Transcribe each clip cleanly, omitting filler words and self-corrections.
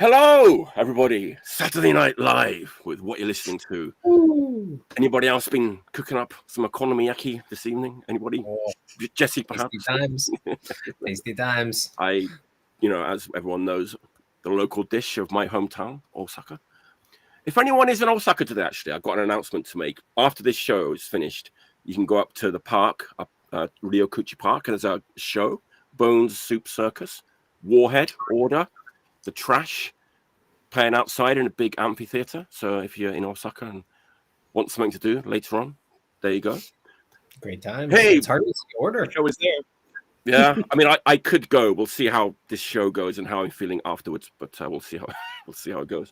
Hello, everybody. Saturday Night Live with what you're listening to. Ooh. Anybody else been cooking up some okonomiyaki this evening? Anybody? Oh, Jesse, perhaps? Tasty times. As everyone knows, the local dish of my hometown, Osaka. If anyone is in Osaka today, actually, I've got an announcement to make. After this show is finished, you can go up to the park, Ryokuchi Park, and there's a show, Bones Soup Circus, Warhead Order, The Trash, playing outside in a big amphitheater. So if you're in Osaka and want something to do later on, there you go. Great time. Hey, it's hard to see Order. The show is there. Yeah, I mean, I could go. We'll see how this show goes and how I'm feeling afterwards. But we'll see how it goes.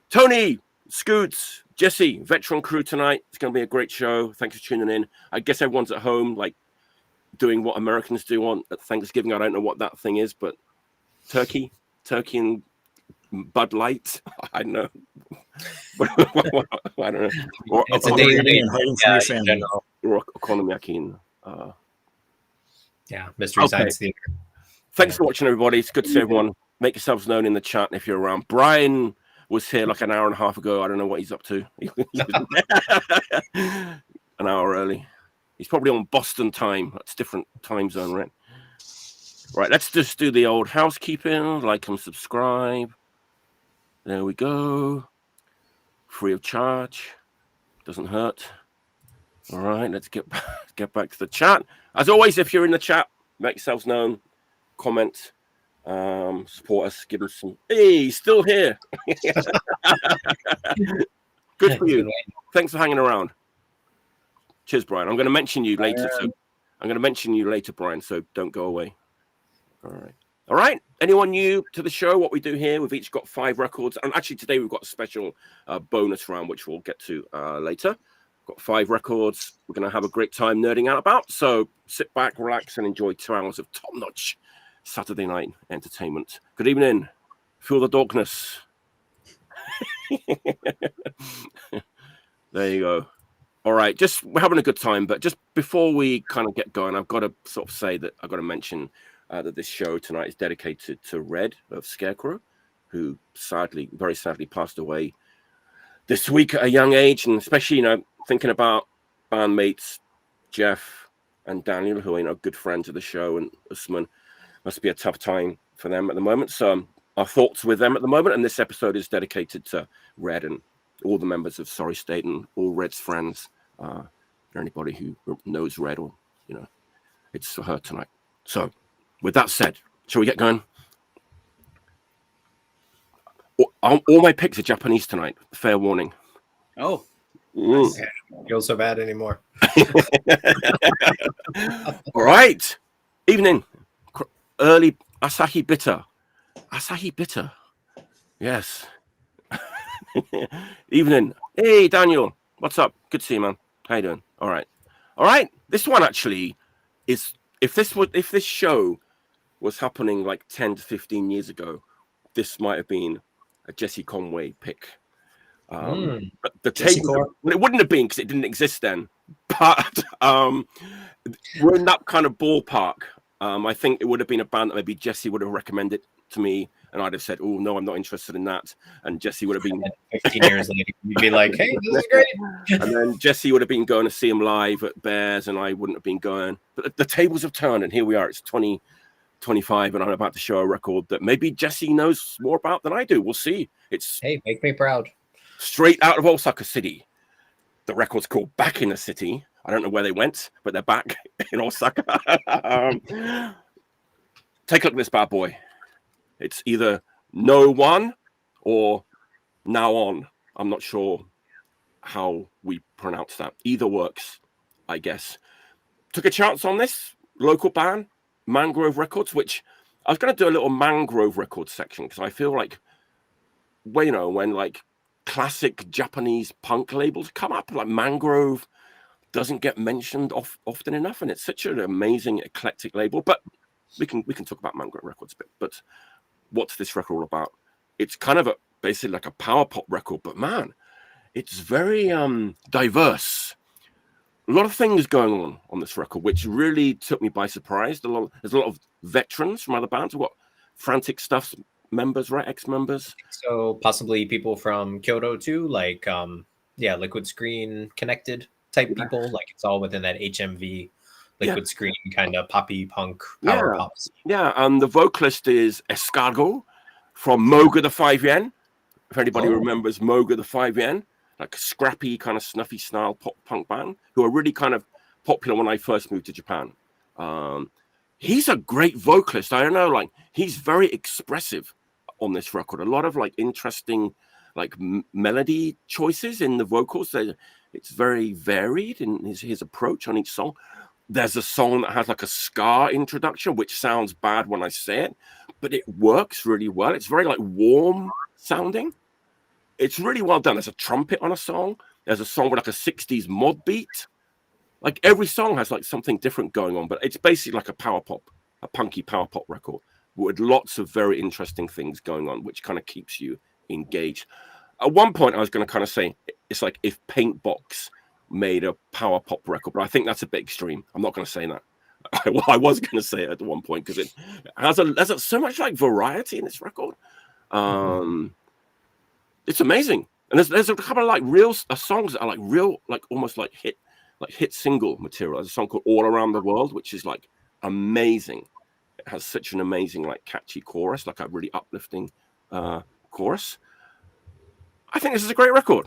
Tony, Scoots, Jesse, veteran crew tonight. It's going to be a great show. Thanks for tuning in. I guess everyone's at home, like doing what Americans do on at Thanksgiving. I don't know what that thing is, but turkey and Bud Light. I don't know. I don't know. Or It's a daily or okonomiyaki. Mystery Science Theater. Thanks for watching, everybody. It's good to see everyone. Make yourselves known in the chat if you're around. Brian was here like an hour and a half ago. I don't know what he's up to. An hour early. He's probably on Boston time. That's different time zone, right? Right, let's just do the old housekeeping. Like and subscribe. There we go. Free of charge. Doesn't hurt. All right, let's get back to the chat. As always, if you're in the chat, make yourselves known. Comment. Support us. Give us some. Hey, he's still here. Good for you. Thanks for hanging around. Cheers, Brian. I'm going to mention you later. Brian, so don't go away. All right. Anyone new to the show? What we do here, we've each got 5 records. And actually, today we've got a special bonus round, which we'll get to later. Got 5 records. We're going to have a great time nerding out about. So sit back, relax, and enjoy 2 hours of top-notch Saturday night entertainment. Good evening. Feel the darkness. There you go. All right. We're having a good time. But just before we kind of get going, I've got to sort of say that I've got to mention that this show tonight is dedicated to Red of Scarecrow, who very sadly passed away this week at a young age. And especially, thinking about bandmates Jeff and Daniel, who are, good friends of the show, and Usman, must be a tough time for them at the moment. So our thoughts with them at the moment. And this episode is dedicated to Red and all the members of Sorry State and all Red's friends, or anybody who knows Red, or, it's for her tonight. So with that said, shall we get going? All my picks are Japanese tonight. Fair warning. Oh. I feel so bad anymore. All right. Evening. Early Asahi Bitter. Asahi Bitter. Yes. Evening. Hey, Daniel. What's up? Good to see you, man. How you doing? All right. This one actually is, if this show was happening like 10 to 15 years ago, this might have been a Jesse Conway pick. But the table, it wouldn't have been because it didn't exist then. But we're in that kind of ballpark. I think it would have been a band that maybe Jesse would have recommended to me, and I'd have said, "Oh no, I'm not interested in that." And Jesse would have been 15 years later, you'd be like, "Hey, this is great." And then Jesse would have been going to see him live at Bears, and I wouldn't have been going. But the tables have turned, and here we are. It's 2025, and I'm about to show a record that maybe Jesse knows more about than I do. We'll see. It's make me proud. Straight out of Osaka City. The record's called Back in the City. I don't know where they went, but they're back in Osaka. Take a look at this bad boy. It's either Nowon or Nowon. I'm not sure how we pronounce that. Either works, I guess. Took a chance on this local band, Mangrove Records, which I was going to do a little Mangrove Records section because I feel like, when like classic Japanese punk labels come up, like Mangrove doesn't get mentioned often enough, and it's such an amazing eclectic label. But we can talk about Mangrove Records a bit. But what's this record all about? It's kind of basically like a power pop record, but man, it's very diverse. A lot of things going on this record, which really took me by surprise. There's a lot of veterans from other bands. We've got Frantic Stuff's members, right? Ex-members. So possibly people from Kyoto too, like Liquid Screen connected type people. Like it's all within that HMV Liquid Screen kind of poppy punk power pop scene. Yeah, and the vocalist is Escargo from Moga the 5 Yen. If anybody remembers Moga the 5 Yen, like a scrappy kind of snuffy style pop punk band who are really kind of popular when I first moved to Japan. He's a great vocalist. I don't know, like he's very expressive on this record. A lot of like interesting like melody choices in the vocals. It's very varied in his approach on each song. There's a song that has like a ska introduction, which sounds bad when I say it, but it works really well. It's very like warm sounding. It's really well done. There's a trumpet on a song. There's a song with like a 60s mod beat. Like every song has like something different going on, but it's basically like a power pop, a punky power pop record with lots of very interesting things going on, which kind of keeps you engaged. At one point, I was going to kind of say it's like if Paintbox made a power pop record, but I think that's a bit extreme. I'm not going to say that. Well, I was going to say it at one point because it has so much like variety in this record. It's amazing, and there's a couple of like real songs that are like real, like almost like hit single material. There's a song called All Around the World, which is like amazing. It has such an amazing, like catchy chorus, like a really uplifting chorus. I think this is a great record.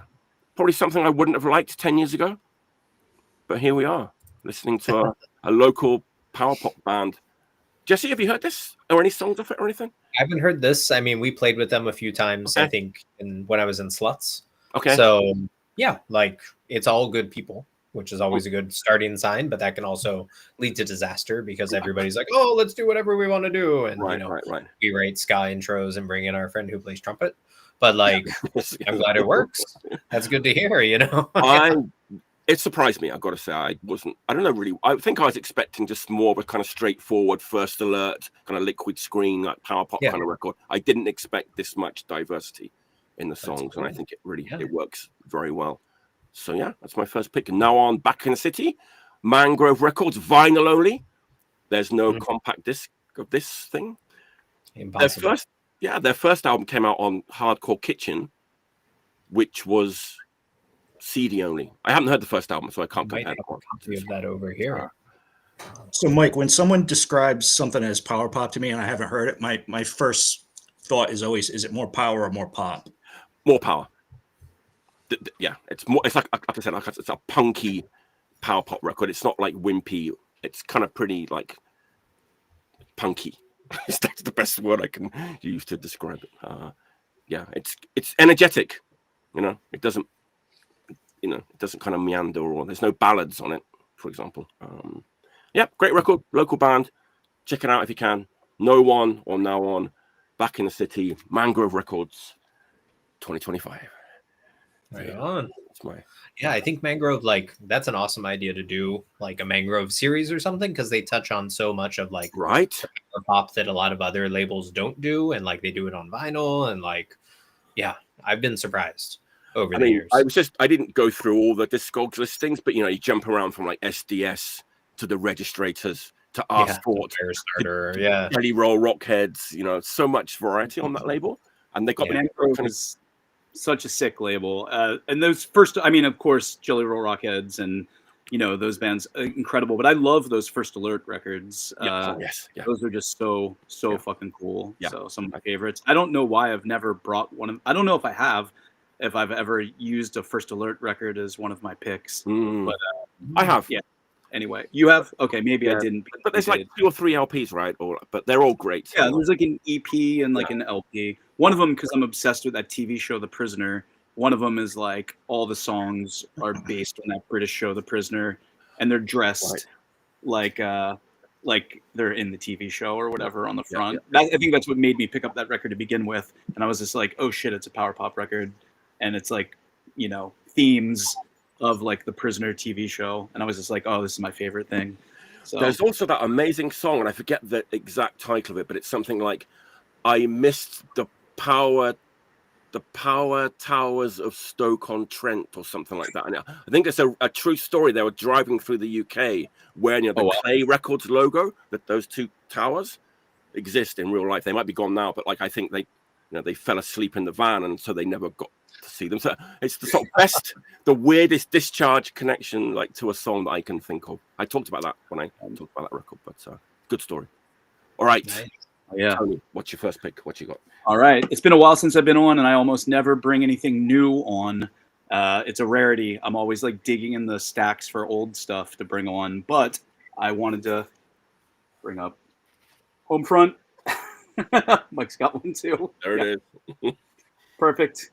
Probably something I wouldn't have liked 10 years ago. But here we are, listening to a local power pop band. Jesse, have you heard this? Or any songs of it or anything? I haven't heard this. I mean, we played with them a few times, I think, when I was in Sluts. Okay. So, yeah, like it's all good people, which is always a good starting sign, but that can also lead to disaster because everybody's like, oh, let's do whatever we want to do. And, right. We write ska intros and bring in our friend who plays trumpet. But, like, I'm glad it works. That's good to hear, It surprised me, I've got to say. I don't know really. I think I was expecting just more of a kind of straightforward First Alert, kind of liquid screen, like power pop kind of record. I didn't expect this much diversity in the songs, and I think it really it works very well. So yeah, that's my first pick. Nowon, Back in the City, Mangrove Records, vinyl only. There's no compact disc of this thing. Impossible. Their first album came out on Hardcore Kitchen, which was CD only. I haven't heard the first album, so I can't compare that over here. So, Mike, when someone describes something as power pop to me and I haven't heard it, my first thought is always, is it more power or more pop? More power. Yeah, it's more. It's like I said, it's a punky power pop record. It's not like wimpy. It's kind of pretty like punky. That's the best word I can use to describe it. It's energetic. It doesn't kind of meander, or there's no ballads on it, for example. Great record, local band. Check it out if you can. Nowon or Nowon, Back in the City, Mangrove Records, 2025. Right on. I think Mangrove, like, that's an awesome idea to do, like a Mangrove series or something, because they touch on so much of like pop that a lot of other labels don't do, and like they do it on vinyl, and like, I've been surprised over the years. I didn't go through all the Discogs listings, but you jump around from like SDS to the Registrators to R-Sport, Starter, Jelly Roll Rockheads, so much variety on that label, and they got Mangrove is such a sick label, and those first, of course, Jelly Roll Rockheads and those bands, incredible. But I love those First Alert records. Those are just so fucking cool. So some of my favorites. I don't know why I've never brought one of. I don't know if I have. If I've ever used a First Alert record as one of my picks, but I have. Yeah. Anyway, you have? Okay, maybe I didn't. But there's like 2 or 3 LPs, right? But they're all great. Yeah, there's like an EP and like an LP. One of them, because I'm obsessed with that TV show, The Prisoner. One of them is like all the songs are based on that British show, The Prisoner, and they're dressed like they're in the TV show or whatever on the front. I think that's what made me pick up that record to begin with, and I was just like, oh shit, it's a power pop record, and it's like themes of like the Prisoner TV show, and I was just like, oh, this is my favorite thing. So there's also that amazing song, and I forget the exact title of it, but it's something like I missed the power towers of Stoke-on-Trent or something like that. And I think it's a true story. They were driving through the UK wearing the Clay Records logo, those 2 towers, exist in real life. They might be gone now, but like I think they, they fell asleep in the van, and so they never got to see them. So it's the sort of best, the weirdest discharge connection like to a song that I can think of. I talked about that when I talked about that record, but good story. All right. Nice. Yeah. Tony, what's your first pick? What you got? All right. It's been a while since I've been on, and I almost never bring anything new on. It's a rarity. I'm always like digging in the stacks for old stuff to bring on, but I wanted to bring up Homefront. Mike's got one too. There it is. Perfect.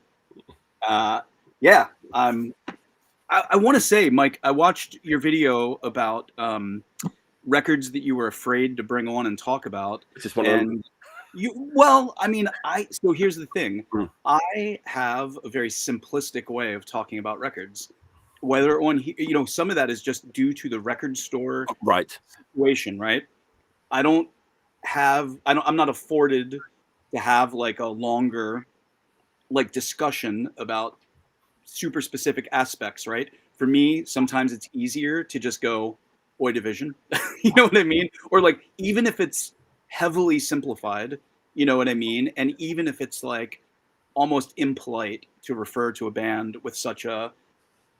Yeah. I want to say, Mike, I watched your video about records that you were afraid to bring on and talk about. Just one So here's the thing. I have a very simplistic way of talking about records. Whether on, some of that is just due to the record store situation, right? I'm not afforded to have like a longer like discussion about super specific aspects, right? For me, sometimes it's easier to just go Oi Division. You know what I mean? Or like, even if it's heavily simplified, you know what I mean? And even if it's like almost impolite to refer to a band with such a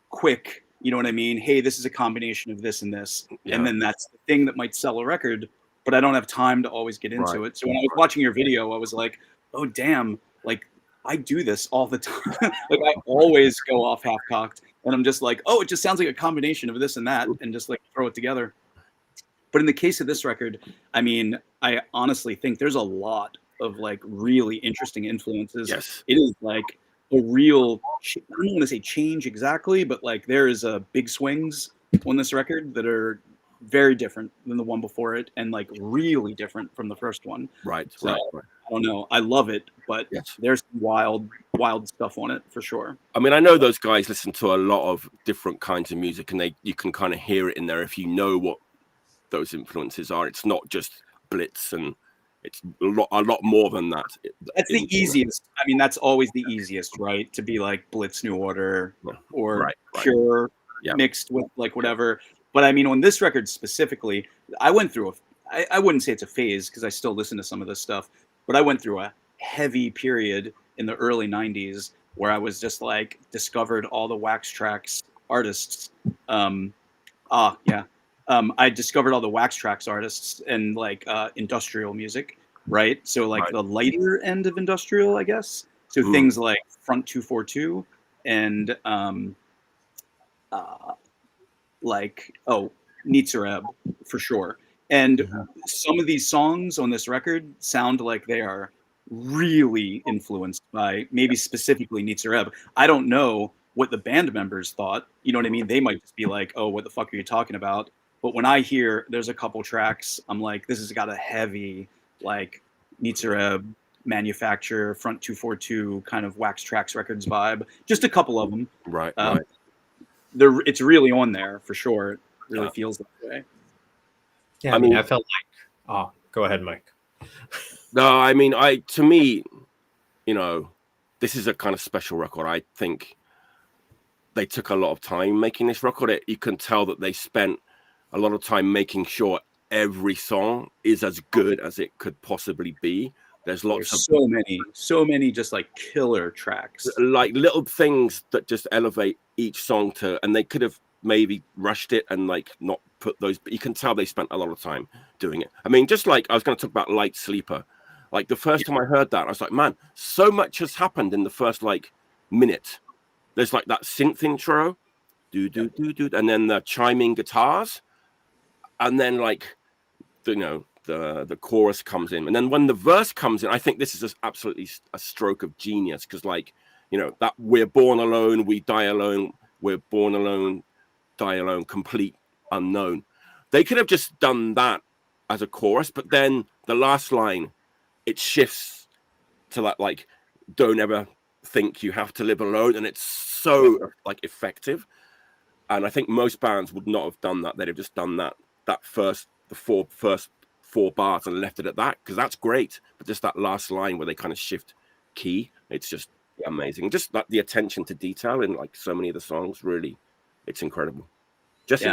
quick, you know what I mean? Hey, this is a combination of this and this. Yeah. And then that's the thing that might sell a record, but I don't have time to always get into it. So when I was watching your video, I was like, oh, damn, like I do this all the time. Like I always go off half-cocked, and I'm just like, oh, it just sounds like a combination of this and that, and just like throw it together. But in the case of this record, I mean, I honestly think there's a lot of like really interesting influences. Yes. It is like a real, I don't want to say change exactly, but like there is a big swings on this record that are very different than the one before it, and like really different from the first one. Right. I don't know. I love it, but there's wild stuff on it for sure. I mean, I know those guys listen to a lot of different kinds of music, and you can kind of hear it in there if you know what those influences are. It's not just Blitz, and it's a lot more than that. That's the easiest. I mean, that's always the easiest, right? To be like Blitz, New Order, or Cure mixed with like whatever. But I mean, on this record specifically, I went through I wouldn't say it's a phase because I still listen to some of this stuff, but I went through a heavy period in the early 90s where I was just like discovered all the Wax Trax artists. I discovered all the Wax Trax artists and like industrial music, right? So like the lighter end of industrial, I guess. So things like Front 242 and Nitzareb for sure. And some of these songs on this record sound like they are really influenced by maybe specifically Nitzareb. I don't know what the band members thought. You know what I mean? They might just be like, oh, what the fuck are you talking about? But when I hear there's a couple tracks, I'm like, this has got a heavy like Nitzareb manufacture, Front 242 kind of Wax Trax Records vibe. Just a couple of them. Right. It's really on there for sure. It really feels that way. Yeah, I mean, I felt like. Oh, go ahead, Mike. No, I mean, to me, this is a kind of special record. I think they took a lot of time making this record. You can tell that they spent a lot of time making sure every song is as good as it could possibly be. There's so many just like killer tracks, like little things that just elevate each song and they could have maybe rushed it and like not put those, but you can tell they spent a lot of time doing it. I mean, just like I was going to talk about Light Sleeper, like the first time I heard that, I was like, man, so much has happened in the first like minute. There's like that synth intro, do, and then the chiming guitars, and then like, the chorus comes in, and then when the verse comes in, I think this is just absolutely a stroke of genius, because like, that we're born alone, we die alone, we're born alone, die alone, complete unknown. They could have just done that as a chorus, but then the last line, it shifts to that like, don't ever think you have to live alone, and it's so like effective. And I think most bands would not have done that. They'd have just done the first four bars and left it at that, because that's great. But just that last line where they kind of shift key, it's just amazing. Just like the attention to detail in like so many of the songs, really, it's incredible. Jesse,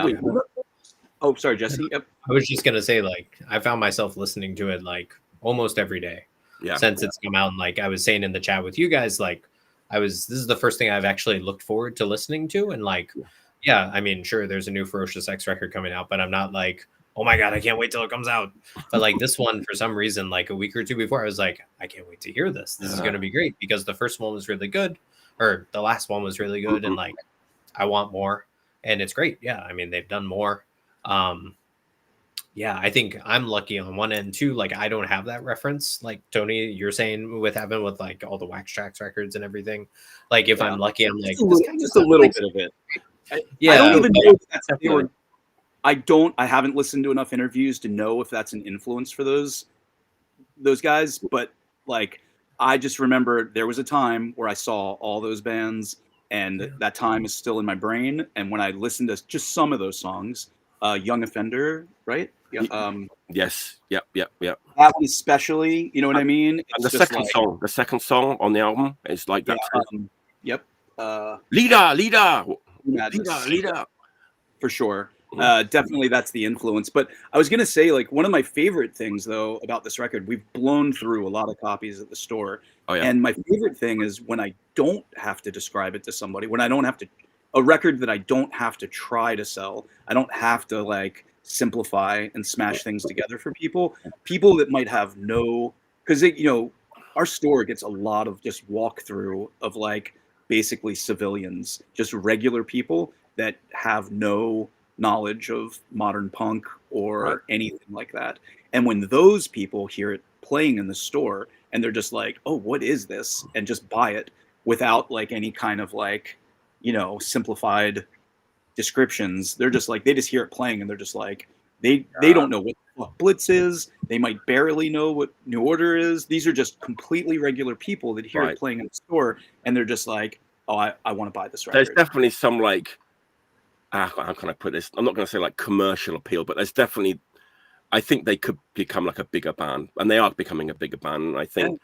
oh, sorry, Jesse. Yep. I was just gonna say, like, I found myself listening to it like almost every day since it's come out. And like I was saying in the chat with you guys, like this is the first thing I've actually looked forward to listening to. And like, yeah, I mean, sure, there's a new Ferocious X record coming out, but I'm not like, oh my God, I can't wait till it comes out. But like this one, for some reason, like a week or two before, I was like, I can't wait to hear this. This is going to be great because the first one was really good, or the last one was really good. And like, I want more, and it's great. Yeah. I mean, they've done more. Yeah, I think I'm lucky on one end too. Like I don't have that reference, like Tony, you're saying with having with like all the Wax Tracks records and everything. Like if I'm lucky, I'm like just a little bit of it. I don't even know if that's I haven't listened to enough interviews to know if that's an influence for those guys. But like, I just remember there was a time where I saw all those bands, and that time is still in my brain. And when I listened to just some of those songs, Young Offender, right? Yeah. Yes. Yep. That one especially, you know what I mean? And the second song on the album is like that. Yep. Leader. For sure. Definitely that's the influence. But I was gonna say, like, one of my favorite things though about this record, we've blown through a lot of copies at the store. And my favorite thing is when I don't have to describe it to somebody, when I don't have to, a record that I don't have to try to sell. I don't have to like simplify and smash things together for people that might have no, because our store gets a lot of just walkthrough of like basically civilians, just regular people that have no knowledge of modern punk or anything like that. And when those people hear it playing in the store and they're just like, oh, what is this? And just buy it without like any kind of like, simplified descriptions. They're just like, they just hear it playing and they're just like, they don't know what Blitz is. They might barely know what New Order is. These are just completely regular people that hear it playing in the store and they're just like, oh, I want to buy this record. There's definitely some like, how can I put this? I'm not going to say like commercial appeal, but there's definitely, I think they could become like a bigger band, and they are becoming a bigger band. And I think,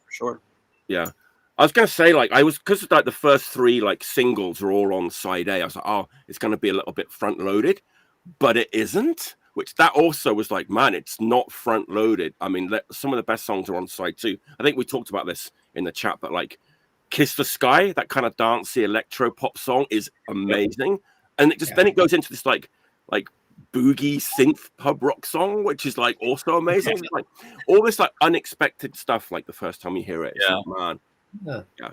for sure. Yeah. I was going to say, like, because like the first three like singles are all on side A. I was like, oh, it's going to be a little bit front loaded, but it isn't. Which that also was like, man, it's not front loaded. I mean, some of the best songs are on side 2. I think we talked about this in the chat, but like, "Kiss the Sky," that kind of dancey electro pop song, is amazing, and then it goes into this like boogie synth pub rock song, which is like also amazing. It's like all this like unexpected stuff. Like the first time you hear it, it's like, man. Yeah.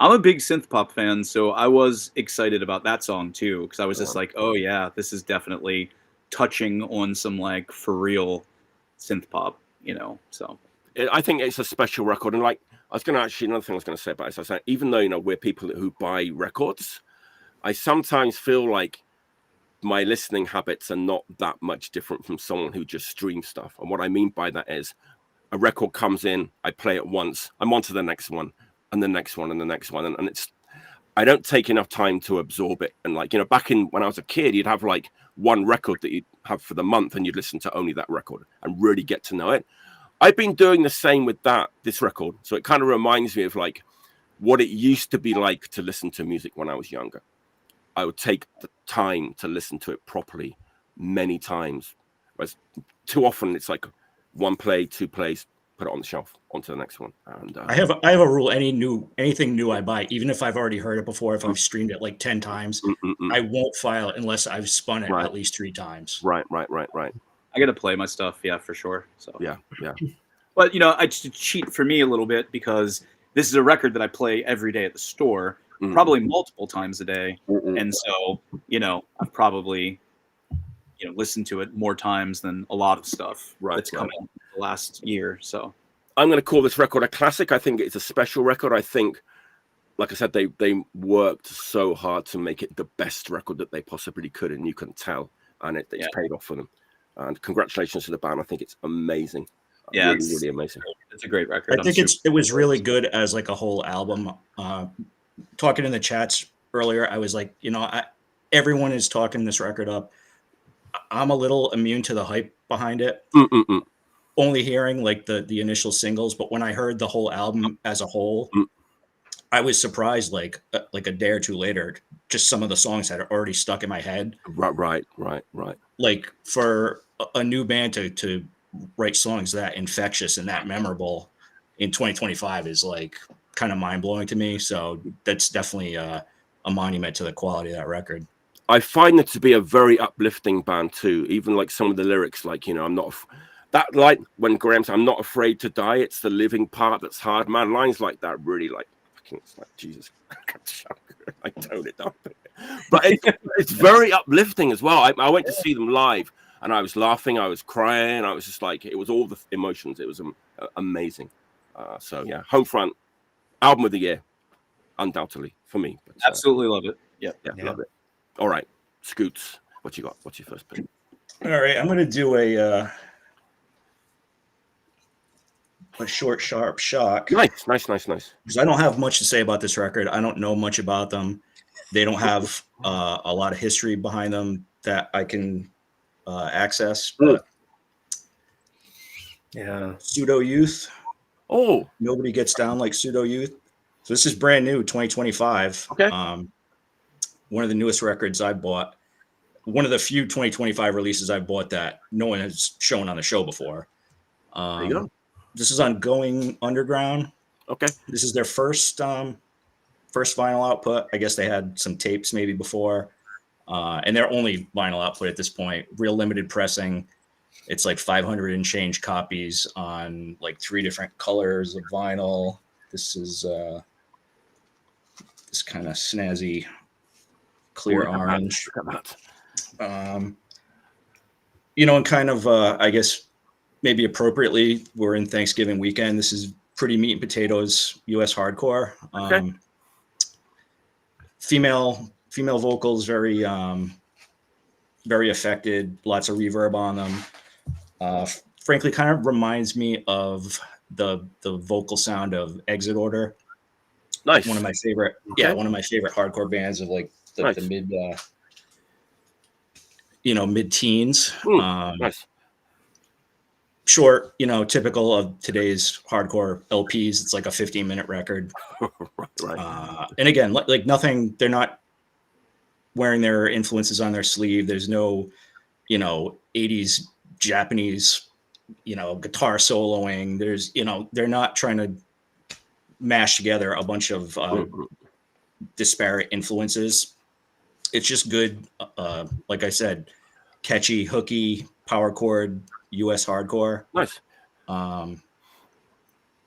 I'm a big synth pop fan, so I was excited about that song too, because I was just like, oh yeah, this is definitely touching on some like for real synth pop, so I think it's a special record. And like another thing I was going to say about it, I said, even though we're people who buy records, I sometimes feel like my listening habits are not that much different from someone who just streams stuff. And what I mean by that is, a record comes in, I play it once, I'm on to the next one, and the next one, and the next one. And it's, I don't take enough time to absorb it. And like, back when I was a kid, you'd have like one record that you'd have for the month and you'd listen to only that record and really get to know it. I've been doing the same with this record. So it kind of reminds me of like what it used to be like to listen to music when I was younger. I would take the time to listen to it properly many times. Whereas too often it's like one play, 2 plays, put it on the shelf, onto the next one. And I have a rule: anything new I buy, even if I've already heard it before, if I've streamed it like 10 times, I won't file it unless I've spun it at least 3 times. Right. I gotta play my stuff, for sure. So yeah. But I just cheat for me a little bit, because this is a record that I play every day at the store, probably multiple times a day, and so I've probably listened to it more times than a lot of stuff that's come out the last year. So I'm going to call this record a classic. I think it's a special record. I think, like I said, they worked so hard to make it the best record that they possibly could, and you can tell, and it's paid off for them. And congratulations to the band. I think it's amazing. Yeah, really, really amazing. It's a great record. I think it was really good as like a whole album. Talking in the chats earlier, I was like, everyone is talking this record up. I'm a little immune to the hype behind it. Only hearing like the initial singles, but when I heard the whole album as a whole, I was surprised. Like a day or two later, just some of the songs had already stuck in my head. Right. Like for a new band to write songs that infectious and that memorable in 2025 is like kind of mind blowing to me. So that's definitely a monument to the quality of that record. I find it to be a very uplifting band too. Even like some of the lyrics, like, you know, I'm not that, like when Graham said, I'm not afraid to die. It's the living part that's hard, man. Lines like that really, like, it's like, Jesus, I tone it down. But it's very uplifting as well. I went to see them live and I was laughing, I was crying, I was just like, it was all the emotions. It was amazing. So yeah, Homefront, album of the year, undoubtedly for me. But, absolutely love it. Yeah, love it. All right, Scoots, what you got? What's your first pick? All right, I'm gonna do a short, sharp shock. Nice. Because I don't have much to say about this record. I don't know much about them. They don't have a lot of history behind them that I can access. But yeah, Pseudo Youth. Oh, Nobody Gets Down Like Pseudo Youth. So this is brand new, 2025. Okay. One of the newest records I bought. One of the few 2025 releases I bought that no one has shown on the show before. there you go. This is on Going Underground. Okay. This is their first vinyl output. I guess they had some tapes maybe before. And their only vinyl output at this point. Real limited pressing. It's like 500 and change copies on like 3 different colors of vinyl. This is this kind of snazzy clear orange. You know, and kind of I guess maybe appropriately, we're in Thanksgiving weekend. This is pretty meat and potatoes US hardcore. Okay. Female vocals, very affected, lots of reverb on them. Frankly, kind of reminds me of the vocal sound of Exit Order. Nice. One of my favorite, one of my favorite hardcore bands of like the mid mid-teens. Nice. Short, typical of today's hardcore LPs. It's like a 15-minute record. Right. And again, like nothing, they're not wearing their influences on their sleeve. There's no, 80s Japanese, guitar soloing. There's, they're not trying to mash together a bunch of disparate influences. It's just good, like I said, catchy, hooky, power chord, US hardcore. Nice.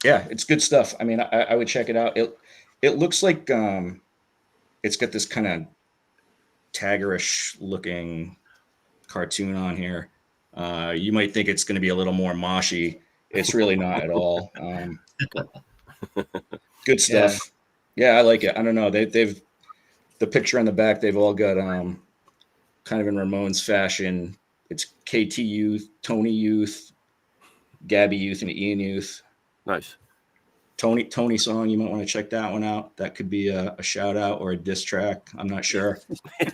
Yeah, it's good stuff. I mean, I would check it out. It looks like it's got this kind of Taggerish looking cartoon on here. You might think it's going to be a little more moshy. It's really not at all. Good stuff. Yeah, I like it. I don't know. They've the picture on the back. They've all got kind of in Ramones fashion. It's KT Youth, Tony Youth, Gabby Youth, and Ian Youth. Nice. Tony song. You might want to check that one out. That could be a shout out or a diss track. I'm not sure.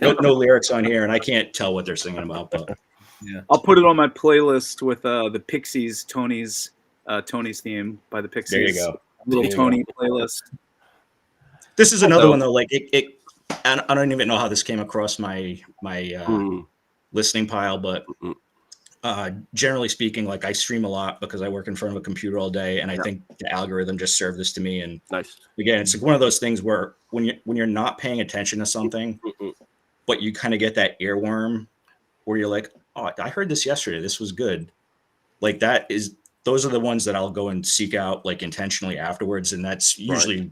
No lyrics on here, and I can't tell what they're singing about. But yeah, I'll put it on my playlist with the Pixies, Tony's theme by the Pixies. There you go. Little Tony playlist. This is another one though. Like it. I don't even know how this came across my listening pile, but generally speaking, like I stream a lot because I work in front of a computer all day, and I think the algorithm just served this to me. And nice. Again, it's like one of those things where when you're not paying attention to something, but you kind of get that earworm where you're like, oh, I heard this yesterday. This was good. Like those are the ones that I'll go and seek out like intentionally afterwards, and that's usually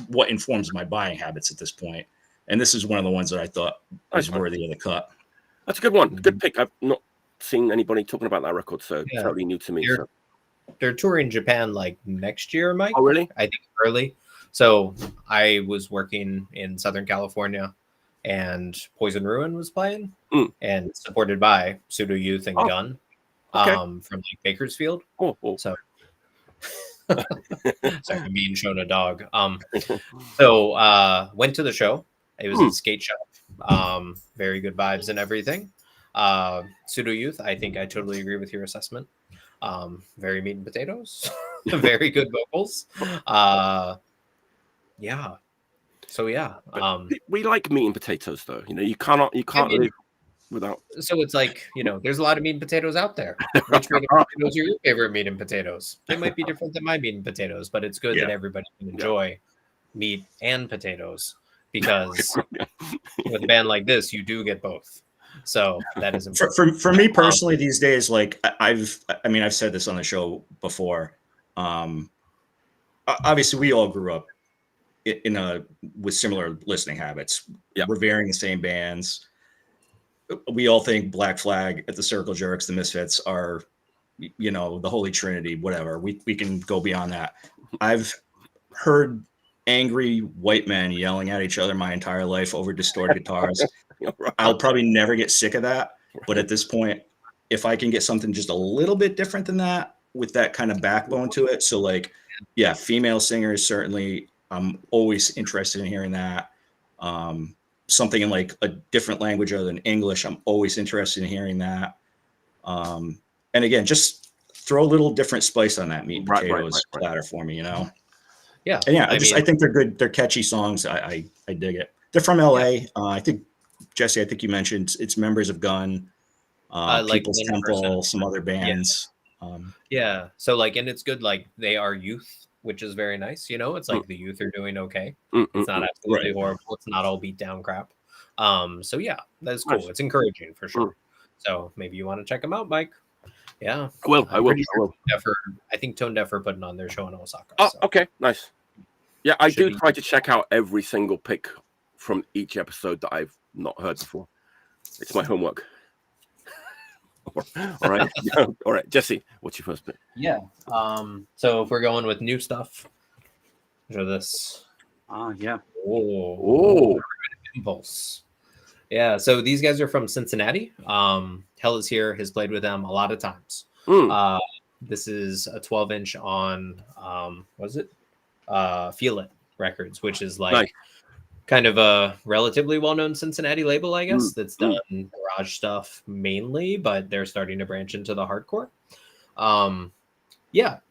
what informs my buying habits at this point. And this is one of the ones that I thought was worthy of the cut. That's a good one. Good pick. I've not seen anybody talking about that record, so totally new to me. They're touring Japan like next year, Mike. Oh, really? I think early. So I was working in Southern California, and Poison Ruin was playing, and supported by Pseudo Youth and Gun from like Bakersfield. So sorry, I'm being shown a dog. So went to the show. It was a skate shop. Very good vibes and everything. Pseudo Youth, I think I totally agree with your assessment. Very meat and potatoes. Very good vocals. Yeah. So yeah. We like meat and potatoes though. You can't live without. So it's like, there's a lot of meat and potatoes out there. Which meat and potatoes are your favorite meat and potatoes? They might be different than my meat and potatoes, but it's good that everybody can enjoy meat and potatoes, because with a band like this, you do get both. So that is important. For me personally, these days, like I've said this on the show before. Obviously, we all grew up with similar listening habits, revering the same bands. We all think Black Flag, At the Circle Jerks, the Misfits are, the Holy Trinity, whatever. We can go beyond that. I've heard angry white men yelling at each other my entire life over distorted guitars. I'll probably never get sick of that. But at this point, if I can get something just a little bit different than that with that kind of backbone to it. So like, female singers, certainly I'm always interested in hearing that. Something in like a different language other than English, I'm always interested in hearing that. And again, just throw a little different spice on that meat and potatoes platter for me, Yeah. And I think they're good. They're catchy songs. I dig it. They're from LA. I think, Jesse, I think you mentioned it's members of Gun, People's Temple, some other bands. So like, and it's good. Like they are youth, which is very nice. It's like the youth are doing okay. It's not absolutely horrible. It's not all beat down crap. So yeah, that's cool. Nice. It's encouraging for sure. So maybe you want to check them out, Mike. Yeah. I will. I think Tone Deaf are putting on their show in Osaka. Oh, so. Okay. Nice. Yeah, I do try to check out every single pick from each episode that I've not heard before. It's my homework. All right. All right. Jesse, what's your first pick? Yeah. So if we're going with new stuff, show this. Yeah. Oh. Impulse. Yeah. So these guys are from Cincinnati. Hell Is Here has played with them a lot of times. This is a 12-inch on what is it? Feel It Records, which is like kind of a relatively well-known Cincinnati label, I guess, that's done garage stuff mainly, but they're starting to branch into the hardcore.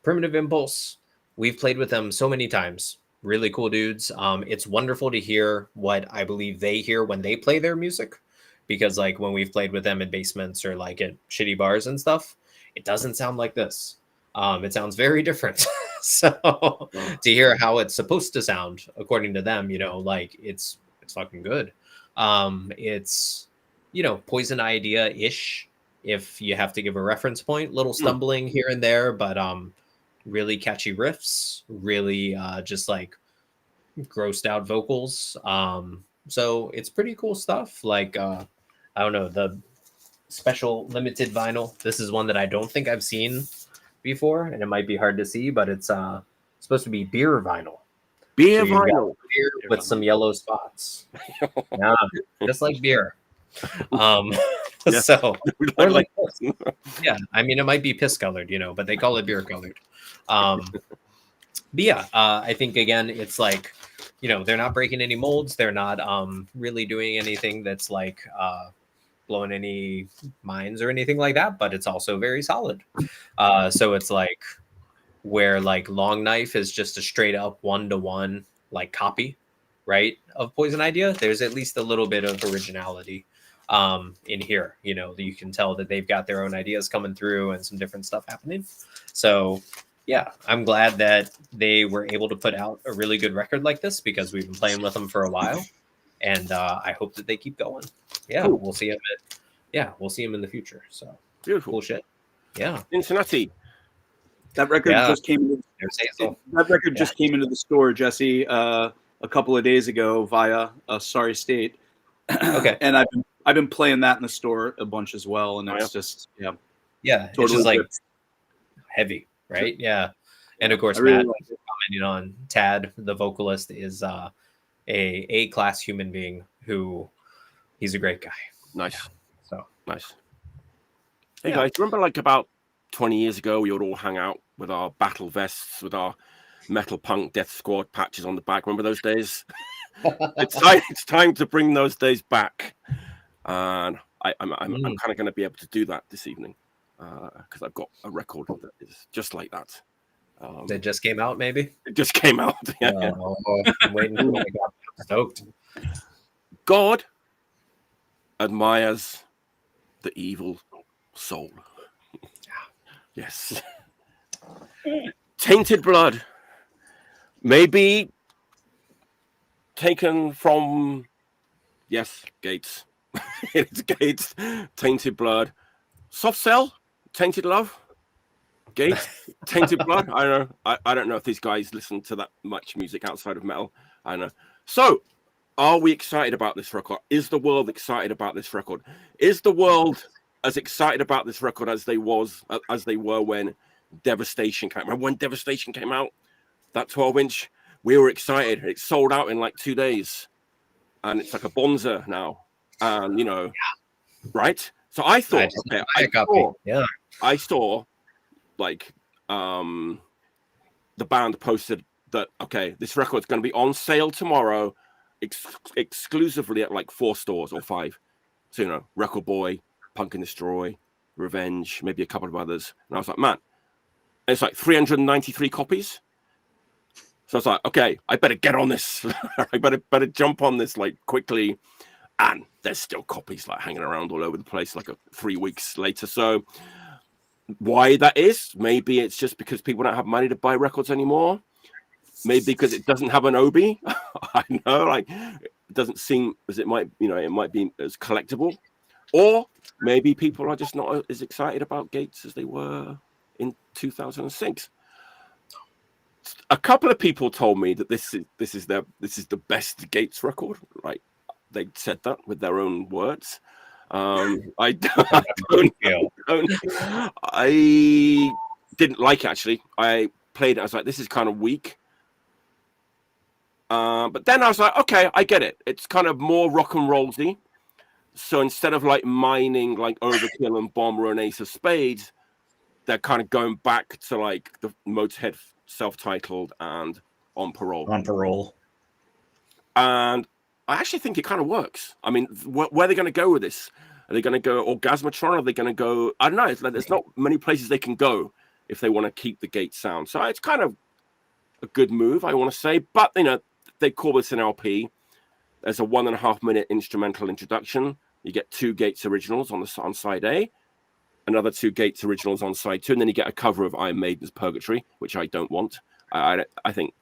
Primitive Impulse. We've played with them so many times. Really cool dudes. It's wonderful to hear what I believe they hear when they play their music, because like when we've played with them in basements or like at shitty bars and stuff, it doesn't sound like this. It sounds very different. So to hear how it's supposed to sound according to them, like it's fucking good. It's Poison Idea-ish, if you have to give a reference point. Little stumbling here and there, but really catchy riffs, really just like grossed out vocals. So it's pretty cool stuff. Like I don't know, the special limited vinyl. This is one that I don't think I've seen before, and it might be hard to see, but it's supposed to be beer vinyl. Beer vinyl. Beer with some yellow spots. Yeah, just like beer. So or like this. Yeah, I mean it might be piss colored, but they call it beer colored. But yeah, I think again it's like, they're not breaking any molds, they're not really doing anything that's like blowing any minds or anything like that, but it's also very solid. So it's like where like Long Knife is just a straight up 1-to-1 like copy, right, of Poison Idea. There's at least a little bit of originality in here. You can tell that they've got their own ideas coming through and some different stuff happening. So yeah, I'm glad that they were able to put out a really good record like this, because we've been playing with them for a while. And I hope that they keep going. Yeah, cool. We'll see him in the future. So beautiful, cool shit. Yeah, Cincinnati. That record just came. Just came into the store, Jesse, a couple of days ago via Sorry State. Okay, and I've been playing that in the store a bunch as well, and it's just totally, it's just like heavy, right? Yeah, and of course Matt commenting on Tad, the vocalist, is a class human being who he's a great guy. Nice. Yeah, so nice. Hey guys, remember like about 20 years ago we would all hang out with our battle vests with our metal punk death squad patches on the back? Remember those days? It's time to bring those days back, and I'm kind of going to be able to do that this evening because I've got a record that is just like that. It just came out, maybe? It just came out. Yeah. I'm waiting for it. I got stoked. God admires the evil soul. Yes. Tainted blood. Maybe taken from, yes, G.A.T.E.S. It's G.A.T.E.S. Tainted blood. Soft Cell, Tainted Love. G.A.T.E.S. Tainted blood. I don't know. I don't know if these guys listen to that much music outside of metal. I don't know. So, are we excited about this record? Is the world excited about this record? Is the world as excited about this record as they were when Devastation came out? Remember when Devastation came out? That 12-inch? We were excited. It sold out in like 2 days. And it's like a bonza now. You know, right? So I thought, I saw like the band posted that, okay, this record's going to be on sale tomorrow exclusively at like 4 stores or 5. So, you know, Record Boy, Punk and Destroy, Revenge, maybe a couple of others. And I was like, man, it's like 393 copies. So I was like, okay, I better get on this. I better jump on this like quickly. And there's still copies like hanging around all over the place like 3 weeks later. So why that is, maybe it's just because people don't have money to buy records anymore. Maybe because it doesn't have an Obi. I know, like it doesn't seem as it might, you know, it might be as collectible. Or maybe people are just not as excited about G.A.T.E.S. as they were in 2006. A couple of people told me that this is the best G.A.T.E.S. record. Like they said that with their own words. I didn't like it, actually. I played it. I was like, this is kind of weak. But then I was like, okay, I get it. It's kind of more rock and roll-y. So instead of like mining like Overkill and Bomber and Ace of Spades, they're kind of going back to like the Motorhead self-titled and On Parole. On Parole. And I actually think it kind of works. I mean, where are they going to go with this? Are they going to go Orgasmatron? Are they going to go? I don't know. It's like there's not many places they can go if they want to keep the G.A.T.E.S. sound. So it's kind of a good move, I want to say. But, you know, they call this an LP. There's a 1.5-minute instrumental introduction. You get 2 G.A.T.E.S. originals on side A, another 2 G.A.T.E.S. originals on side 2, and then you get a cover of Iron Maiden's Purgatory, which I don't want. I think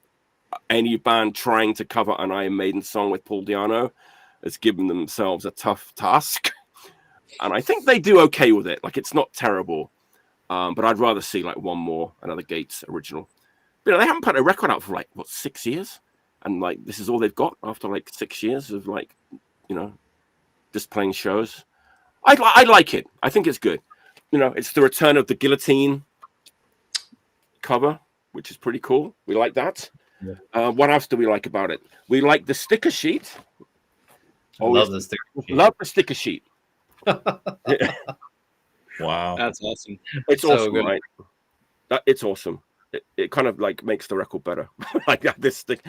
any band trying to cover an Iron Maiden song with Paul Di'Anno has given themselves a tough task. And I think they do okay with it. Like, it's not terrible. But I'd rather see, like, another G.A.T.E.S. original. But, you know, they haven't put a record out for, like, 6 years? And, like, this is all they've got after, like, 6 years of, like, you know, just playing shows. I like it. I think it's good. You know, it's the return of the Guillotine cover, which is pretty cool. We like that. Yeah. What else do we like about it? We like the sticker sheet. Love the sticker sheet. Love the sticker sheet. Wow. That's awesome. It's so awesome, good. Right? It's awesome. It kind of like makes the record better. Like this stick.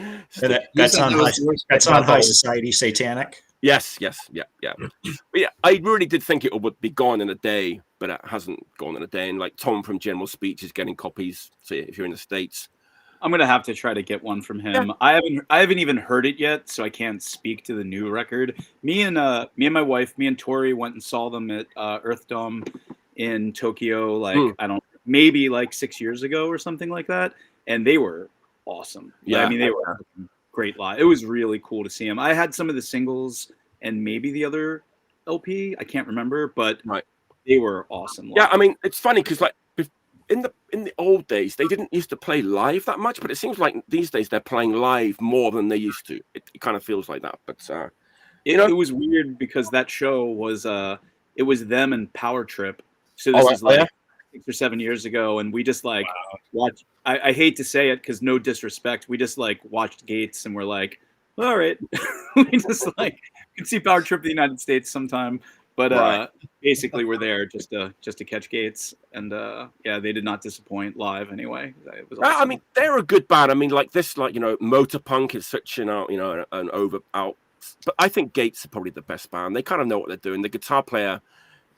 That's on High Society Satanic. Yes, yeah. But yeah, I really did think it would be gone in a day, but it hasn't gone in a day. And like Tom from General Speech is getting copies. So if you're in the States, I'm gonna have to try to get one from him. Yeah. I haven't even heard it yet, so I can't speak to the new record. Me and my wife, me and Tori went and saw them at Earth Dome in Tokyo. Like maybe like 6 years ago or something like that, and they were awesome. Yeah, I mean they were great live. It was really cool to see them. I had some of the singles and maybe the other LP. I can't remember, but they were awesome live. Yeah, I mean it's funny because like in the old days they didn't used to play live that much, but it seems like these days they're playing live more than they used to. It kind of feels like that, but it was weird because that show was it was them and Power Trip. So this is like 6 or 7 years ago, and we just like watched. I hate to say it because no disrespect, we just like watched G.A.T.E.S. and we're like, all right, we just like can see Power Trip to the United States sometime, but basically we're there just to catch G.A.T.E.S. and yeah, they did not disappoint live anyway. It was awesome. I mean, they're a good band. I mean, like this, like Motor Punk is such an over out. But I think G.A.T.E.S. are probably the best band. They kind of know what they're doing. The guitar player.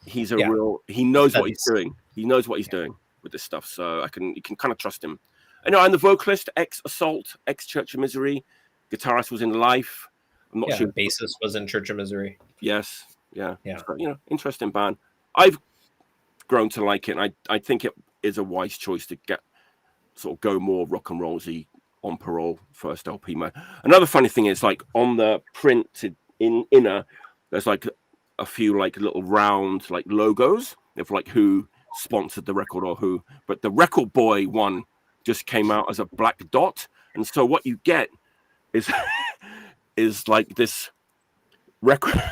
He's he knows what he's doing. He knows what he's doing with this stuff. So you can kind of trust him. And the vocalist, ex-Assault, ex-Church of Misery, guitarist was in Life. I'm not sure. Bassist was in Church of Misery. Yes. Yeah. But, interesting band. I've grown to like it. And I think it is a wise choice to go more rock and rollsy on Parole first LP. Another funny thing is like on the printed inner, there's like a few like little round like logos of like who sponsored the record or who, but the Record Boy one just came out as a black dot, and so what you get is is like this record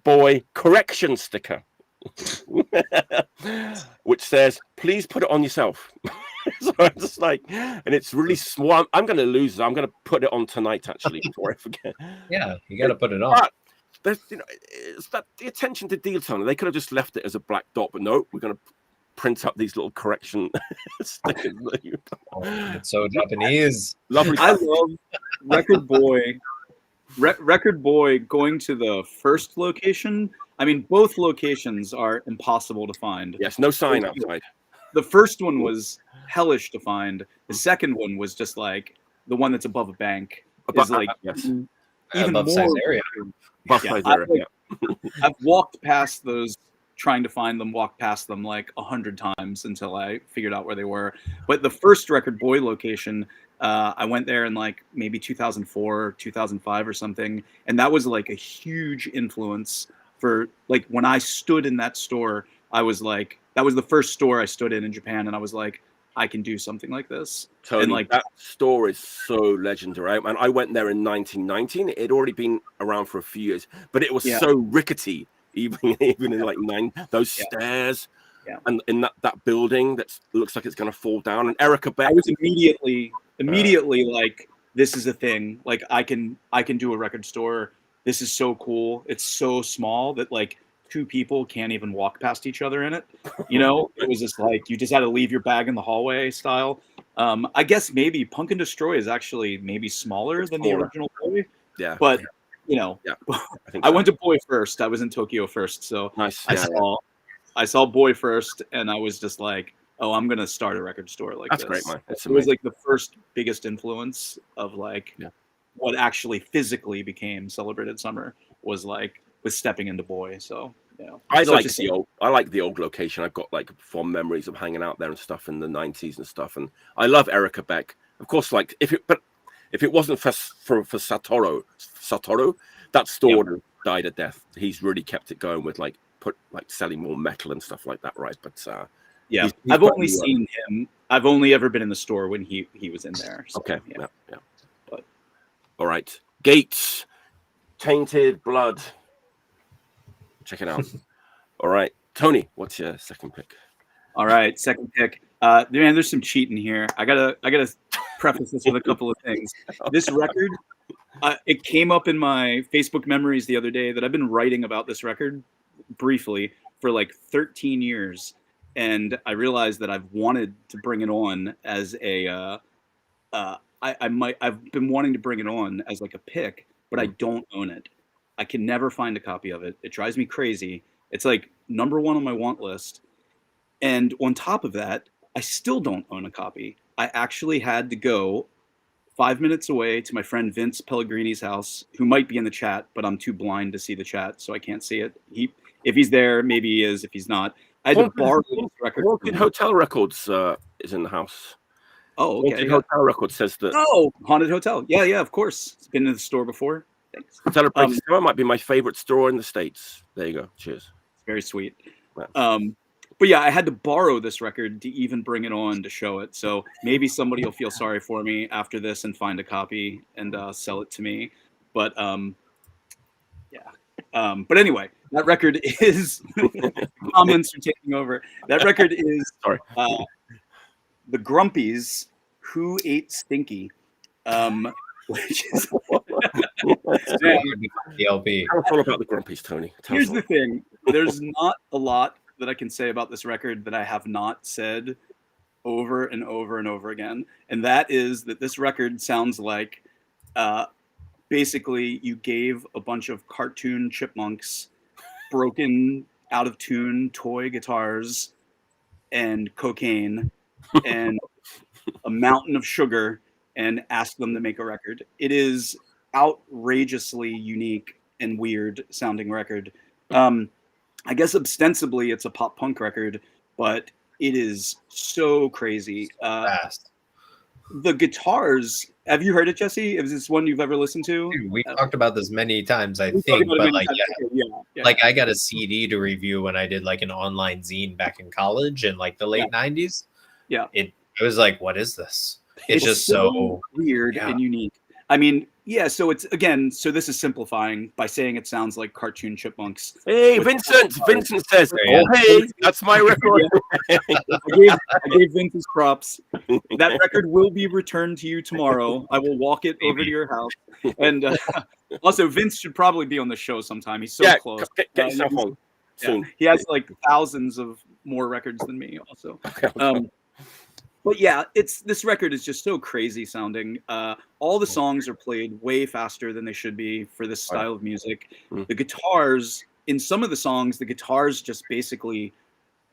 Boy correction sticker which says please put it on yourself. So I'm just like, and it's really small. I'm going to lose it. I'm going to put it on tonight actually before I forget. Yeah, you got to put it on. But it's that the attention to detail. They could have just left it as a black dot, but no, we're going to print up these little correction stickers. It's so Japanese. Lovely. I love Record Boy. Record Boy going to the first location. I mean, both locations are impossible to find. Yes, no sign outside. The first one was hellish to find. The second one was just like the one that's above a bank. Is like even above more size area. I've walked past those, trying to find them, walked past them like 100 times until I figured out where they were. But the first Record Boy location, I went there in like maybe 2004 or 2005 or something, and that was like a huge influence for like when I stood in that store. I was like, that was the first store I stood in Japan, and I was like, I can do something like this. Tony, and like that store is so legendary. And I went there in 1919. It had already been around for a few years, but it was so rickety, even in like those stairs, and in that building that looks like it's going to fall down. And Erica Beck, I was immediately like, this is a thing. Like I can do a record store. This is so cool. It's so small that like two people can't even walk past each other in it. You know, it was just like you just had to leave your bag in the hallway style. I guess maybe Punk and Destroy is actually maybe smaller than the original Boy. Yeah. But you know, I went to Boy first. I was in Tokyo first, so nice. I saw Boy first, and I was just like, oh, I'm gonna start a record store like That's this. Great, man. That's it was like the first biggest influence of like what actually physically became Celebrated Summer was stepping into Boy. So you know, I like the old location. I've got like fond memories of hanging out there and stuff in the 90s and stuff. And I love Erica Beck, of course. Like if it wasn't for Satoru, that store would have died a death. He's really kept it going with like selling more metal and stuff like that, right? But he's I've only seen him. I've only ever been in the store when he was in there. So, okay, yeah. But all right, G.A.T.E.S, Tainted Blood. Check it out. All right, Tony, what's your second pick? All right, second pick. Man, there's some cheating here. I gotta preface this with a couple of things. This record, it came up in my Facebook memories the other day that I've been writing about this record briefly for like 13 years, and I realized that I've wanted to bring it on as a. I've been wanting to bring it on as like a pick, but I don't own it. I can never find a copy of it. It drives me crazy. It's like number one on my want list. And on top of that, I still don't own a copy. I actually had to go 5 minutes away to my friend Vince Pellegrini's house, who might be in the chat, but I'm too blind to see the chat, so I can't see it. If he's there, maybe he is. If he's not, I had to borrow this record. Haunted Hotel Records is in the house. Oh, okay. Haunted Hotel Records says that. Oh, Haunted Hotel. Yeah, of course. It's been in the store before. Thanks. Celebrated Summer might be my favorite store in the States. There you go. Cheers. Very sweet. Yeah. But yeah, I had to borrow this record to even bring it on to show it. So maybe somebody will feel sorry for me after this and find a copy and sell it to me. But but anyway, that record is comments are taking over. That record is the Grumpies, Who Ate Stinky. Which is the LP. Tell us all about the Grumpies, Tony. Here's the thing. There's not a lot that I can say about this record that I have not said over and over and over again. And that is that this record sounds like basically you gave a bunch of cartoon chipmunks broken, out of tune toy guitars and cocaine and a mountain of sugar and asked them to make a record. It is outrageously unique and weird sounding record. I guess ostensibly it's a pop punk record, but it is so crazy. Fast. The guitars. Have you heard it, Jesse? Is this one you've ever listened to? Dude, we've talked about this many times, I think, but like, yeah. Like I got a CD to review when I did like an online zine back in college in like the late 90s. Yeah. It was like, what is this? It's just so weird and unique. I mean, yeah, so it's so this is simplifying by saying it sounds like cartoon chipmunks. Hey, Vincent says, "Oh, hey, that's my record." I gave Vince his props. That record will be returned to you tomorrow. I will walk it over to your house. And also, Vince should probably be on the show sometime. He's so close. Get yourself on soon. He has like thousands of more records than me also. But yeah, this record is just so crazy sounding. All the songs are played way faster than they should be for this style of music. The guitars, in some of the songs, the guitars just basically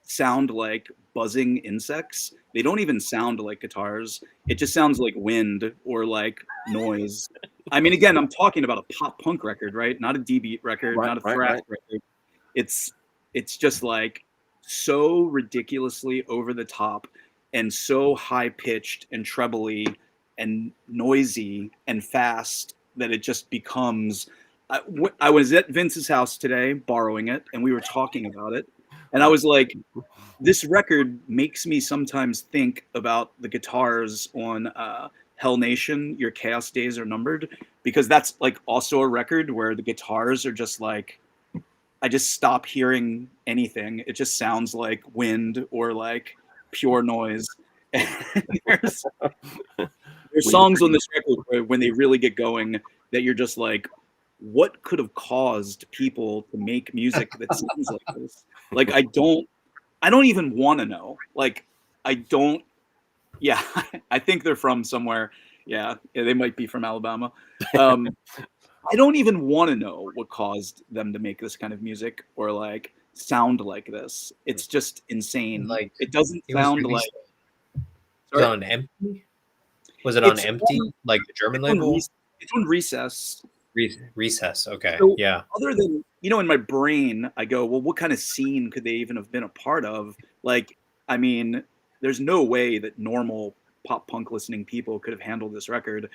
sound like buzzing insects. They don't even sound like guitars. It just sounds like wind or like noise. I mean, again, I'm talking about a pop punk record, right? Not a D-beat record, not a thrash record. It's just like so ridiculously over the top and so high-pitched and trebly and noisy and fast that it just becomes... I was at Vince's house today, borrowing it, and we were talking about it. And I was like, this record makes me sometimes think about the guitars on Hell Nation, Your Chaos Days Are Numbered, because that's like also a record where the guitars are just like... I just stop hearing anything. It just sounds like wind or like pure noise. There's songs on this record where when they really get going that you're just like, what could have caused people to make music that sounds like this? Like, I don't even want to know. Like, I think they're from somewhere. Yeah, they might be from Alabama. I don't even want to know what caused them to make this kind of music or like sound like this. It's just insane. Like, it doesn't sound like... Was it on Empty? Was it on Empty? Like the German label? It's on Recess. Recess. Okay. So yeah. Other than, in my brain, I go, well, what kind of scene could they even have been a part of? Like, I mean, there's no way that normal pop punk listening people could have handled this record.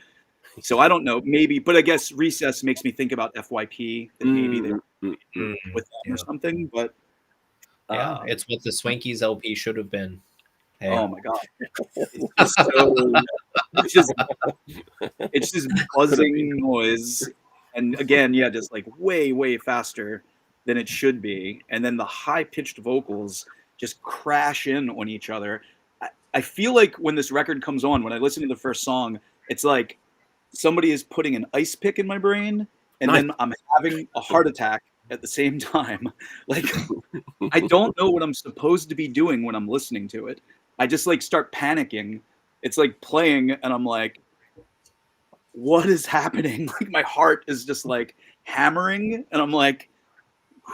So I don't know, maybe, but I guess Recess makes me think about FYP, that maybe they were with them or something. But yeah, it's what the Swankies LP should have been. Hey. Oh my god, it's just buzzing noise, and again, just like way faster than it should be, and then the high pitched vocals just crash in on each other. I feel like when this record comes on, when I listen to the first song, it's like somebody is putting an ice pick in my brain, and then I'm having a heart attack at the same time. Like, I don't know what I'm supposed to be doing when I'm listening to it. I just like start panicking. It's like playing, and I'm like, what is happening? Like, my heart is just like hammering, and I'm like,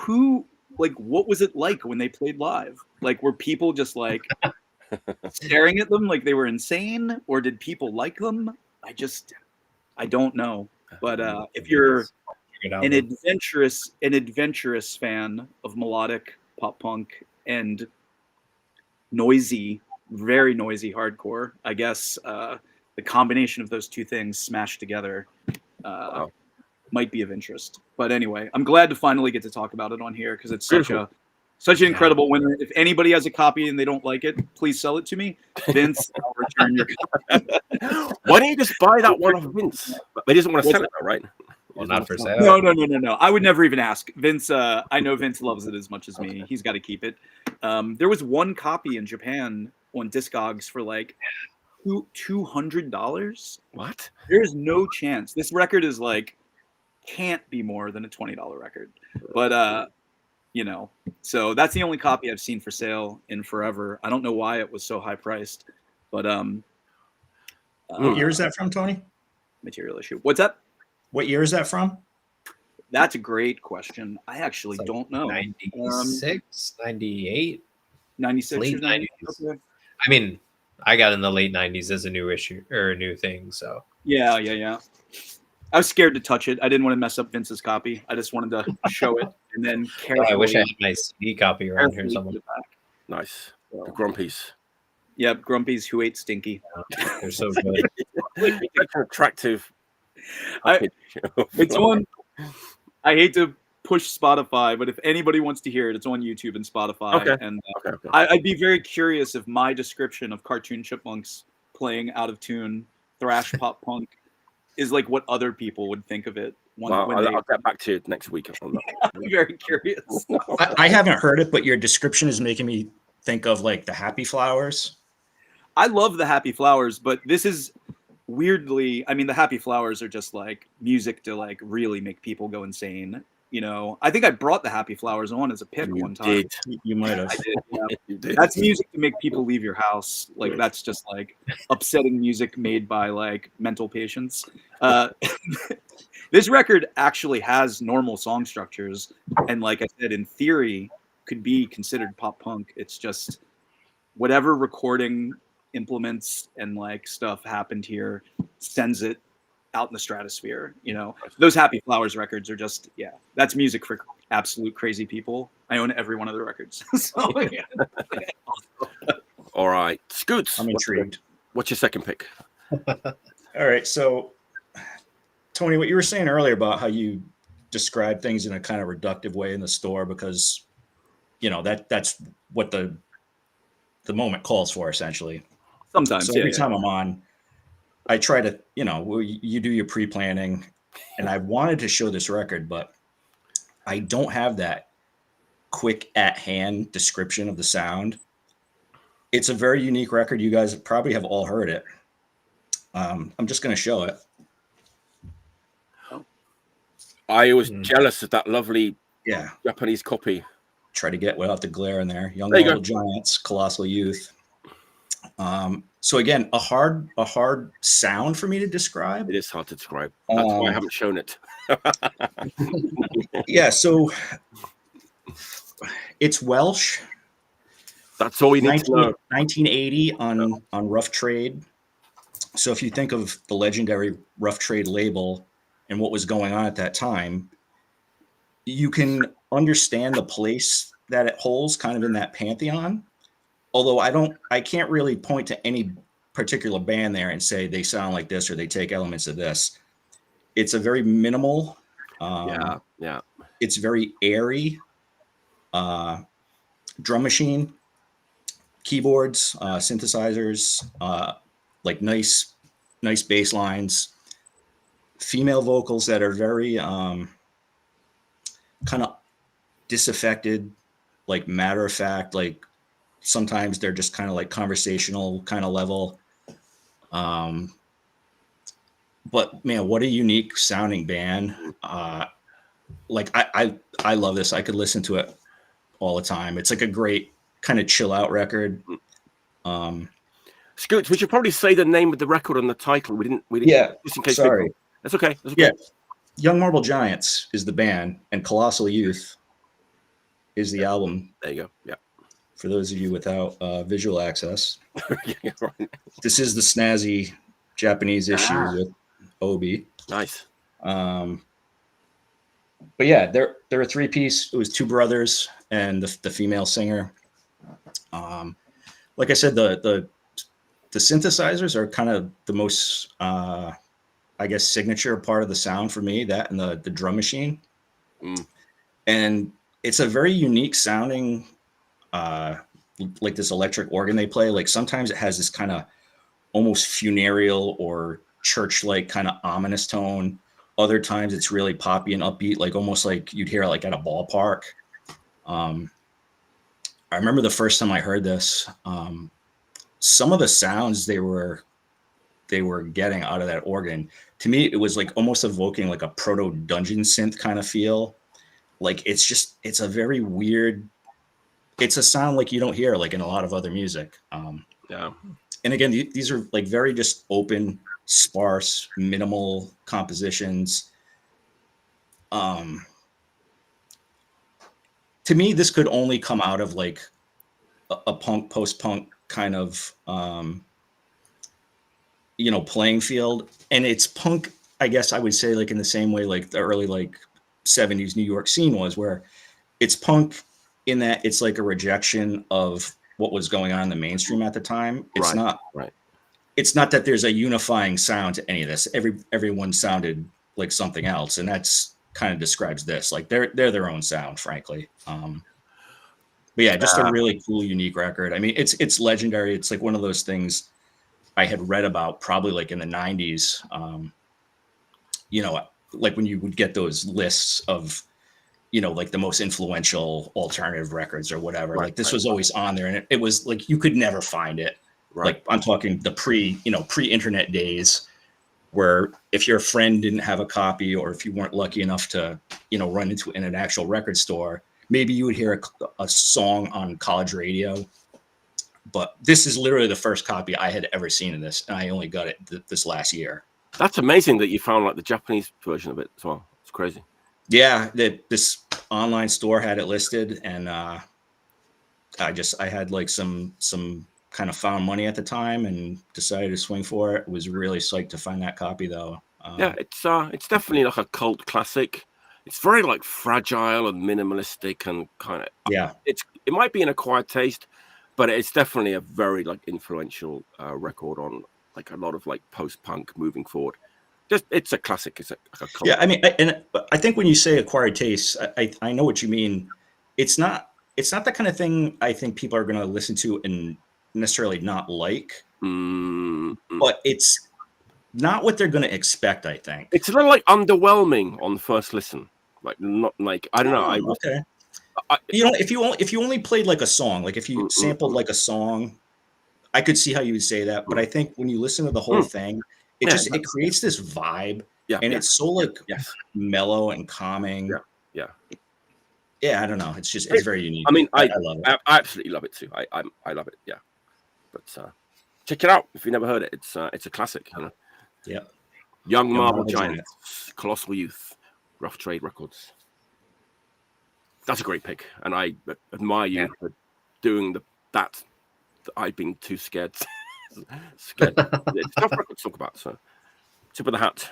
what was it like when they played live? Like, were people just like staring at them like they were insane, or did people like them? I don't know. But if you're an adventurous fan of melodic pop punk and noisy, very noisy hardcore, I guess the combination of those two things smashed together might be of interest. But anyway, I'm glad to finally get to talk about it on here because it's such an incredible winner. If anybody has a copy and they don't like it, please sell it to me. Vince, I'll return your copy. Why don't you just buy that one of Vince? But he doesn't want to sell it, right? Well, not for sale. No. I would never even ask. Vince, I know Vince loves it as much as me. He's got to keep it. There was one copy in Japan on Discogs for like $200. What? There's no chance. This record is like, can't be more than a $20 record. But, so that's the only copy I've seen for sale in forever. I don't know why it was so high priced, but what year is that from, Tony? Material issue. What's that? What year is that from? That's a great question. I actually don't know. 96, 98, 96 late or 90s. Okay. I mean, I got in the late 90s as a new issue or a new thing. So yeah. I was scared to touch it. I didn't want to mess up Vince's copy. I just wanted to show it and then carefully. I wish I had my CD copy around here somewhere. Nice. The Grumpies. Yep, Grumpies who ate Stinky. They're so good. Such an attractive. It's on. I hate to push Spotify, but if anybody wants to hear it, it's on YouTube and Spotify. Okay. And Okay. I'd be very curious if my description of cartoon chipmunks playing out of tune thrash pop punk is like what other people would think of it. I'll get back to you next week on that. I'm very curious. I haven't heard it, but your description is making me think of like the Happy Flowers. I love the Happy Flowers, but this is weirdly, I mean, the Happy Flowers are just like music to like really make people go insane. You know, I think I brought the Happy Flowers on as a pick one time. You might have. I did, yeah. You did. That's music to make people leave your house. Like that's just like upsetting music made by like mental patients. This record actually has normal song structures, and like I said, in theory, could be considered pop punk. It's just whatever recording implements and like stuff happened here sends it out in the stratosphere. You know, those Happy Flowers records are just, yeah, that's music for absolute crazy people. I own every one of the records. So, yeah. All right, Scoots. I'm intrigued. What's your second pick? All right, so Tony, what you were saying earlier about how you describe things in a kind of reductive way in the store because, you know, that's what the moment calls for essentially. Sometimes, so every time I'm on, I try to, you know, you do your pre-planning, and I wanted to show this record, but I don't have that quick at-hand description of the sound. It's a very unique record. You guys probably have all heard it. I'm just going to show it. I was jealous of that lovely Japanese copy. Try to get without the glare in there. Young Marble Giants, Colossal Youth. So again, a hard sound for me to describe. It is hard to describe. That's why I haven't shown it. Yeah, so it's Welsh. That's all you need to know. 1980 on Rough Trade. So if you think of the legendary Rough Trade label and what was going on at that time, you can understand the place that it holds kind of in that pantheon. Although I can't really point to any particular band there and say they sound like this or they take elements of this. It's a very minimal. Yeah. It's very airy. Drum machine, keyboards, synthesizers, like nice bass lines, female vocals that are very kind of disaffected, like matter of fact, like sometimes they're just kind of like conversational kind of level. But man, what a unique sounding band. Like I love this. I could listen to it all the time. It's like a great kind of chill out record. Scoots, we should probably say the name of the record on the title. We didn't. Yeah. Just in case. Sorry. That's okay. Yeah. Young Marble Giants is the band, and Colossal Youth is the album. There you go. Yeah. For those of you without visual access, Yeah, right. This is the snazzy Japanese issue with Obi. Nice. But yeah, they're a 3-piece. It was 2 brothers and the female singer. Like I said, the synthesizers are kind of the most, I guess, signature part of the sound for me. That and the drum machine, and it's a very unique sounding, like this electric organ they play. Like sometimes it has this kind of almost funereal or church-like kind of ominous tone. Other times it's really poppy and upbeat, like almost like you'd hear like at a ballpark. I remember the first time I heard this, some of the sounds they were getting out of that organ, to me, it was like almost evoking like a proto dungeon synth kind of feel. Like it's a very weird, it's a sound like you don't hear like in a lot of other music. Yeah. And again, these are like very just open, sparse, minimal compositions. To me, this could only come out of like a punk, post-punk kind of, playing field. And it's punk I guess I would say like in the same way like the early like 70s New York scene was, where it's punk in that it's like a rejection of what was going on in the mainstream at the time. It's not right. It's not that there's a unifying sound to any of this. Everyone sounded like something else, and that's kind of describes this. Like they're their own sound, frankly. But yeah, just a really cool, unique record. I mean, it's legendary. It's like one of those things I had read about probably like in the 90s. You know, like when you would get those lists of, you know, like the most influential alternative records or whatever. Like this was always on there, and it was like you could never find it. Like I'm talking the pre-internet days, where if your friend didn't have a copy, or if you weren't lucky enough to, you know, run into in an actual record store, maybe you would hear a song on college radio. But this is literally the first copy I had ever seen of this, and I only got it this last year. That's amazing that you found like the Japanese version of it as well. It's crazy. Yeah, this online store had it listed, and I had like some kind of found money at the time and decided to swing for it. Was really psyched to find that copy though. Yeah, it's definitely like a cult classic. It's very like fragile and minimalistic and kind of it might be an acquired taste, but it's definitely a very like influential record on like a lot of like post-punk moving forward. Just it's a classic. It's a cult. Yeah, I mean, I think when you say acquired taste, I know what you mean. It's not the kind of thing I think people are going to listen to and necessarily not like, but it's not what they're going to expect. I think it's a little like underwhelming on the first listen. Like not like I don't know. Okay, you know, if you only played like a song, like if you sampled like a song, I could see how you would say that. But I think when you listen to the whole thing, it creates this vibe, and it's so like mellow and calming. Yeah, I don't know. It's very unique. I mean, I love it. I absolutely love it too. I love it. Yeah, but check it out if you never heard it. It's a classic. You know? Yeah. Young Marble Giants, Colossal Youth, Rough Trade Records. That's a great pick, and I admire you for doing that. I've been too scared. It's tough record to talk about. So, tip of the hat.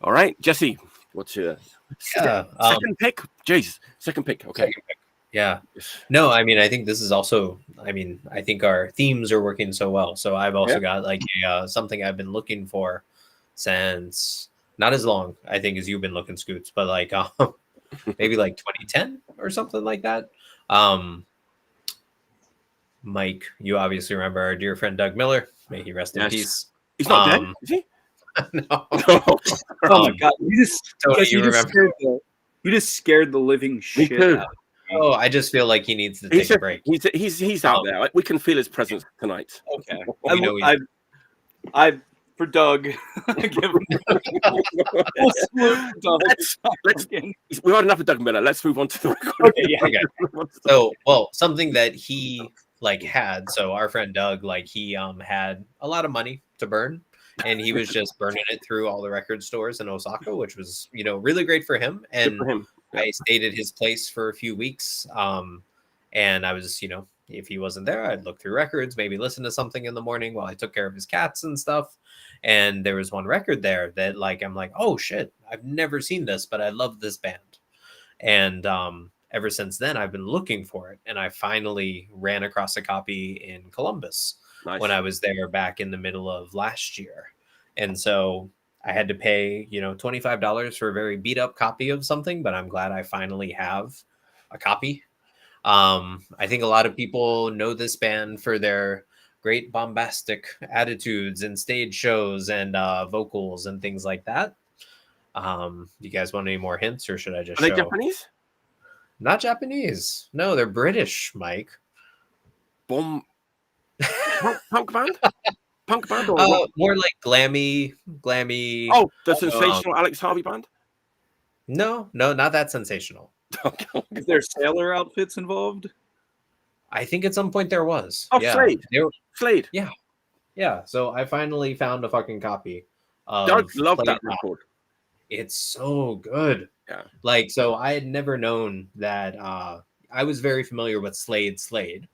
All right, Jesse, what's your second pick? Jeez, second pick. Okay. Second pick. Yeah. No, I mean, I think this is also. I mean, I think our themes are working so well. So I've also got like something I've been looking for since not as long, I think, as you've been looking, Scoots, but like maybe like 2010 or something like that. Mike, you obviously remember our dear friend Doug Miller. May he rest in peace. He's not dead, is he? No. Oh my god! You just scared the living shit out of me. Oh, I just feel like he needs to take a break. He's out there. Like, we can feel his presence tonight. Okay. I for Doug. We've had enough of Doug Miller. Let's move on to the record. Okay. So, something that he like had. So our friend Doug, like he had a lot of money to burn, and he was just burning it through all the record stores in Osaka, which was really great for him. And for him. I stayed at his place for a few weeks, and I was if he wasn't there, I'd look through records, maybe listen to something in the morning while I took care of his cats and stuff. And there was one record there that like I'm like, oh shit, I've never seen this, but I love this band. And ever since then, I've been looking for it, and I finally ran across a copy in Columbus when I was there back in the middle of last year. And so I had to pay $25 for a very beat up copy of something, but I'm glad I finally have a copy. I think a lot of people know this band for their great bombastic attitudes and stage shows and vocals and things like that. You guys want any more hints, or should I just show? Are they Japanese? Not Japanese. No, they're British, Mike. Punk band? Punk band? Or more like glammy. Oh, the sensational Alex Harvey band? No, not that sensational. Is there sailor outfits involved? I think at some point there was. Oh, yeah. Slade. Yeah. So I finally found a fucking copy. Doug loved that record. It's so good. Yeah. Like, so I had never known that. I was very familiar with Slade,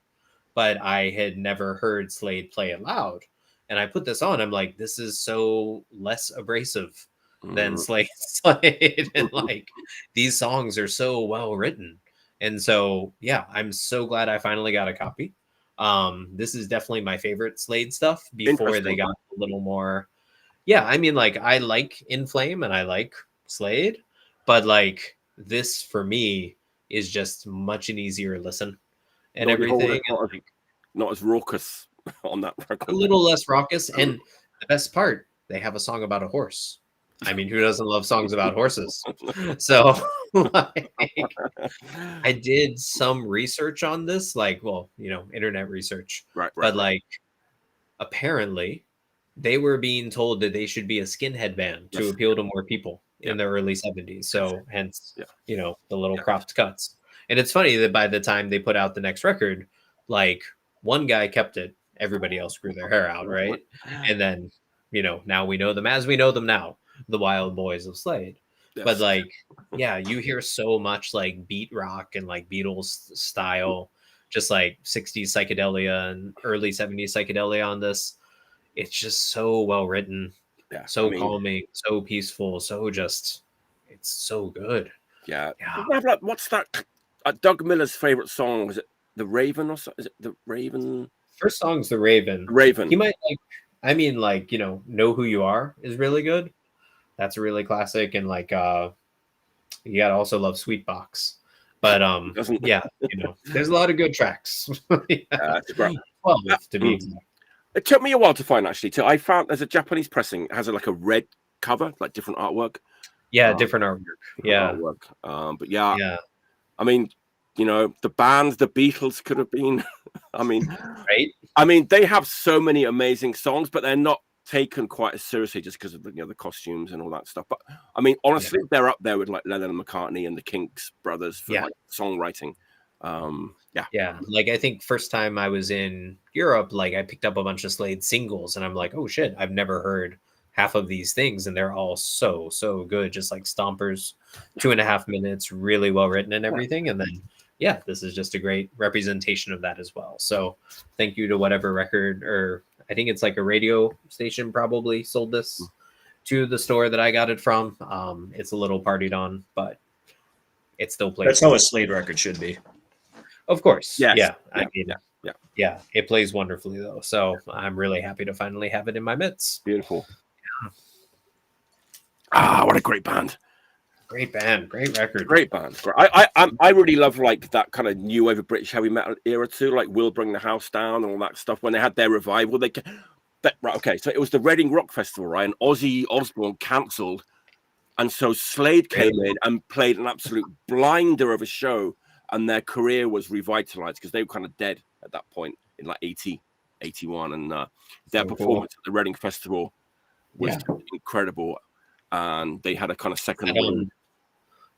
but I had never heard Slade play it loud. And I put this on. I'm like, this is so less abrasive than Slade. And like these songs are so well written. And so yeah, I'm so glad I finally got a copy. This is definitely my favorite Slade stuff before they got a little more. Yeah, I mean, like I like In Flame and I like Slade, but like this for me is just much an easier listen and everything. Not as raucous on that record. A little less raucous, and the best part, they have a song about a horse. I mean, who doesn't love songs about horses? So like, I did some research on this, like, well, you know, internet research. But like apparently they were being told that they should be a skinhead band to appeal to more people in the early 70s. So hence, you know, the little cropped cuts. And it's funny that by the time they put out the next record, like one guy kept it, everybody else grew their hair out, right? And then, you know, now we know them as we know them now, the Wild Boys of Slade. But like, yeah, you hear so much like beat rock and like Beatles style, just like 60s psychedelia and early 70s psychedelia on this. It's just so well written, so calming, so peaceful, so just, it's so good. Yeah. Like, what's that? Doug Miller's favorite song, was it The Raven or so? Is it The Raven? First song's The Raven. Raven. He might like, I mean, like, you know Who You Are is really good. That's a really classic. And like, you gotta also love Sweet Box. But yeah, you know, there's a lot of good tracks. That's great. 12 to be exact. It took me a while to find actually. Too. I found there's a Japanese pressing. It has like a red cover, like different artwork. Yeah, different artwork. But yeah, I mean, you know, the band, the Beatles could have been. I mean, right? I mean, they have so many amazing songs, but they're not taken quite as seriously just because of the, you know, the costumes and all that stuff. But I mean, honestly, they're up there with like Lennon and McCartney and the Kinks brothers for like songwriting. Like I think first time I was in Europe, like I picked up a bunch of Slade singles and I'm like, oh shit, I've never heard half of these things, and they're all so good, just like stompers, 2.5 minutes, really well written and everything. And then this is just a great representation of that as well. So thank you to whatever record, or I think it's like a radio station probably sold this to the store that I got it from. It's a little partied on, but it still plays. That's how a Slade record should be. Of course. Yes. I mean, it plays wonderfully though. So I'm really happy to finally have it in my midst. Beautiful. Ah, what a great band. Great band, great record. Great band. I really love like that kind of new wave of British heavy metal era too, like We'll Bring the House Down and all that stuff. When they had their revival, so it was the Reading Rock Festival, right? And Ozzy Osbourne cancelled, and so Slade came in and played an absolute blinder of a show, and their career was revitalized because they were kind of dead at that point in like 80, 81, and their performance at the Reading Festival was incredible. And they had a kind of second win.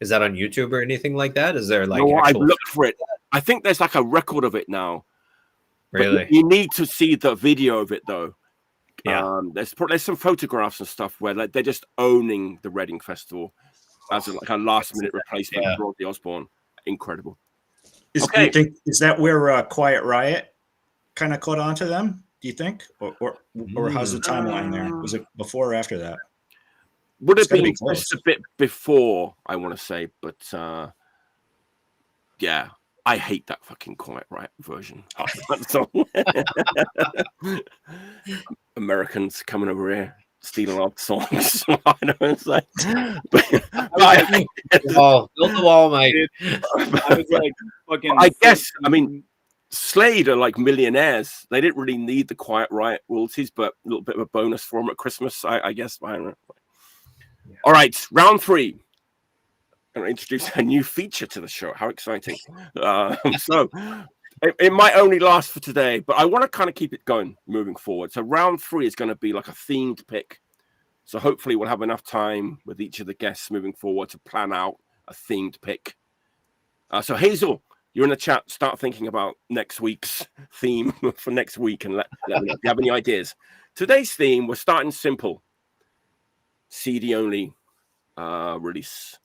Is that on YouTube or anything like that? Is there like? No, I've looked for it. I think there's like a record of it now. Really? But you need to see the video of it though. Yeah. There's some photographs and stuff where like they're just owning the Reading Festival as like a last minute replacement for Ozzy Osbourne. Incredible. Do you think is that where Quiet Riot kind of caught on to them? Do you think, or how's the timeline there? Was it before or after that? Would have been just a bit before, I want to say, but I hate that fucking Quiet Riot version. Americans coming over here stealing our songs. I know it's like, build the wall, Mike. I was like, fucking. I guess. I mean, Slade are like millionaires. They didn't really need the Quiet Riot royalties, but a little bit of a bonus for them at Christmas, I guess. I don't know. All right, round 3. I'm going to introduce a new feature to the show. How exciting. So it might only last for today, but I want to kind of keep it going moving forward. So round 3 is going to be like a themed pick. So hopefully we'll have enough time with each of the guests moving forward to plan out a themed pick. So Hazel, you're in the chat. Start thinking about next week's theme for next week and let me know if you have any ideas. Today's theme, we're starting simple. CD only release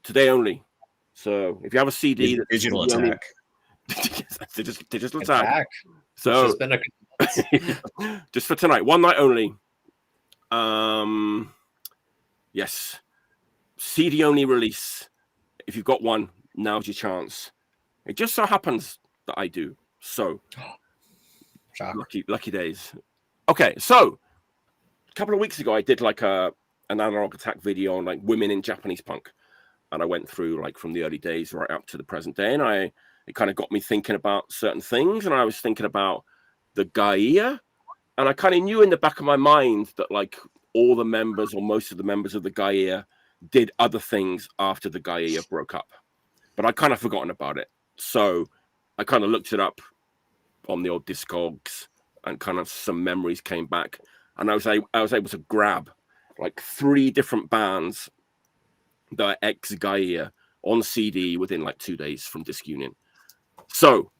today only. So if you have a CD, that's digital attack, digital attack. So it's been just for tonight, one night only. Yes. CD only release. If you've got one, now's your chance. It just so happens that I do. So lucky days. Okay, so a couple of weeks ago I did like an Analog Attack video on like women in Japanese punk. And I went through like from the early days right up to the present day. And it kind of got me thinking about certain things. And I was thinking about the G.A.T.E. And I kind of knew in the back of my mind that like all the members or most of the members of the G.A.T.E. did other things after the G.A.T.E. broke up. But I'd kind of forgotten about it. So I kind of looked it up on the old Discogs and kind of some memories came back. And I was able to grab like 3 different bands that are ex-G.A.T.E. on CD within like 2 days from Disc Union. So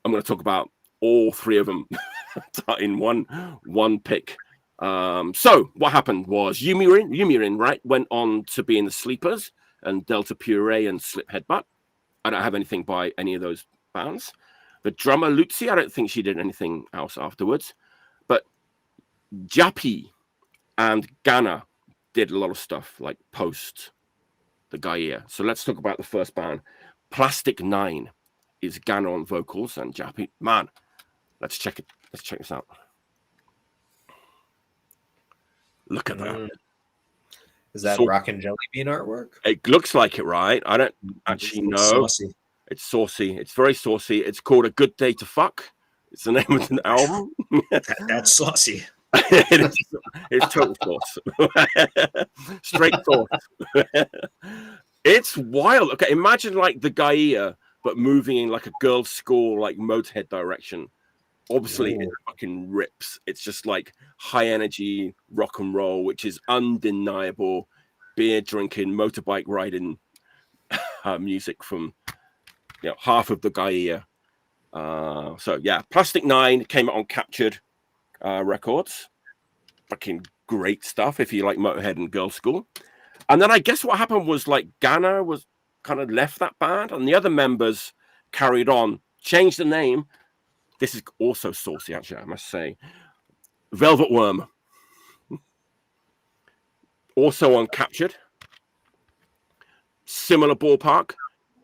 I'm going to talk about all 3 of them in one pick. So what happened was Yumirin, right, went on to be in the Sleepers and Delta Puree and Slip Headbutt. I don't have anything by any of those bands. The drummer Lucy, I don't think she did anything else afterwards. But Jappy and Ghana did a lot of stuff like post the G.A.T.E. So let's talk about the first band. Plastic 9 is Ghana on vocals and Jappy. Man, let's check it. Let's check this out. Look at that. Is that Rockin' Jelly Bean artwork? It looks like it, right? I don't actually know. Saucy. It's saucy. It's very saucy. It's called A Good Day to Fuck. It's the name of the album. That's saucy. It's total sauce. Straight sauce. It's wild. Okay, imagine like the G.A.T.E. but moving in like a girls' school, like Motorhead direction. Obviously, it fucking rips. It's just like high energy rock and roll, which is undeniable. Beer drinking, motorbike riding music from half of the G.A.T.E. So yeah, Plastic 9 came out on Captured Records. Fucking great stuff if you like Motorhead and girls' school. And then I guess what happened was like Ghana was kind of left that band, and the other members carried on, changed the name. This is also saucy, actually, I must say. Velvet Worm. Also on Captured. Similar ballpark.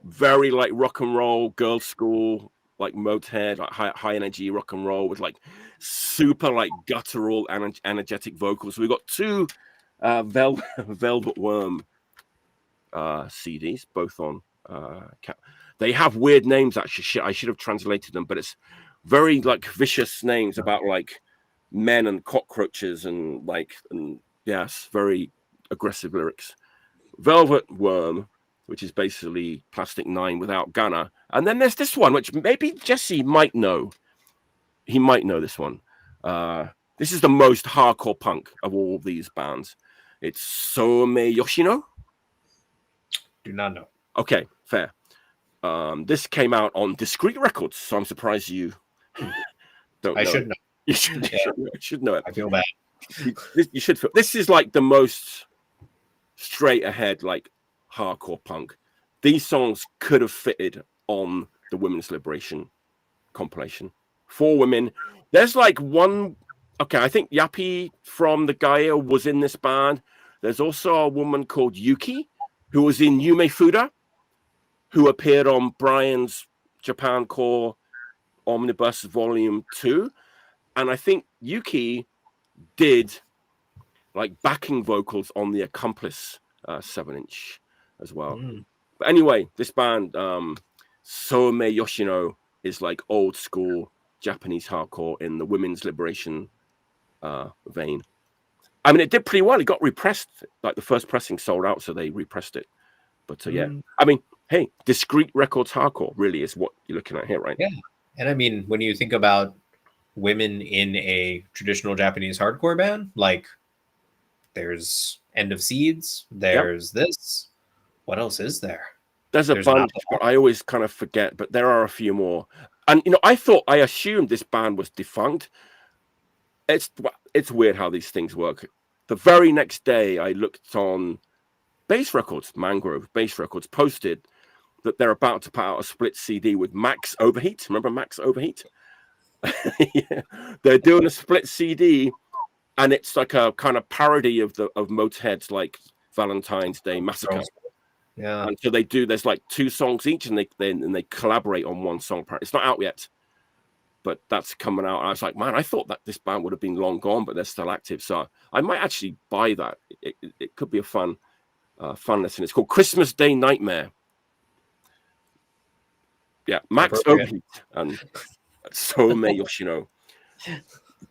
Very like rock and roll, girls' school, like Motorhead, like high energy rock and roll with like super like guttural energetic vocals. We've got 2 Velvet Worm CDs, both on they have weird names actually. I should have translated them, but it's very like vicious names about like men and cockroaches and yes, very aggressive lyrics. Velvet Worm, which is basically Plastic 9 without Ghana. And then there's this one, which maybe Jesse might know. He might know this one. This is the most hardcore punk of all of these bands. It's Soome Yoshino. Do not know. Okay, fair. This came out on Discreet Records, so I'm surprised you don't know. I should know. You should know it. I feel bad. You should feel. This is like the most straight ahead, like hardcore punk. These songs could have fitted on the Women's Liberation compilation. 4 women. There's like one. Okay, I think Yappy from the G.A.T.E. was in this band. There's also a woman called Yuki who was in Yume Fuda, who appeared on Brian's Japan Core Omnibus Volume 2. And I think Yuki did like backing vocals on the Accomplice 7-inch as well. But anyway, this band, Soome Yoshino, is like old school Japanese hardcore in the women's liberation vein. I mean, it did pretty well. It got repressed. Like the first pressing sold out, so they repressed it. But yeah, I mean, hey, Discreet Records hardcore really is what you're looking at here, right? Yeah. And I mean, when you think about women in a traditional Japanese hardcore band, like there's End of Seeds, there's this. What else is there? There's a bunch, but I always kind of forget, but there are a few more. And, I assumed this band was defunct. It's weird how these things work. The very next day, I looked on Bass Records, Mangrove, Bass Records, posted that they're about to put out a split CD with Max Overheat. Remember Max Overheat? Yeah. They're doing a split CD, and it's like a kind of parody of Motorhead's like Valentine's Day Massacre. Yeah. And so there's like 2 songs each, and they collaborate on one song. It's not out yet, but that's coming out. And I was like, man, I thought that this band would have been long gone, but they're still active. So I might actually buy that. It could be a fun listen. It's called Christmas Day Nightmare. Yeah, Max Obi and Soumei Yoshino.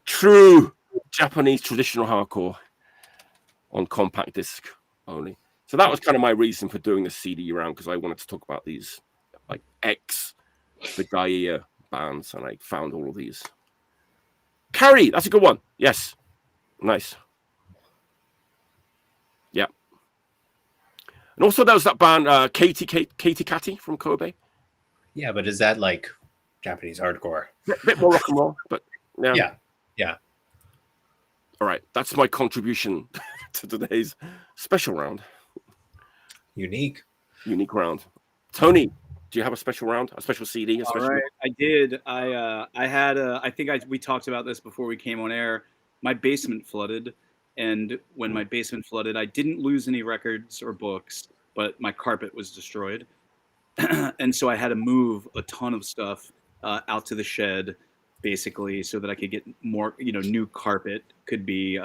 True Japanese traditional hardcore on compact disc only. So that was kind of my reason for doing the CD round, because I wanted to talk about these like the Gaia bands, and I found all of these. Carrie, that's a good one. Yes, nice. Yeah, and also there was that band K.T.E from Kobe. Yeah, but is that like Japanese hardcore? A bit more rock and roll, but yeah. All right, that's my contribution to today's special round. Unique round. Tony, do you have a special round, a special CD? All right, I did. I had we talked about this before we came on air. My basement flooded, and when my basement flooded, I didn't lose any records or books, but my carpet was destroyed, and so I had to move a ton of stuff out to the shed, basically, so that I could get more. New carpet could be,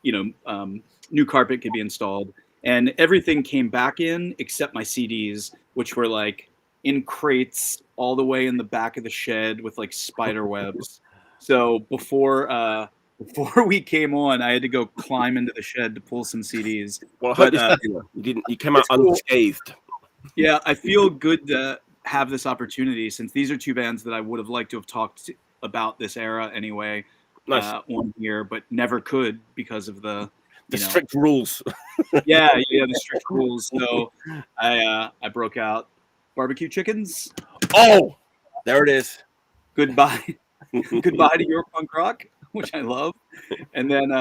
new carpet could be installed. And everything came back in except my CDs, which were like in crates all the way in the back of the shed with like spider webs. So before we came on, I had to go climb into the shed to pull some CDs. Well, you came out unscathed. Yeah, I feel good to have this opportunity, since these are 2 bands that I would have liked to have talked about this era anyway. Nice. On here, but never could because of the strict rules. yeah, the strict rules. So I broke out Barbecue Chickens. Oh, there it is. Goodbye to your punk rock, which I love. And then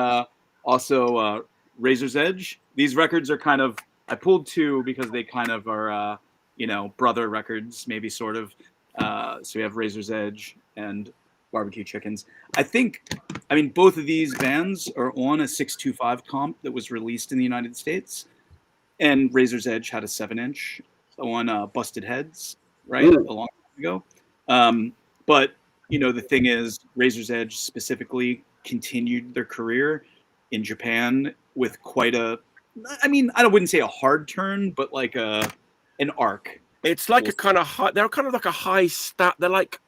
also Razor's Edge. These records are kind of, I pulled 2 because they kind of are brother records, maybe sort of. So we have Razor's Edge and Barbecue Chickens. I mean, both of these bands are on a 625 comp that was released in the United States, and Razor's Edge had a 7-inch on Busted Heads, right, a long time ago. But the thing is, Razor's Edge specifically continued their career in Japan with quite a, I mean, I wouldn't say a hard turn, but like an arc. It's like a kind of high. They're kind of like a high stat. They're like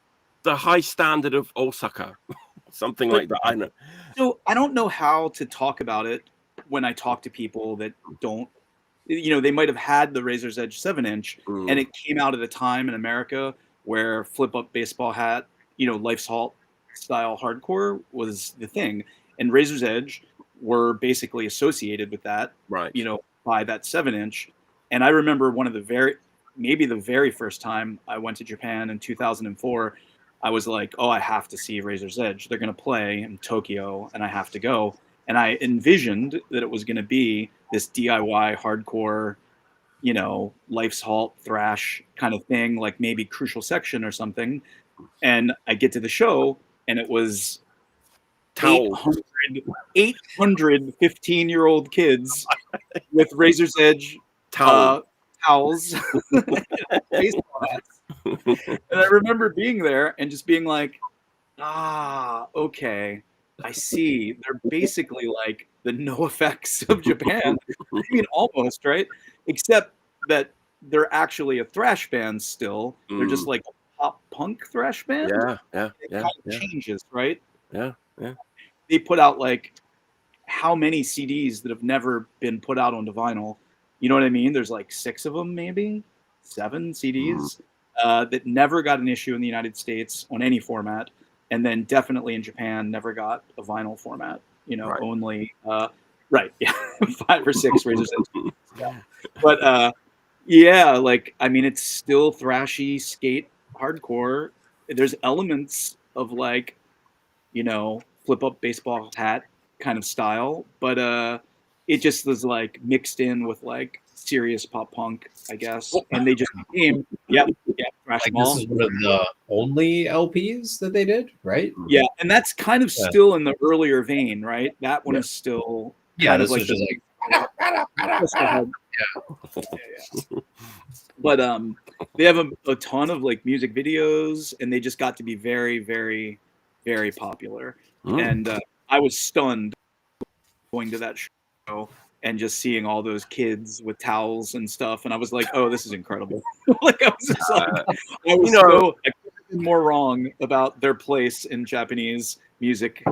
the high standard of Osaka, something like that. I know. So I don't know how to talk about it when I talk to people that don't, they might have had the Razor's Edge 7-inch, and it came out at a time in America where flip up baseball hat, Life's Halt style hardcore was the thing, and Razor's Edge were basically associated with that, right? By that 7-inch. And I remember maybe the very first time I went to Japan in 2004. I was like, oh, I have to see Razor's Edge. They're going to play in Tokyo, and I have to go. And I envisioned that it was going to be this DIY hardcore, Life's Halt thrash kind of thing, like maybe Crucial Section or something. And I get to the show, and it was 800 15-year-old kids with Razor's Edge towels, baseball hats. And I remember being there and just being like, okay, I see. They're basically like the NoFX of Japan. I mean, almost, right? Except that they're actually a thrash band still. They're just like a pop punk thrash band. It kind of changes, right? Yeah. They put out like how many CDs that have never been put out onto vinyl? You know what I mean? There's like 6 of them, maybe 7 CDs that never got an issue in the United States on any format. And then definitely in Japan, never got a vinyl format, right. Only, 5 or 6 Razor's Edge. Yeah. But like, I mean, it's still thrashy skate hardcore. There's elements of like, flip up baseball hat kind of style, but it just was like mixed in with like serious pop punk, I guess, and they just became thrash like ball. This is one of the only LPs that they did, right? Yeah, and that's kind of still in the earlier vein, right? That one is still this kind of like is just like But they have a ton of like music videos, and they just got to be very, very, very popular. And I was stunned going to that show and just seeing all those kids with towels and stuff, and I was like, "Oh, this is incredible!" Like I was just like, I was I couldn't have been more wrong about their place in Japanese music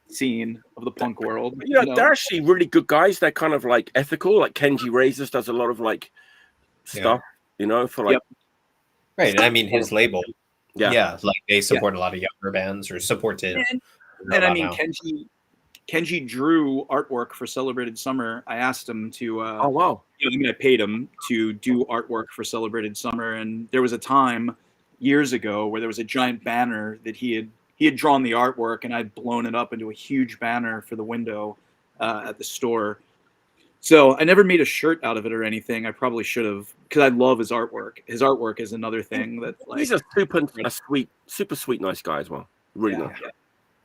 scene of the punk world. They're actually really good guys. They're kind of like ethical. Like Kenji Razors does a lot of like stuff, for like right. And I mean, his label, like they support a lot of younger bands or supported. And I mean, Kenji drew artwork for Celebrated Summer. I asked him to. Oh wow! I paid him to do artwork for Celebrated Summer, and there was a time years ago where there was a giant banner that he had drawn the artwork, and I'd blown it up into a huge banner for the window at the store. So I never made a shirt out of it or anything. I probably should have, because I love his artwork. His artwork is another thing that like he's a super sweet, nice guy as well. Really nice. Yeah.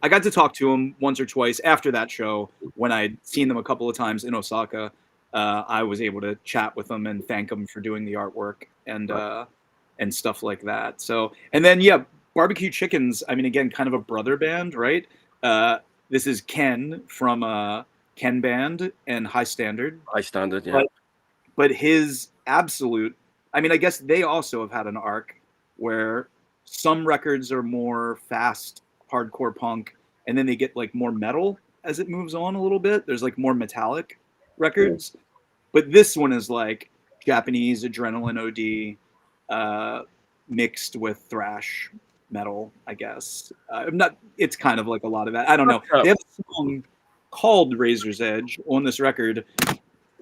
I got to talk to him once or twice after that show when I'd seen them a couple of times in Osaka. I was able to chat with them and thank them for doing the artwork and stuff like that. So, and then Barbecue Chickens. I mean, again, kind of a brother band, right? This is Ken from Ken Band and High Standard. High Standard, yeah. But his absolute. I mean, I guess they also have had an arc where some records are more fast hardcore punk, and then they get like more metal as it moves on a little bit. There's like more metallic records, but this one is like Japanese adrenaline OD mixed with thrash metal, I guess. It's kind of like a lot of that. I don't know. They have a song called Razor's Edge on this record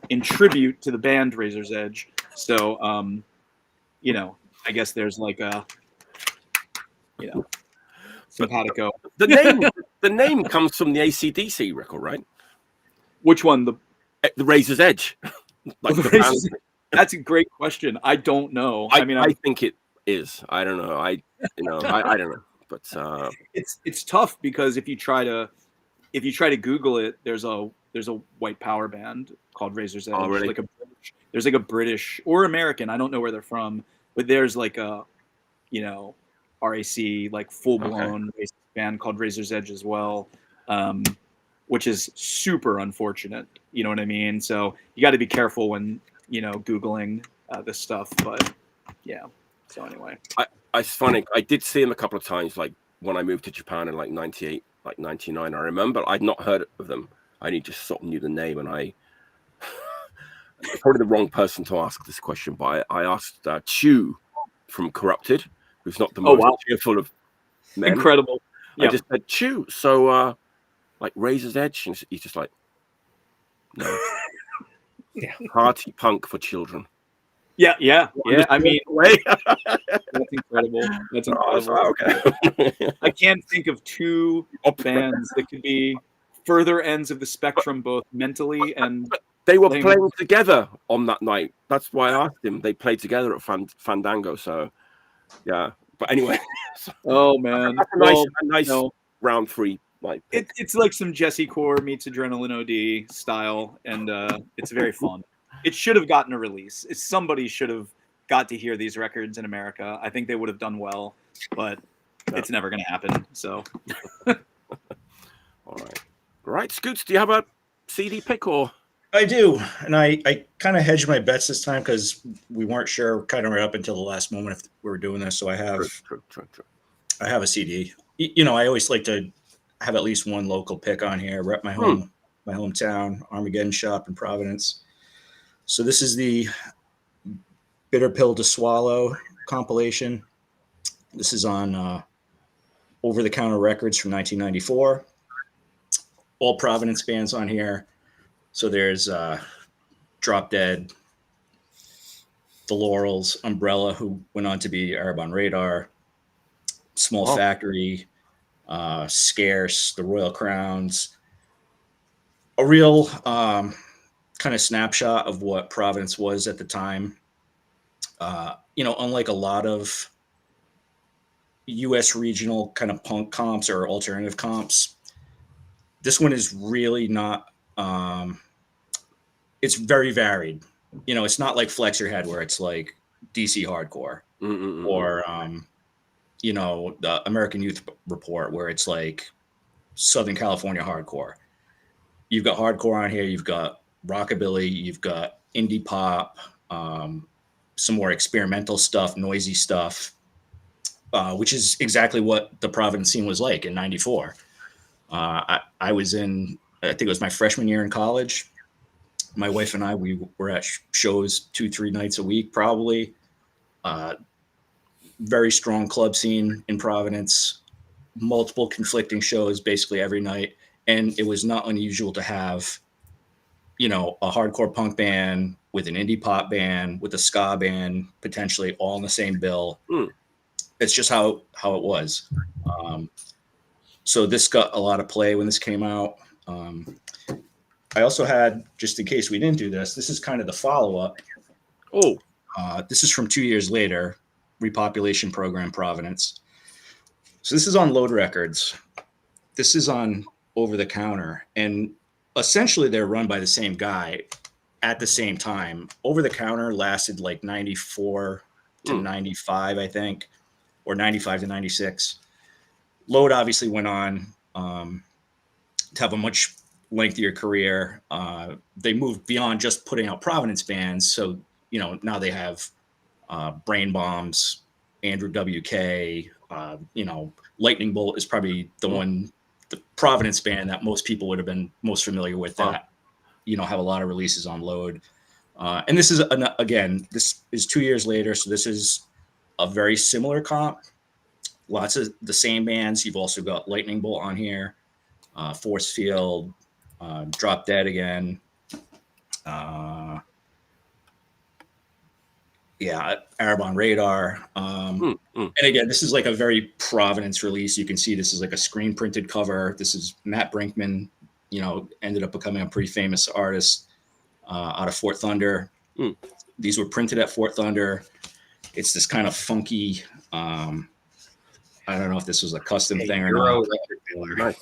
in tribute to the band Razor's Edge. So I guess there's like a simpatico. The name comes from the AC/DC record, right? Which one? The Razor's Edge. That's a great question. I don't know. I think it is. I don't know. I don't know. But it's tough because if you try to Google it, there's a white power band called Razor's Edge. Oh, really? There's like a British or American. I don't know where they're from, but there's like a RAC like full blown band called Razor's Edge as well, which is super unfortunate. You know what I mean? So you got to be careful when Googling this stuff. But yeah. So anyway, it's funny. I did see him a couple of times, like when I moved to Japan in like 98, like 99. I remember I'd not heard of them. I only just sort of knew the name, and I probably the wrong person to ask this question, but I asked Chu from Corrupted, who's not the most cheerful of men. Incredible. I just said, Chu, so like Razor's Edge? And he's just like, no. Party punk for children. Yeah. I mean, that's incredible. That's incredible. Okay. I can't think of two bands that could be further ends of the spectrum, both mentally and. They were playing together on that night. That's why I asked him. They played together at Fandango. So, yeah. But anyway. Oh man, that's a nice round three. Like it's like some Jesse Core meets Adrenaline OD style, and it's very fun. It should have gotten a release. Somebody should have got to hear these records in America. I think they would have done well, but it's never going to happen. So, all right, Scoots, do you have a CD pick or? I do, and I kind of hedged my bets this time because we weren't sure, kind of right up until the last moment if we were doing this. So I have, true. I have a CD. I always like to have at least one local pick on here. Rep my hometown, Armageddon Shop in Providence. So this is the Bitter Pill to Swallow compilation. This is on Over the Counter Records from 1994. All Providence bands on here. So there's Drop Dead, The Laurels, Umbrella, who went on to be Arab on Radar, Small Factory, Scarce, The Royal Crowns. A real kind of snapshot of what Providence was at the time. Unlike a lot of U.S. regional kind of punk comps or alternative comps, this one is really not it's very varied. You know, it's not like Flex Your Head where it's like DC hardcore or you know, the American Youth Report where it's like Southern California hardcore. You've got hardcore on here. You've got rockabilly. You've got indie pop, some more experimental stuff, noisy stuff, which is exactly what the Providence scene was like in '94. I was in, I think it was my freshman year in college. My wife and I, we were at shows 2-3 nights a week, probably. Very strong club scene in Providence, multiple conflicting shows basically every night. And it was not unusual to have, you know, a hardcore punk band with an indie pop band with a ska band, potentially all in the same bill. It's just how it was. So this got a lot of play when this came out. I also had, just in case we didn't do this, this is kind of the follow-up. This is from 2 years later, Repopulation Program Providence. So this is on Load Records. This is on Over the Counter. And essentially they're run by the same guy at the same time. Over the Counter lasted like 94 to 95, I think, or 95 to 96. Load obviously went on to have a much lengthier career. They moved beyond just putting out Providence bands. So, you know, now they have Brain Bombs, Andrew WK, you know, Lightning Bolt is probably the one, the Providence band that most people would have been most familiar with that, you know, have a lot of releases on Load. And this is, again, this is 2 years later. So this is a very similar comp. Lots of the same bands. You've also got Lightning Bolt on here, Force Field, Drop Dead again. Yeah, Arab on Radar. And again, this is like a very Providence release. You can see this is like a screen printed cover. This is Matt Brinkman, you know, ended up becoming a pretty famous artist out of Fort Thunder. These were printed at Fort Thunder. It's this kind of funky, I don't know if this was a custom thing or not. Nice.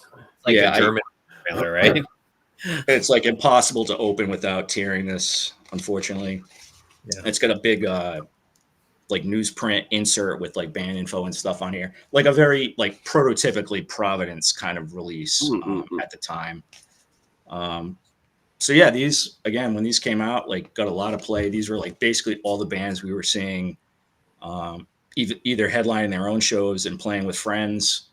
Like a German mailer, right? It's like impossible to open without tearing this, unfortunately. Yeah. It's got a big like newsprint insert with like band info and stuff on here. Like a very like prototypically Providence kind of release at the time. So yeah, these, again, when these came out, like got a lot of play. These were like basically all the bands we were seeing either headlining their own shows and playing with friends,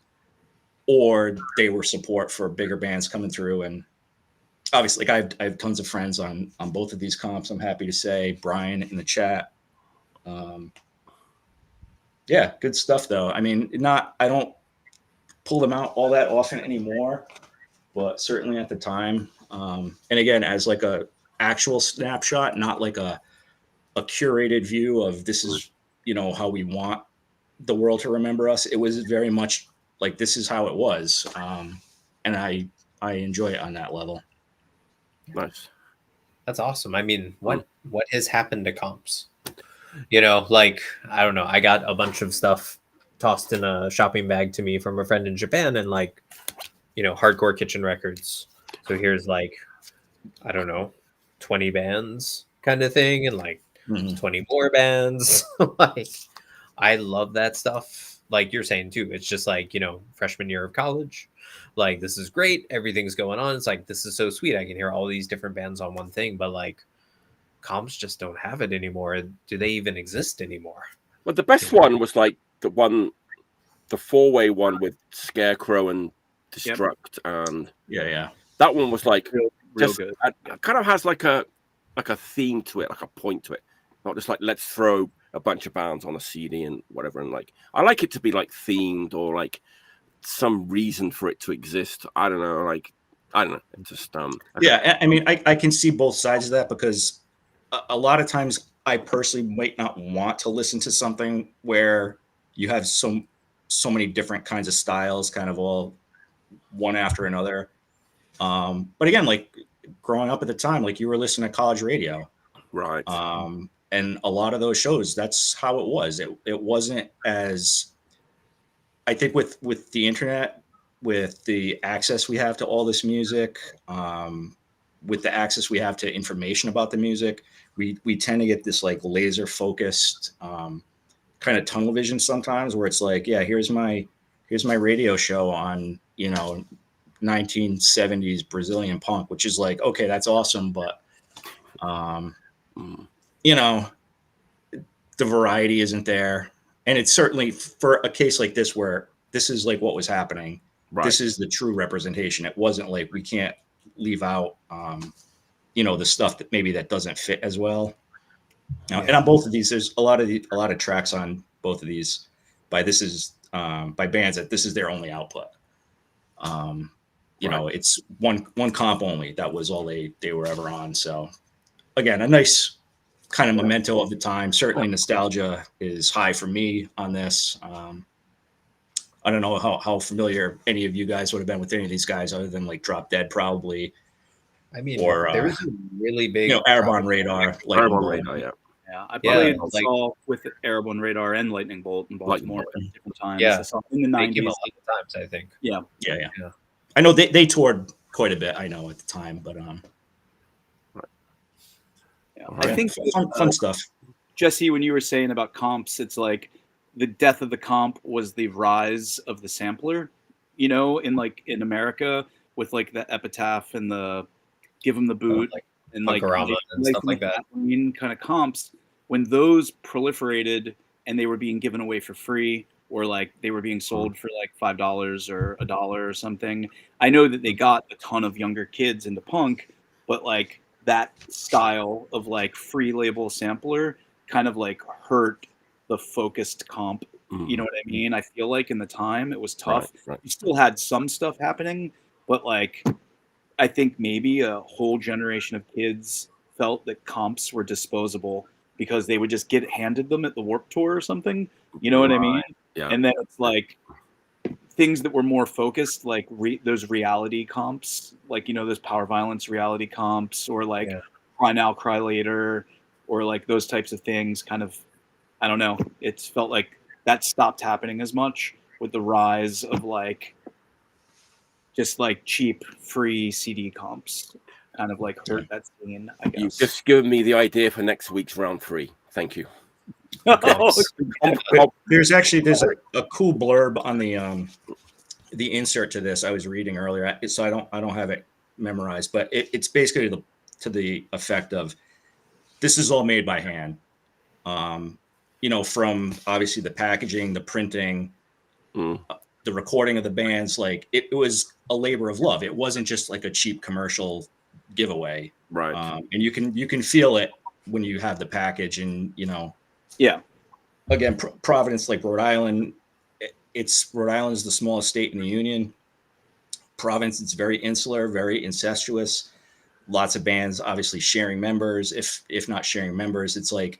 or they were support for bigger bands coming through. And obviously, like I have tons of friends on both of these comps. I'm happy to say, Brian in the chat. Yeah, good stuff though. I mean, I don't pull them out all that often anymore, but certainly at the time. And again, as like a actual snapshot, not like a curated view of this is, you know, how we want the world to remember us. It was very much like this is how it was. And I enjoy it on that level. Nice. That's awesome. I mean, what has happened to comps? You know, like, I don't know. I got a bunch of stuff tossed in a shopping bag to me from a friend in Japan, and like, you know, Hardcore Kitchen Records. So here's like, I don't know, 20 bands kind of thing, and like 20 more bands. Like, I love that stuff. Like you're saying too, it's just like, you know, freshman year of college. Like, this is great. Everything's going on. It's like, this is so sweet. I can hear all these different bands on one thing, but like, comps just don't have it anymore. Do they even exist anymore? Well, the best one was like the 4-way one with Scarecrow and Destruct, and that one was like real good. It kind of has like a theme to it, like a point to it, not just like let's throw a bunch of bands on a CD and whatever. And like, I like it to be like themed or like some reason for it to exist. I don't know, like I don't know. It's just yeah. I mean, I can see both sides of that, because a lot of times I personally might not want to listen to something where you have so many different kinds of styles, kind of all one after another. But again, like growing up at the time, like you were listening to college radio, right? And a lot of those shows, that's how it was. It wasn't as, I think with the internet, with the access we have to all this music, with the access we have to information about the music, we tend to get this like laser focused kind of tunnel vision sometimes, where it's like, yeah, here's my radio show on 1970s Brazilian punk, which is like, okay, that's awesome, but the variety isn't there. And it's certainly for a case like this where this is like what was happening. Right. This is the true representation. It wasn't like we can't leave out, the stuff that maybe that doesn't fit as well. And on both of these, there's a lot of tracks on both of these by bands that this is their only output. It's one comp only. That was all they were ever on. So again, a nice kind of memento of the time. Certainly nostalgia is high for me on this. I don't know how familiar any of you guys would have been with any of these guys other than like Drop Dead probably. I mean, there was a really big Airborne Radar. Airborne Radar, yeah. Yeah, I played saw with Airborne Radar and Lightning Bolt in Baltimore at different times. Yeah, I saw in the 90s. A lot of times, I think. Yeah. I know they toured quite a bit. I know at the time, but I think fun stuff. Jesse, when you were saying about comps, it's like the death of the comp was the rise of the sampler. In America with like the Epitaph and the Give 'Em the Boot. And like and stuff like that. Kind of comps, when those proliferated and they were being given away for free, or like they were being sold for like $5 or $1 or something. I know that they got a ton of younger kids into punk, but like that style of like free label sampler kind of like hurt the focused comp. You know what I mean? I feel like in the time it was tough. Right. You still had some stuff happening, but like I think maybe a whole generation of kids felt that comps were disposable because they would just get handed them at the Warped Tour or something. You know what I mean? Yeah. And then it's like things that were more focused, like those reality comps, like, those Power Violence reality comps, or like Cry Now, Cry Later, or like those types of things kind of, I don't know. It's felt like that stopped happening as much with the rise of like, just like cheap free CD comps kind of like hurt that scene, I guess. You've just given me the idea for next week's round 3. Thank you. There's a cool blurb on the insert to this I was reading earlier, so I don't have it memorized, but it's basically to the effect of, this is all made by hand. From obviously the packaging, the printing, the recording of the bands, like it was a labor of love. It wasn't just like a cheap commercial giveaway, right? And you can feel it when you have the package, and again, Providence, like Rhode Island, Rhode Island is the smallest state in the union. Province, it's very insular, very incestuous. Lots of bands obviously sharing members, if not sharing members. It's like,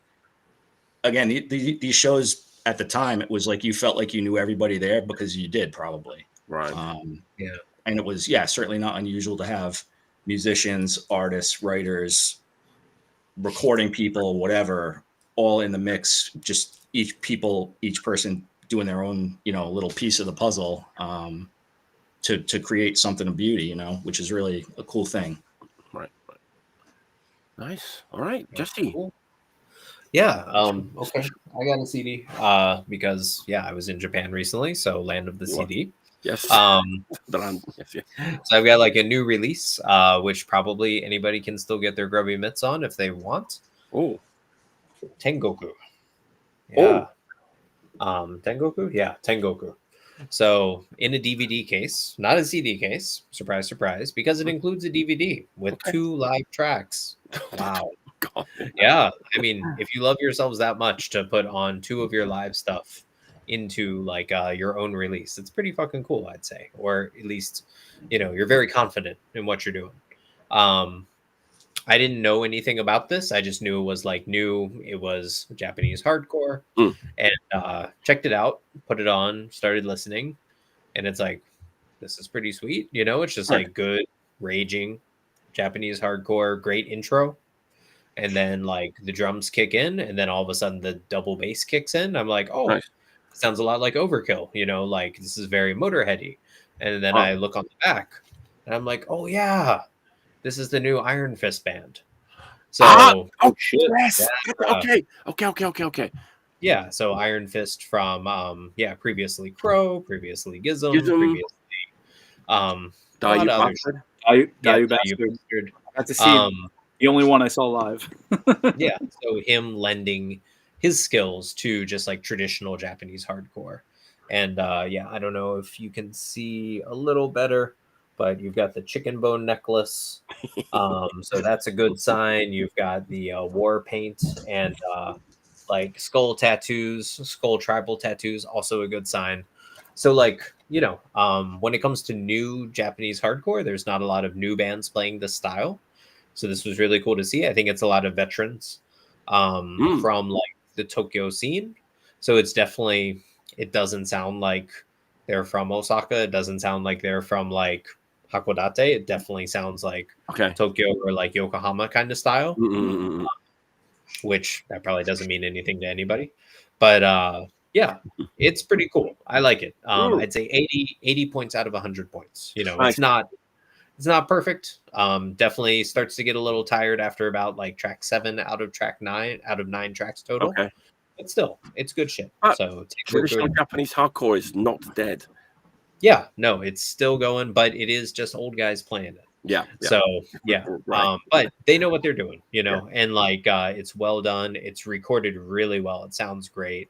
again, these shows at the time, it was like you felt like you knew everybody there because you did probably. Right. And it was, certainly not unusual to have musicians, artists, writers, recording people, whatever, all in the mix, just each person doing their own, little piece of the puzzle to create something of beauty, which is really a cool thing. Right. Nice. All right, Jesse. Cool. Yeah. Okay. I got a CD because I was in Japan recently, so land of the CD. Yes. So I've got like a new release, which probably anybody can still get their grubby mitts on if they want. Oh. Tengoku. Yeah. Tengoku? Yeah, Tengoku. So in a DVD case, not a CD case, surprise, surprise, because it includes a DVD with 2 live tracks. Wow. God. Yeah. I mean, if you love yourselves that much to put on 2 of your live stuff into like your own release, it's pretty fucking cool, I'd say. Or at least, you're very confident in what you're doing. I didn't know anything about this. I just knew it was like new. It was Japanese hardcore, and checked it out, put it on, started listening, and it's like, this is pretty sweet. It's just like good raging Japanese hardcore, great intro, and then like the drums kick in, and then all of a sudden the double bass kicks in. I'm like, oh, nice. Sounds a lot like Overkill. Like this is very Motorheady. And then I look on the back, and I'm like, oh yeah. This is the new Iron Fist band. So oh shit! Yes. Okay. Yeah, so Iron Fist from previously Crow, previously Gizm, previously Dayu Bastard. Dayu Bastard. I got to see the only one I saw live. Yeah, so him lending his skills to just like traditional Japanese hardcore. And I don't know if you can see a little better, but you've got the chicken bone necklace. So that's a good sign. You've got the war paint and like skull tribal tattoos, also a good sign. So like, when it comes to new Japanese hardcore, there's not a lot of new bands playing this style. So this was really cool to see. I think it's a lot of veterans from like the Tokyo scene. So it's definitely, it doesn't sound like they're from Osaka. It doesn't sound like they're from like Hakodate. It definitely sounds like Tokyo or like Yokohama kind of style. Which that probably doesn't mean anything to anybody, but it's pretty cool. I like it. I'd say 80 points out of 100 points. It's not perfect. Definitely starts to get a little tired after about like track 7 out of 9 tracks total. Okay, but still, it's good shit. So traditional Japanese hardcore is not dead. Yeah, no, it's still going, but it is just old guys playing it. Yeah. So right. But they know what they're doing, and like it's well done. It's recorded really well. It sounds great.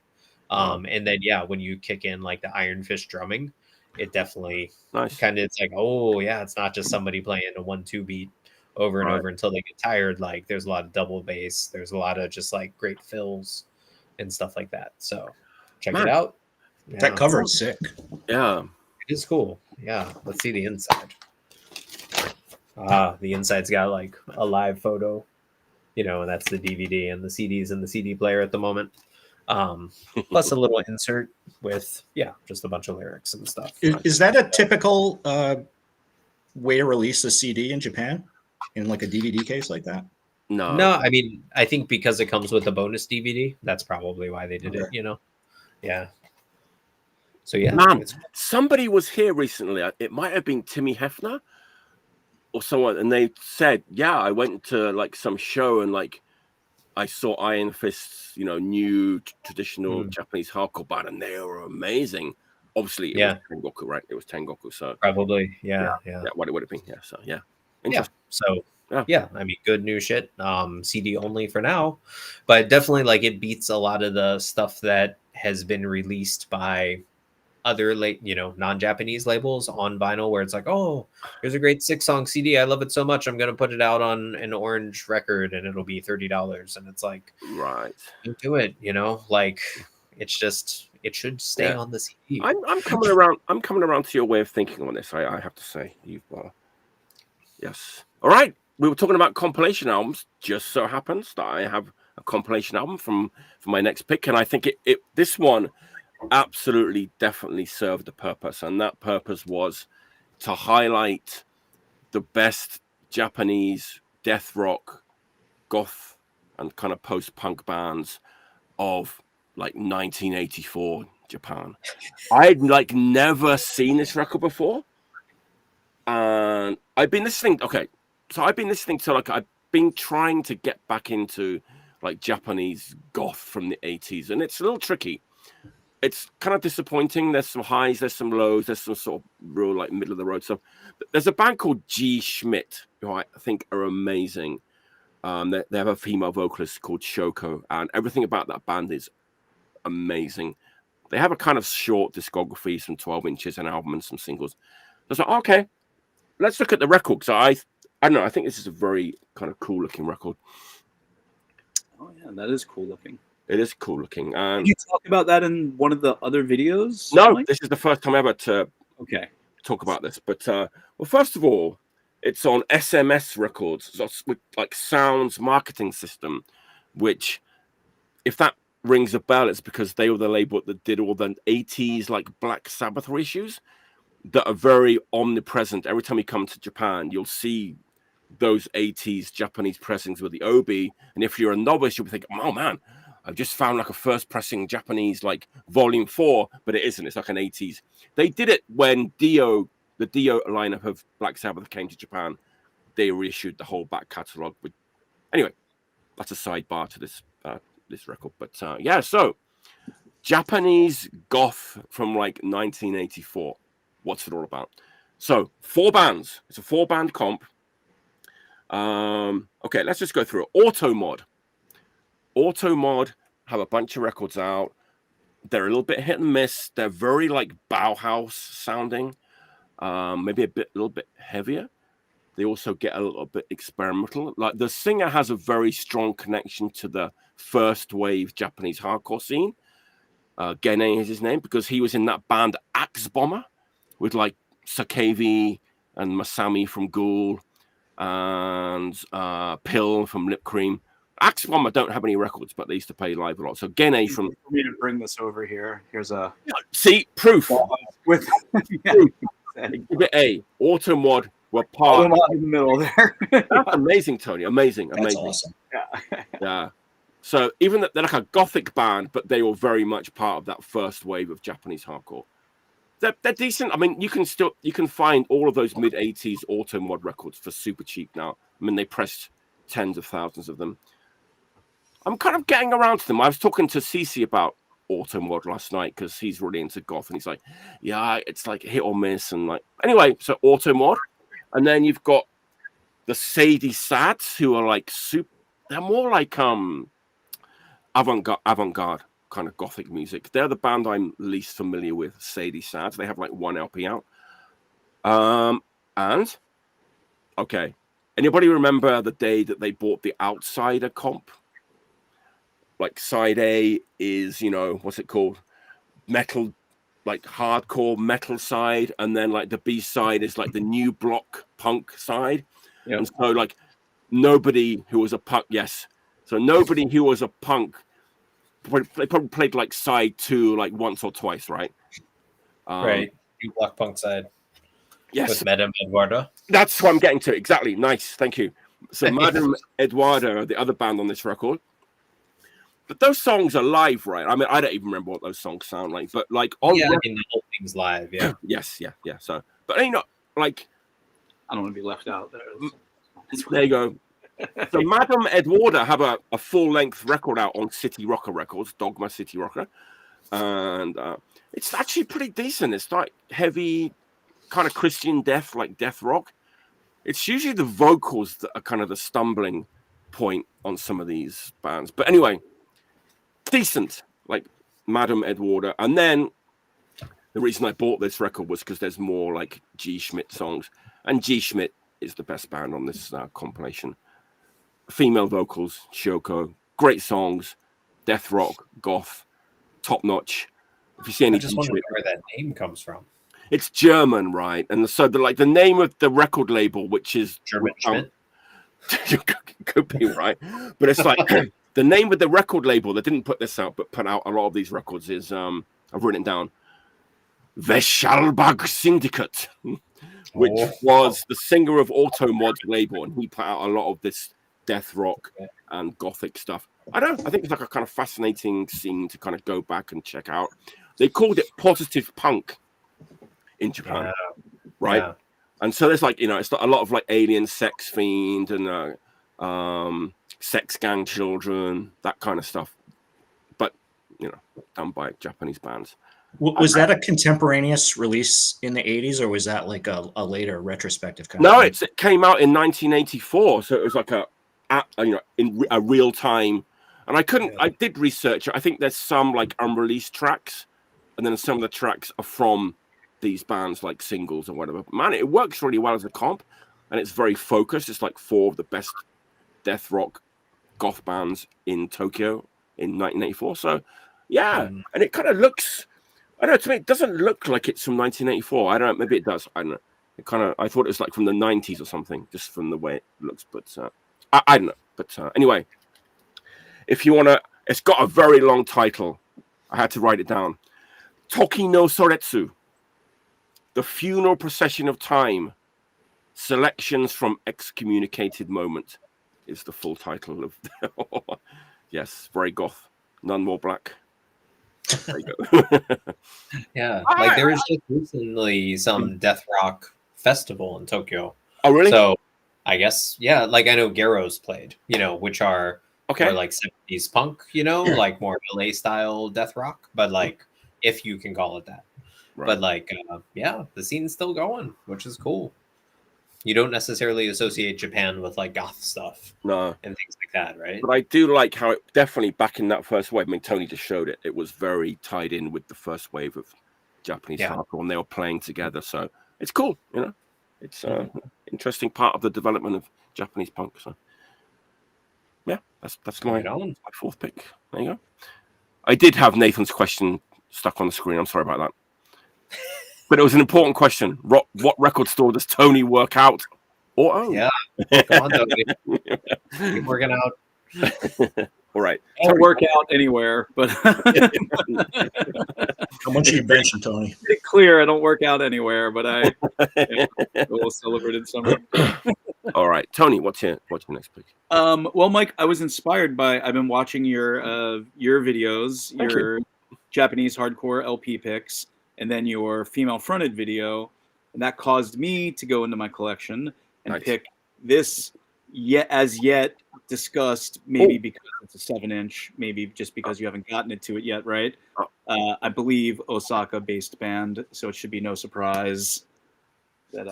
And then when you kick in like the Iron Fist drumming, it definitely kind of, it's like, oh yeah, it's not just somebody playing a 1-2 beat over and over until they get tired. Like there's a lot of double bass. There's a lot of just like great fills and stuff like that. So check it out. That cover is sick. Yeah, it is cool. Yeah, let's see the inside. The inside's got like a live photo, and that's the DVD, and the CD's in the CD player at the moment. Plus a little insert with just a bunch of lyrics and stuff. Is that a typical way to release a CD in Japan, in like a DVD case like that? No, I mean, I think because it comes with a bonus DVD, that's probably why they did it. Yeah. So man, somebody was here recently. It might have been Timmy Hefner or someone, and they said, I went to like some show and like I saw Iron Fist's, new traditional Japanese hardcore band, and they were amazing. Obviously, it was Tengoku, right? It was Tengoku, so probably, yeah. What it would have been, So So I mean, good new shit. CD only for now, but definitely like it beats a lot of the stuff that has been released by other non-Japanese labels on vinyl, where it's like, oh, here's a great 6-song CD, I love it so much, I'm gonna put it out on an orange record and it'll be $30, and it's like, right, don't do it. Like it's just, it should stay on the CD. I'm coming around to your way of thinking on this. I have to say, you've yes. All right, we were talking about compilation albums. Just so happens that I have a compilation album for my next pick, and I think this one absolutely definitely served the purpose, and that purpose was to highlight the best Japanese death rock, goth, and kind of post-punk bands of like 1984 Japan. I'd like never seen this record before, and I've been listening to like, I've been trying to get back into like Japanese goth from the 80s, and it's a little tricky. It's kind of disappointing. There's some highs, there's some lows, there's some sort of real like middle of the road stuff. There's a band called G.A.T.E.S, who I think are amazing. They have a female vocalist called Shoko, and everything about that band is amazing. They have a kind of short discography, some 12 inches, an album, and some singles. I was like, okay, let's look at the record. So I don't know. I think this is a very kind of cool looking record. Oh yeah, that is cool looking. It is cool looking. Did you talk about that in one of the other videos? No, this is the first time ever to talk about this. But well, first of all, it's on SMS Records, so with like Sounds marketing system, which, if that rings a bell, it's because they were the label that did all the 80s like Black Sabbath reissues that are very omnipresent. Every time you come to Japan, you'll see those 80s Japanese pressings with the obi, and if you're a novice, you'll be thinking, oh man, I've just found like a first pressing Japanese like volume 4, but it isn't. It's like an 80s. They did it when the Dio lineup of Black Sabbath came to Japan. they reissued the whole back catalogue. Anyway, that's a sidebar to this this record. But yeah, so Japanese goth from like 1984. What's it all about? So 4 bands. It's a 4-band comp. Okay, let's just go through it. Automod have a bunch of records out. They're a little bit hit and miss. They're very like Bauhaus sounding, maybe a little bit heavier. They also get a little bit experimental. Like the singer has a very strong connection to the first wave Japanese hardcore scene. Gene is his name because he was in that band Axe Bomber with like Sakevi and Masami from Ghoul and Pill from Lip Cream. Axe Bomber don't have any records, but they used to play live a lot. So Gene from... For me to bring this over here, here's a... See, proof. With proof. Exhibit A, Automod were part... in the middle there. That's amazing, Tony. Amazing. That's awesome. Yeah. So even that they're like a gothic band, but they were very much part of that first wave of Japanese hardcore. They're decent. I mean, you can find all of those mid-80s Automod records for super cheap now. I mean, they pressed tens of thousands of them. I'm kind of getting around to them. I was talking to Cece about Automod last night because he's really into goth, and he's like, "Yeah, it's like hit or miss." And like, anyway, so Automod, and then you've got the Sadie Sads, who are like super. They're more like avant-garde kind of gothic music. They're the band I'm least familiar with. Sadie Sads. They have like 1 LP out. And okay, anybody remember the day that they bought the Outsider comp? Like side A is, you know, what's it called? Metal, like hardcore metal side. And then like the B side is like the new block punk side. Yep. And so like nobody who was a punk, so nobody who was a punk, they probably played like side 2 like once or twice, right? Right. New block punk side. Yes. With Madame Eduarda. That's what I'm getting to. Exactly. Nice. Thank you. So Madame Eduarda are the other band on this record. But those songs are live, right? I mean, I don't even remember what those songs sound like, but like on I mean, the whole thing's live, yeah. Yes. So, but you know, like, I don't want to be left out there. There you go. So Madame Eduarda have a full-length record out on City Rocker Records, Dogma City Rocker, and it's actually pretty decent. It's like heavy, kind of Christian death, like death rock. It's usually the vocals that are kind of the stumbling point on some of these bands. But anyway, decent, like Madame Eduarda. And then the reason I bought this record was because there's more like G. Schmidt songs, and G. Schmidt is the best band on this compilation. Female vocals, Shoko, great songs, death rock, goth, top notch. If you see any, I just wonder where that name comes from. It's German, right? And so the name of the record label, which is German Schmidt, could be right, but it's like the name of the record label that didn't put this out, but put out a lot of these records is I've written it down. Veschalbag Syndicate, which was the singer of Automod's label, and he put out a lot of this death rock and gothic stuff. I think it's like a kind of fascinating scene to kind of go back and check out. They called it positive punk in Japan, right? Yeah. And so there's like, you know, it's a lot of like Alien Sex Fiend and Sex Gang Children, that kind of stuff. But, you know, done by Japanese bands. Was that a contemporaneous release in the 80s, or was that like a later retrospective kind of thing? It came out in 1984. So it was like in a real time. And I did research it. I think there's some like unreleased tracks, and then some of the tracks are from these bands like singles or whatever. But man, it works really well as a comp, and it's very focused. It's like 4 of the best death rock goth bands in Tokyo in 1984. So yeah, and it kind of looks, I don't know, to me it doesn't look like it's from 1984. I don't know, maybe it does. I don't know. It kind of, I thought it was like from the 90s or something, just from the way it looks. But I don't know. But anyway, if you want to, it's got a very long title. I had to write it down. Toki no Soretsu, The Funeral Procession of Time, Selections from Excommunicated Moment is the full title of yes, very goth, none more black. There you go. Yeah, like there was just recently some death rock festival in Tokyo. Oh, really? So I guess, yeah, like I know Garrow's played, which are more like 70s punk, like more LA style death rock, but like if you can call it that. Right. But like, yeah, the scene's still going, which is cool. You don't necessarily associate Japan with like goth stuff, and things like that, right? But I do like how it definitely back in that first wave. I mean, Tony just showed it. It was very tied in with the first wave of Japanese hardcore, and they were playing together. So it's cool, It's an interesting part of the development of Japanese punk. So yeah, that's my fourth pick. There you go. I did have Nathan's question stuck on the screen. I'm sorry about that. But it was an important question. What record store does Tony work out or own? Yeah. Come on, Tony. Keep working out. All right. I don't work out anywhere, but how much are you benching, Tony? It's clear I don't work out anywhere, but I will celebrate it somewhere. All right, Tony, what's your next pick? Well, Mike, I was inspired by. I've been watching your videos, your Japanese hardcore LP picks, and then your female-fronted video, and that caused me to go into my collection and pick this yet discussed, maybe because it's a 7-inch, maybe just because you haven't gotten it to it yet, right? I believe Osaka-based band, so it should be no surprise that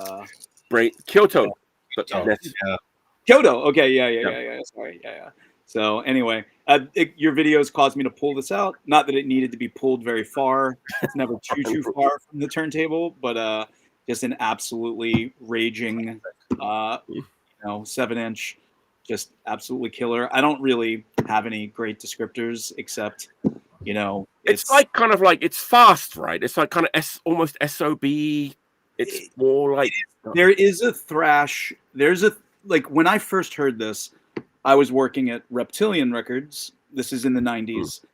Kyoto. Kyoto. Okay, yeah. Sorry, yeah. So anyway, your videos caused me to pull this out. Not that it needed to be pulled very far. It's never too far from the turntable, but just an absolutely raging, 7-inch, just absolutely killer. I don't really have any great descriptors except, it's like kind of like it's fast, right? It's like kind of almost SOB. It's more like there is a thrash. Like when I first heard this, I was working at Reptilian Records. This is in the 90s,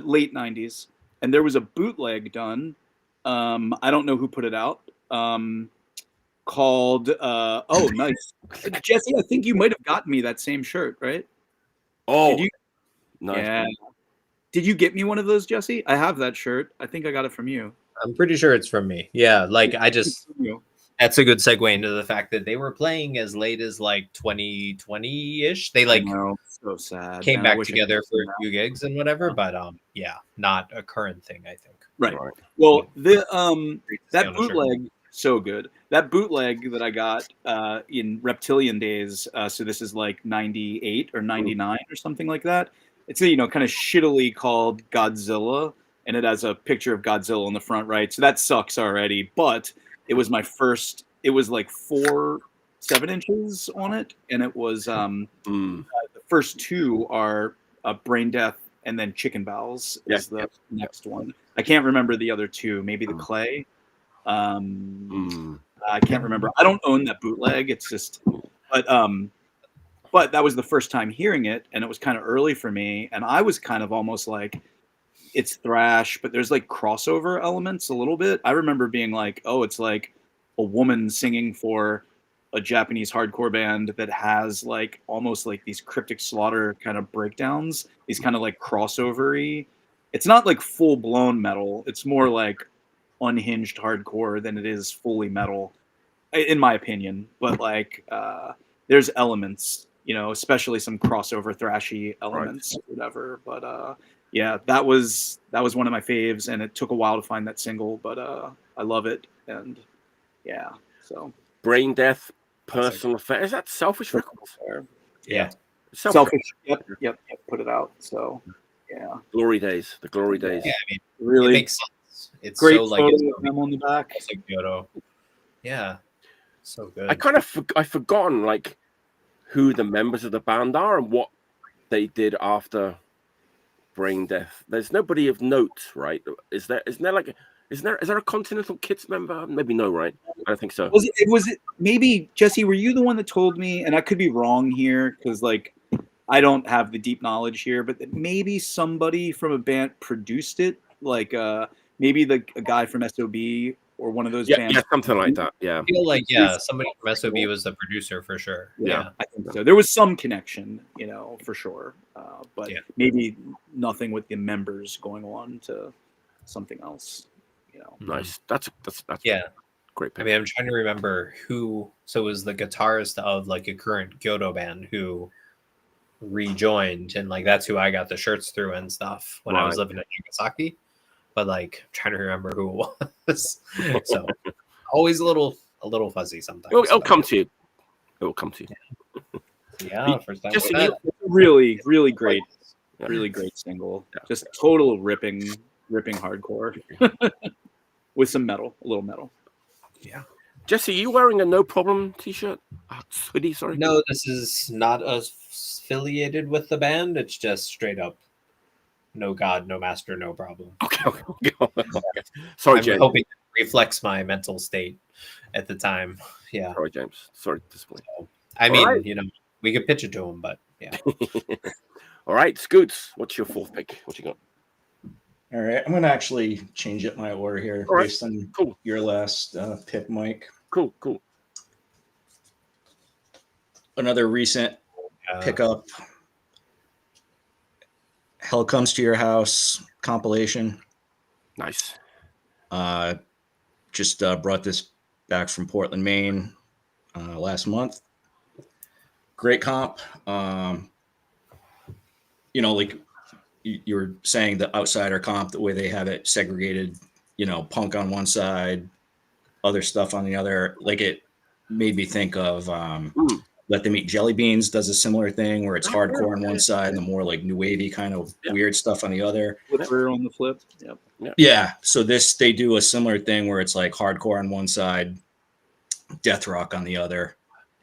late 90s. And there was a bootleg done. I don't know who put it out. Called, nice. Jesse, I think you might have gotten me that same shirt, right? Oh, nice. Yeah. Did you get me one of those, Jesse? I have that shirt. I think I got it from you. I'm pretty sure it's from me. Yeah, like that's a good segue into the fact that they were playing as late as like 2020-ish. They so sad. Came back together for a few gigs and whatever, but not a current thing, I think. Right. Well, that bootleg, so good. That bootleg that I got in Reptilian days, so this is like 98 or 99 or something like that. It's kind of shittily called Godzilla, and it has a picture of Godzilla on the front right. So that sucks already, but it was my first. It was like 4 7-inches on it, and it was the first 2 are Brain Death and then Chicken Bowels is the next one. I can't remember the other 2. Maybe the Clay. I can't remember. I don't own that bootleg. It's just, but that was the first time hearing it, and it was kind of early for me, and I was kind of almost like, it's thrash, but there's like crossover elements a little bit. I remember being like, oh, it's like a woman singing for a Japanese hardcore band that has like almost like these Cryptic Slaughter kind of breakdowns, these kind of like crossover-y. It's not like full-blown metal. It's more like unhinged hardcore than it is fully metal, in my opinion. But like there's elements, especially some crossover thrashy elements, or whatever. But yeah, that was one of my faves, and it took a while to find that single, but I love it. And yeah, so Brain Death, Personal Affair. Is that Selfish Records? Yeah, Selfish. Yep. Put it out. So yeah, Glory Days. The Glory Days. Yeah, I mean, really it makes sense. It's great. So like I'm on the back. It's like Kyoto. Yeah, so good. I've forgotten like who the members of the band are and what they did after Brain Death. There's nobody of note, right? Is there a Continental Kids member? Maybe no, right? I don't think so. Was it maybe, Jesse, were you the one that told me, and I could be wrong here because like I don't have the deep knowledge here, but that maybe somebody from a band produced it, like maybe a guy from SOB or one of those bands. Yeah, something like that. Yeah. I feel like somebody from SOB was the producer for sure. Yeah, I think so. There was some connection, for sure. But maybe nothing with the members going on to something else. Nice. That's Great pick. I mean, I'm trying to remember who. So it was the guitarist of like a current Kyoto band who rejoined, and like that's who I got the shirts through and stuff when I was living in Nagasaki. But like, I'm trying to remember who it was. So always a little fuzzy sometimes. It'll come to you. It will come to you. Yeah, first time. Just really, really great, really great single. Yeah. Just total ripping hardcore with some metal, a little metal. Yeah. Jesse, are you wearing a No Problem t-shirt? Hoodie, sorry. No, this is not affiliated with the band. It's just straight up no God, no master, no problem. Okay. Sorry, James. I'm hoping it reflects my mental state at the time. Yeah. Sorry, James. Sorry to disappoint. So, I mean, you know, we could pitch it to him, but yeah. All right, Scoots, what's your fourth pick? What you got? All right, I'm going to actually change up my order here based on your last pick, Mike. Cool. Another recent pickup. Hell Comes to Your House compilation. Nice. Just brought this back from Portland, Maine last month. Great comp. You know, like you were saying, the Outsider comp, the way they have it segregated, you know, punk on one side, other stuff on the other. Like, it made me think of Let Them Eat Jelly Beans does a similar thing where it's hardcore on one side and the more like new wavy kind of weird stuff on the other. Flipper on the flip. Yeah. So they do a similar thing where it's like hardcore on one side, death rock on the other.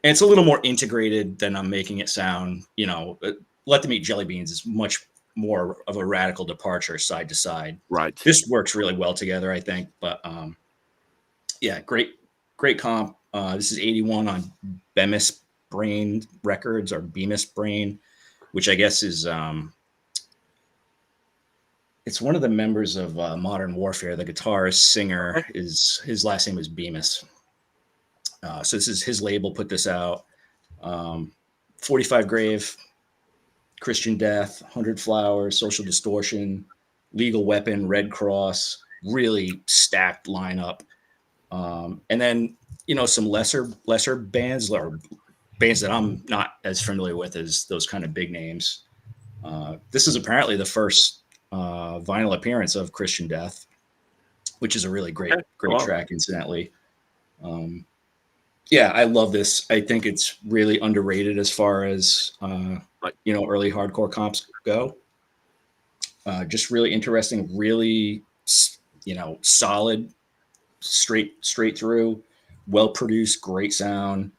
And it's a little more integrated than I'm making it sound. You know, Let Them Eat Jelly Beans is much more of a radical departure side to side. Right. This works really well together, I think. But yeah, great comp. This is 81 on Bemis Brain Records, or Bemis Brain, which I guess is it's one of the members of Modern Warfare. The guitarist singer his last name is Bemis. So this is his label put this out. 45 Grave, Christian Death, 100 Flowers, Social Distortion, Legal Weapon, Red Cross, really stacked lineup. And then, you know, some lesser bands, or bands that I'm not as familiar with as those kind of big names. This is apparently the first vinyl appearance of Christian Death, which is a really great track, incidentally. Yeah, I love this. I think it's really underrated as far as you know, early hardcore comps go. Just really interesting, really, you know, solid, straight through, well produced, great sound.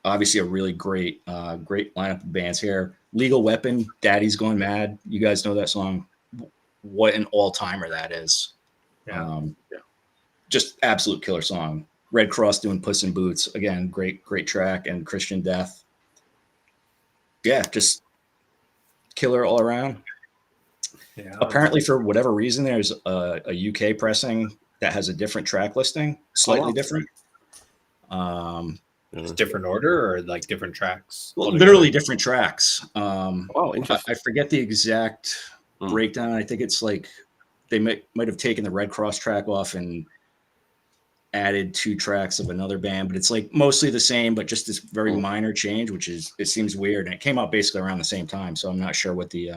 Obviously, a really great lineup of bands here. Legal Weapon, Daddy's Gone Mad. You guys know that song. What an all-timer that is. Just absolute killer song. Red Cross doing Puss in Boots. Again, great track. And Christian Death. Yeah, just killer all around. Yeah. Apparently, for whatever reason, there's a UK pressing that has a different track listing, slightly different. Just different order, or like different tracks? Well, literally different tracks. Interesting. I forget the exact breakdown. I think it's like they might have taken the Red Cross track off and added 2 tracks of another band, but it's like mostly the same, but just this very minor change, which is, it seems weird. And it came out basically around the same time, so I'm not sure what the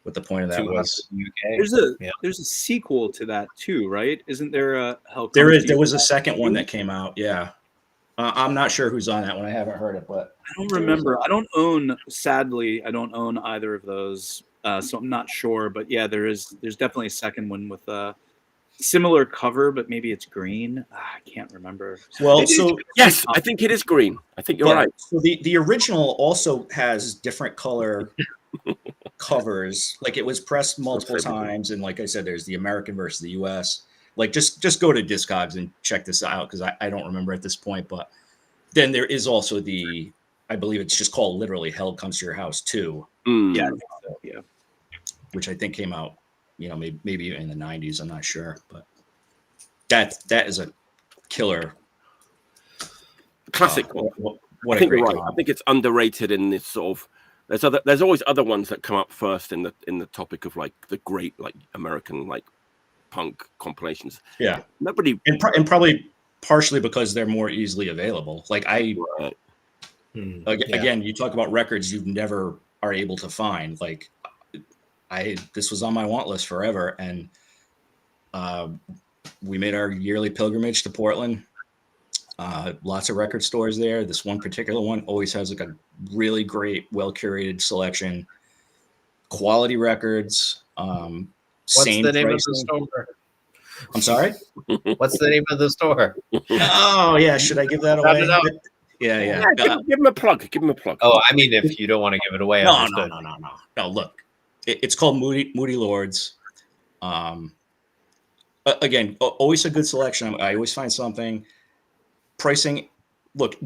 point of that was. There's a sequel to that too, right? Isn't there a There was a second one that came out. Yeah. I'm not sure who's on that one. I haven't heard it, but I don't remember. Sadly, I don't own either of those. So I'm not sure, but yeah, there's definitely a second one with a similar cover, but maybe it's green. I can't remember. Well, so yes, I think it is green. I think you're right. So the original also has different color covers. Like, it was pressed multiple times, and like I said, there's the American versus the US. Like, just go to Discogs and check this out, because I don't remember at this point. But then there is also I believe it's just called literally Hell Comes to Your House 2. Yeah, I think so. Yeah, which I think came out, you know, maybe in the 90s. I'm not sure, but that is a killer classic. What a great I think it's underrated in this sort of. There's always other ones that come up first in the topic of like the great like American like punk compilations. Yeah, nobody and probably partially because they're more easily available. Like again, you talk about records you never are able to find. Like this was on my want list forever, and we made our yearly pilgrimage to Portland. Lots of record stores there. This one particular one always has like a really great, well curated selection, quality records. What's the name of the store? I'm sorry? What's the name of the store? Oh, yeah. Should I give that away? Yeah. Give him a plug. Give him a plug. Oh, I mean, if you don't want to give it away, no. Look, it's called Moody Lords. Again, always a good selection. I always find something. Pricing. Look,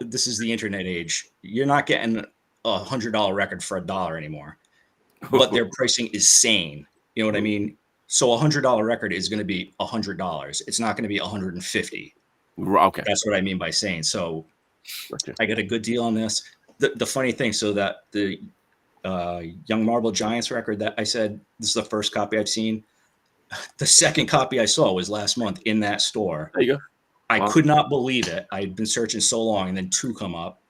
this is the internet age. You're not getting a $100 record for $1 anymore, but their pricing is sane. You know what I mean? So a $100 record is going to be $100. It's not going to be $150. Okay, that's what I mean by sane. So I got a good deal on this. The funny thing, so that the Young Marble Giants record that I said this is the first copy I've seen. The second copy I saw was last month in that store. There you go. I could not believe it. I'd been searching so long, and then two come up.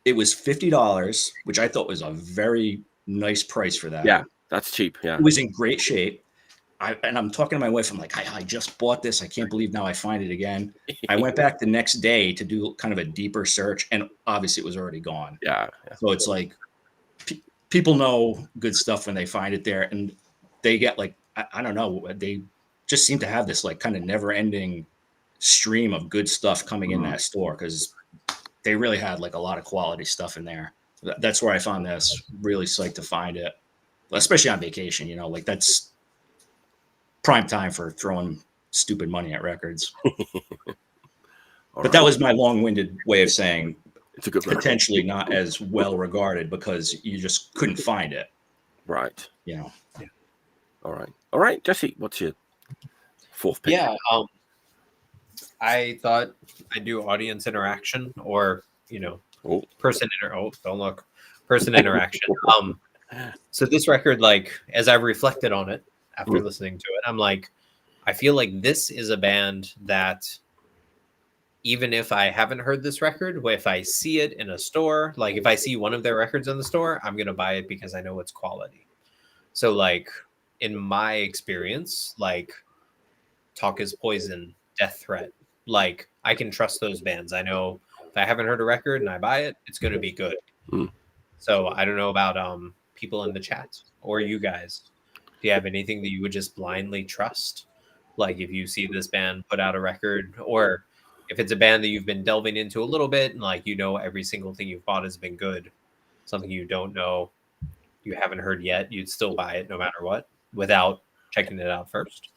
It was $50, which I thought was a very nice price for that. Yeah, that's cheap. Yeah, it was in great shape. And I'm talking to my wife. I'm like, I just bought this. I can't believe now I find it again. I went back the next day to do kind of a deeper search, and obviously it was already gone. Yeah. So it's like people know good stuff when they find it there, and they get like I don't know. They just seem to have this like kind of never-ending stream of good stuff coming in that store because they really had like a lot of quality stuff in there. That's where I found this. Really psyched to find it, especially on vacation. You know, like that's prime time for throwing stupid money at records. But that was my long-winded way of saying it's a good potentially not as well regarded because you just couldn't find it. Right. You know. Yeah. All right, Jesse, what's your fourth pick? Yeah. I thought I'd do audience interaction or, person interaction. So this record, like, as I've reflected on it after listening to it, I'm like, I feel like this is a band that even if I haven't heard this record, if I see it in a store, like if I see one of their records in the store, I'm going to buy it because I know it's quality. So like in my experience, like Talk Is Poison, Death Threat, like I can trust those bands. I know if I haven't heard a record and I buy it, it's going to be good. So I don't know about people in the chat or you guys. Do you have anything that you would just blindly trust? Like if you see this band put out a record, or if it's a band that you've been delving into a little bit and like every single thing you've bought has been good, something you don't know, you haven't heard yet, you'd still buy it no matter what without checking it out first.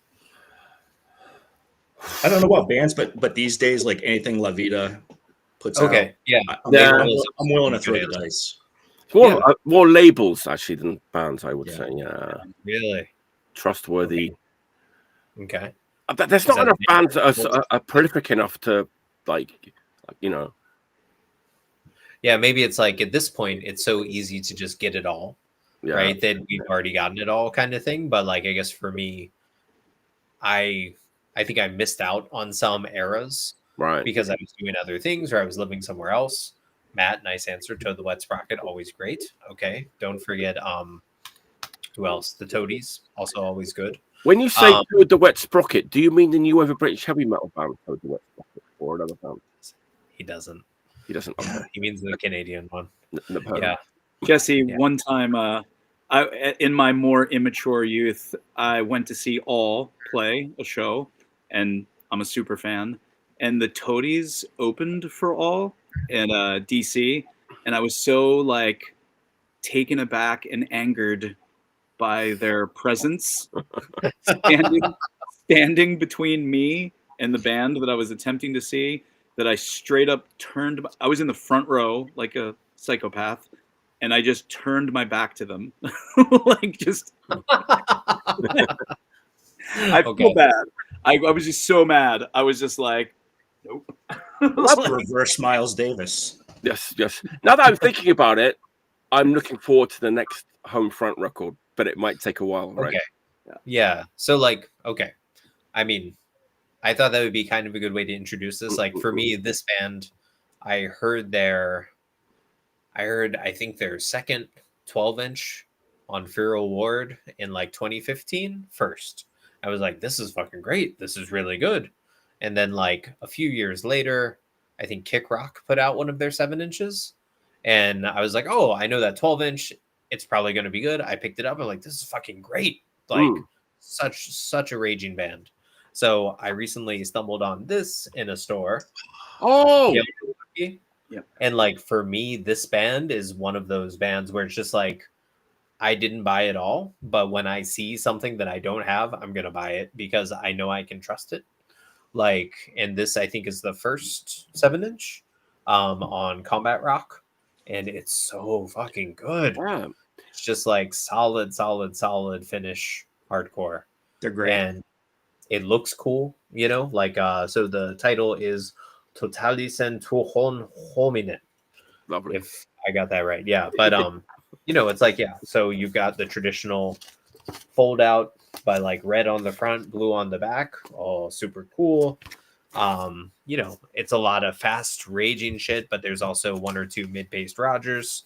I don't know about bands, but these days, like anything La Vida puts out, I'm willing to throw the dice. More labels actually than bands, I would say. Yeah, really trustworthy. Okay. There's not enough bands that are prolific enough to Yeah, maybe it's like at this point it's so easy to just get it all, right? That we've already gotten it all, kind of thing. But like, I guess for me, I think I missed out on some eras, right? Because I was doing other things or I was living somewhere else. Matt, nice answer. Toad the Wet Sprocket, always great. Okay, don't forget who else? The Toadies, also always good. When you say Toad the Wet Sprocket, do you mean the new ever British heavy metal band Toad the Wet Sprocket or another band? He doesn't. Okay. He means the Canadian one. Yeah. Jesse, one time in my more immature youth, I went to see All play a show, and I'm a super fan. And the Toadies opened for All in DC, and I was so like taken aback and angered by their presence, standing between me and the band that I was attempting to see, that I straight up turned. I was in the front row like a psychopath, and I just turned my back to them, like just. I feel bad. I was just so mad. I was just like, nope. Reverse Miles Davis. Yes. Now that I'm thinking about it, I'm looking forward to the next home front record, but it might take a while, right? Okay. Yeah. So like, okay. I mean, I thought that would be kind of a good way to introduce this. Like for me, this band, I think their second 12-inch on Feral Ward in like 2015 first. I was like, this is fucking great. This is really good. And then like a few years later, I think Kick Rock put out one of their 7-inches. And I was like, oh, I know that 12-inch. It's probably going to be good. I picked it up. I'm like, this is fucking great. Like such a raging band. So I recently stumbled on this in a store. Oh, yeah. And like for me, this band is one of those bands where it's just like, I didn't buy it all, but when I see something that I don't have, I'm gonna buy it because I know I can trust it. Like, and this I think is the first 7-inch on Combat Rock, and it's so fucking good. Yeah. It's just like solid finish hardcore. They're great. And it looks cool, you know, like so the title is Totalisen Tuhon Hominin. Lovely. If I got that right. Yeah. But you know, it's like, yeah, so you've got the traditional fold out by like red on the front, blue on the back. Oh, super cool. You know, it's a lot of fast raging shit, but there's also one or two mid-paced Rogers.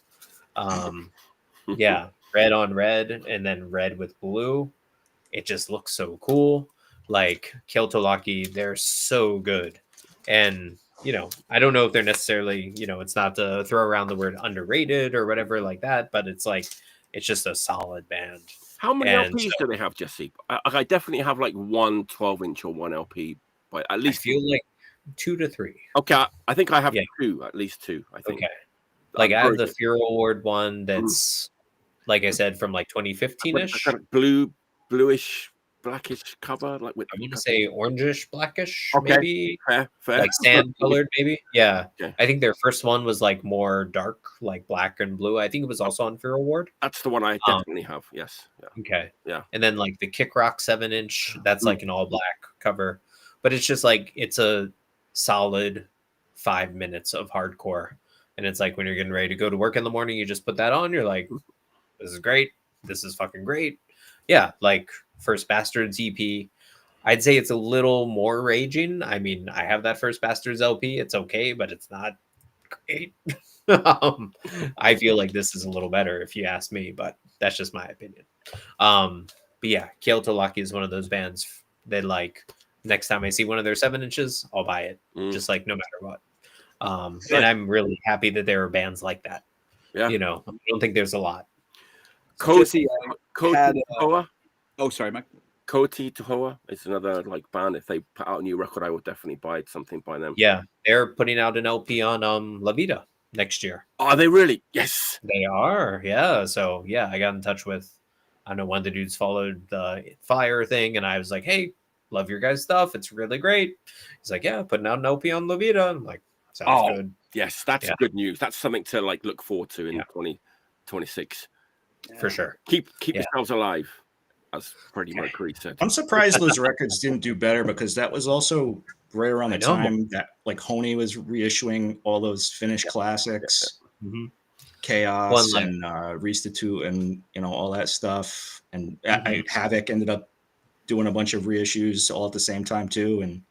Yeah, red on red and then red with blue. It just looks so cool. Like Kieltolaki, they're so good. And, you know, I don't know if they're necessarily, you know, it's not to throw around the word underrated or whatever like that, but it's like, it's just a solid band. How many LPs do they have, Jesse? I definitely have like one 12-inch or one LP, but at least I feel like 2 to 3. Okay, I think I have two, at least two. I think. Okay. Like I have the Feral Award one that's, like I said, from like 2015-ish. Bluish, blackish cover, like with. I want to say orangish, blackish, okay. maybe. Fair. Like sand colored, maybe. Yeah. Okay. I think their first one was like more dark, like black and blue. I think it was also on Feral Award. That's the one I definitely have. Yes. Yeah. Okay. Yeah. And then like the Kick Rock 7-inch, that's like an all black cover, but it's just like it's a solid 5 minutes of hardcore. And it's like when you're getting ready to go to work in the morning, you just put that on. You're like, this is great. This is fucking great. Yeah. Like First Bastards EP. I'd say it's a little more raging. I mean, I have that First Bastards LP. It's okay, but it's not great. I feel like this is a little better if you ask me, but that's just my opinion. But yeah, Kieltolaki is one of those bands that like next time I see one of their 7-inches, I'll buy it. Just like no matter what. And I'm really happy that there are bands like that. Yeah. You know, I don't think there's a lot. Jesse, oh, sorry, Mike. G.A.T.E. Tohoa. It's another like band. If they put out a new record, I would definitely buy something by them. Yeah, they're putting out an LP on La Vida next year. Are they really? Yes, they are. Yeah. So yeah, I got in touch with. I know one of the dudes followed the Fire thing, and I was like, "Hey, love your guys' stuff. It's really great." He's like, "Yeah, putting out an LP on La Vida." I'm like, "Sounds good." Yes, that's good news. That's something to like look forward to in 2026 for sure. Keep yourselves alive. That's pretty much Creed said. I'm surprised those records didn't do better because that was also right around the time that like Honey was reissuing all those Finnish classics, Chaos and Restitute and all that stuff. And Havoc ended up doing a bunch of reissues all at the same time too. And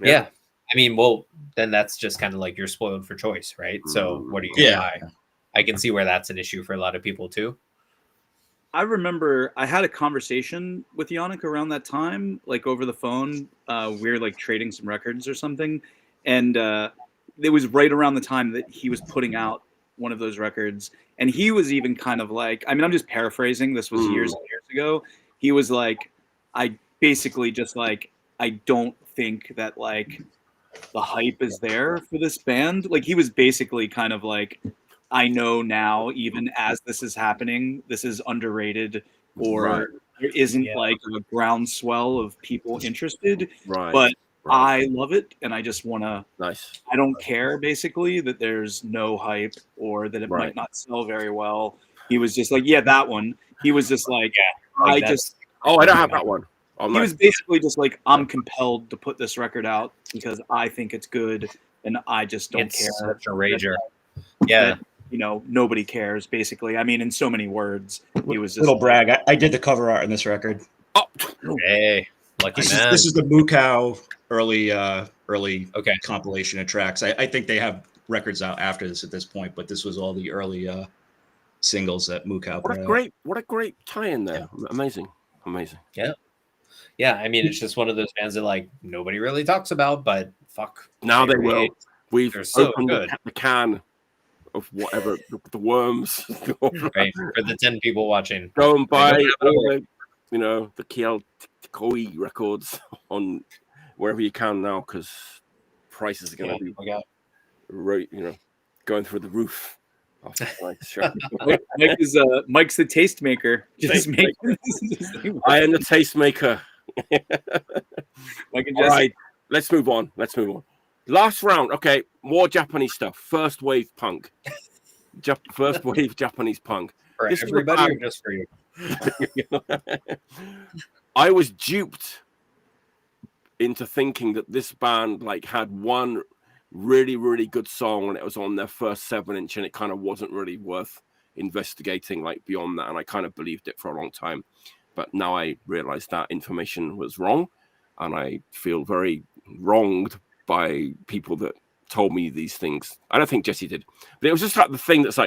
I mean, well, then that's just kind of like you're spoiled for choice, right? So what are you gonna buy? I can see where that's an issue for a lot of people too. I remember I had a conversation with Yannick around that time, like over the phone. We were like trading some records or something. And it was right around the time that he was putting out one of those records. And he was even kind of like, I mean, I'm just paraphrasing. This was years and years ago. He was like, I basically just like, I don't think that like the hype is there for this band. Like he was basically kind of like, I know now, even as this is happening, this is underrated, or there isn't like a groundswell of people interested. But I love it, and I just want to. I don't care, basically, that there's no hype or that it might not sell very well. He was just like, yeah, that one. He was just like, I just. Oh, I don't have that one. He was basically just like, I'm compelled to put this record out because I think it's good, and I just don't care. Such a rager. Yeah. Nobody cares, basically. I mean, in so many words, he was just... Little brag. I did the cover art on this record. Oh, hey, lucky man. This is the Mukau early compilation of tracks. I think they have records out after this at this point, but this was all the early singles that Mukau put out. What a great tie-in there. Yeah. Amazing. Yeah, I mean, it's just one of those bands that like nobody really talks about, but fuck. Now they will. We've opened the can of whatever the worms. Right, for the 10 people watching. Go and buy all the, the G.A.T.E.S records on wherever you can now, because prices are going to be, going through the roof. Mike's the tastemaker. I am the tastemaker. All right, let's move on. Last round. Okay, more Japanese stuff. First wave punk. First wave Japanese punk. For everybody or just for you? I was duped into thinking that this band had one really, really good song when it was on their first 7-inch, and it kind of wasn't really worth investigating beyond that, and I kind of believed it for a long time. But now I realize that information was wrong, and I feel very wronged by people that told me these things. I don't think Jesse did, but it was just the thing that's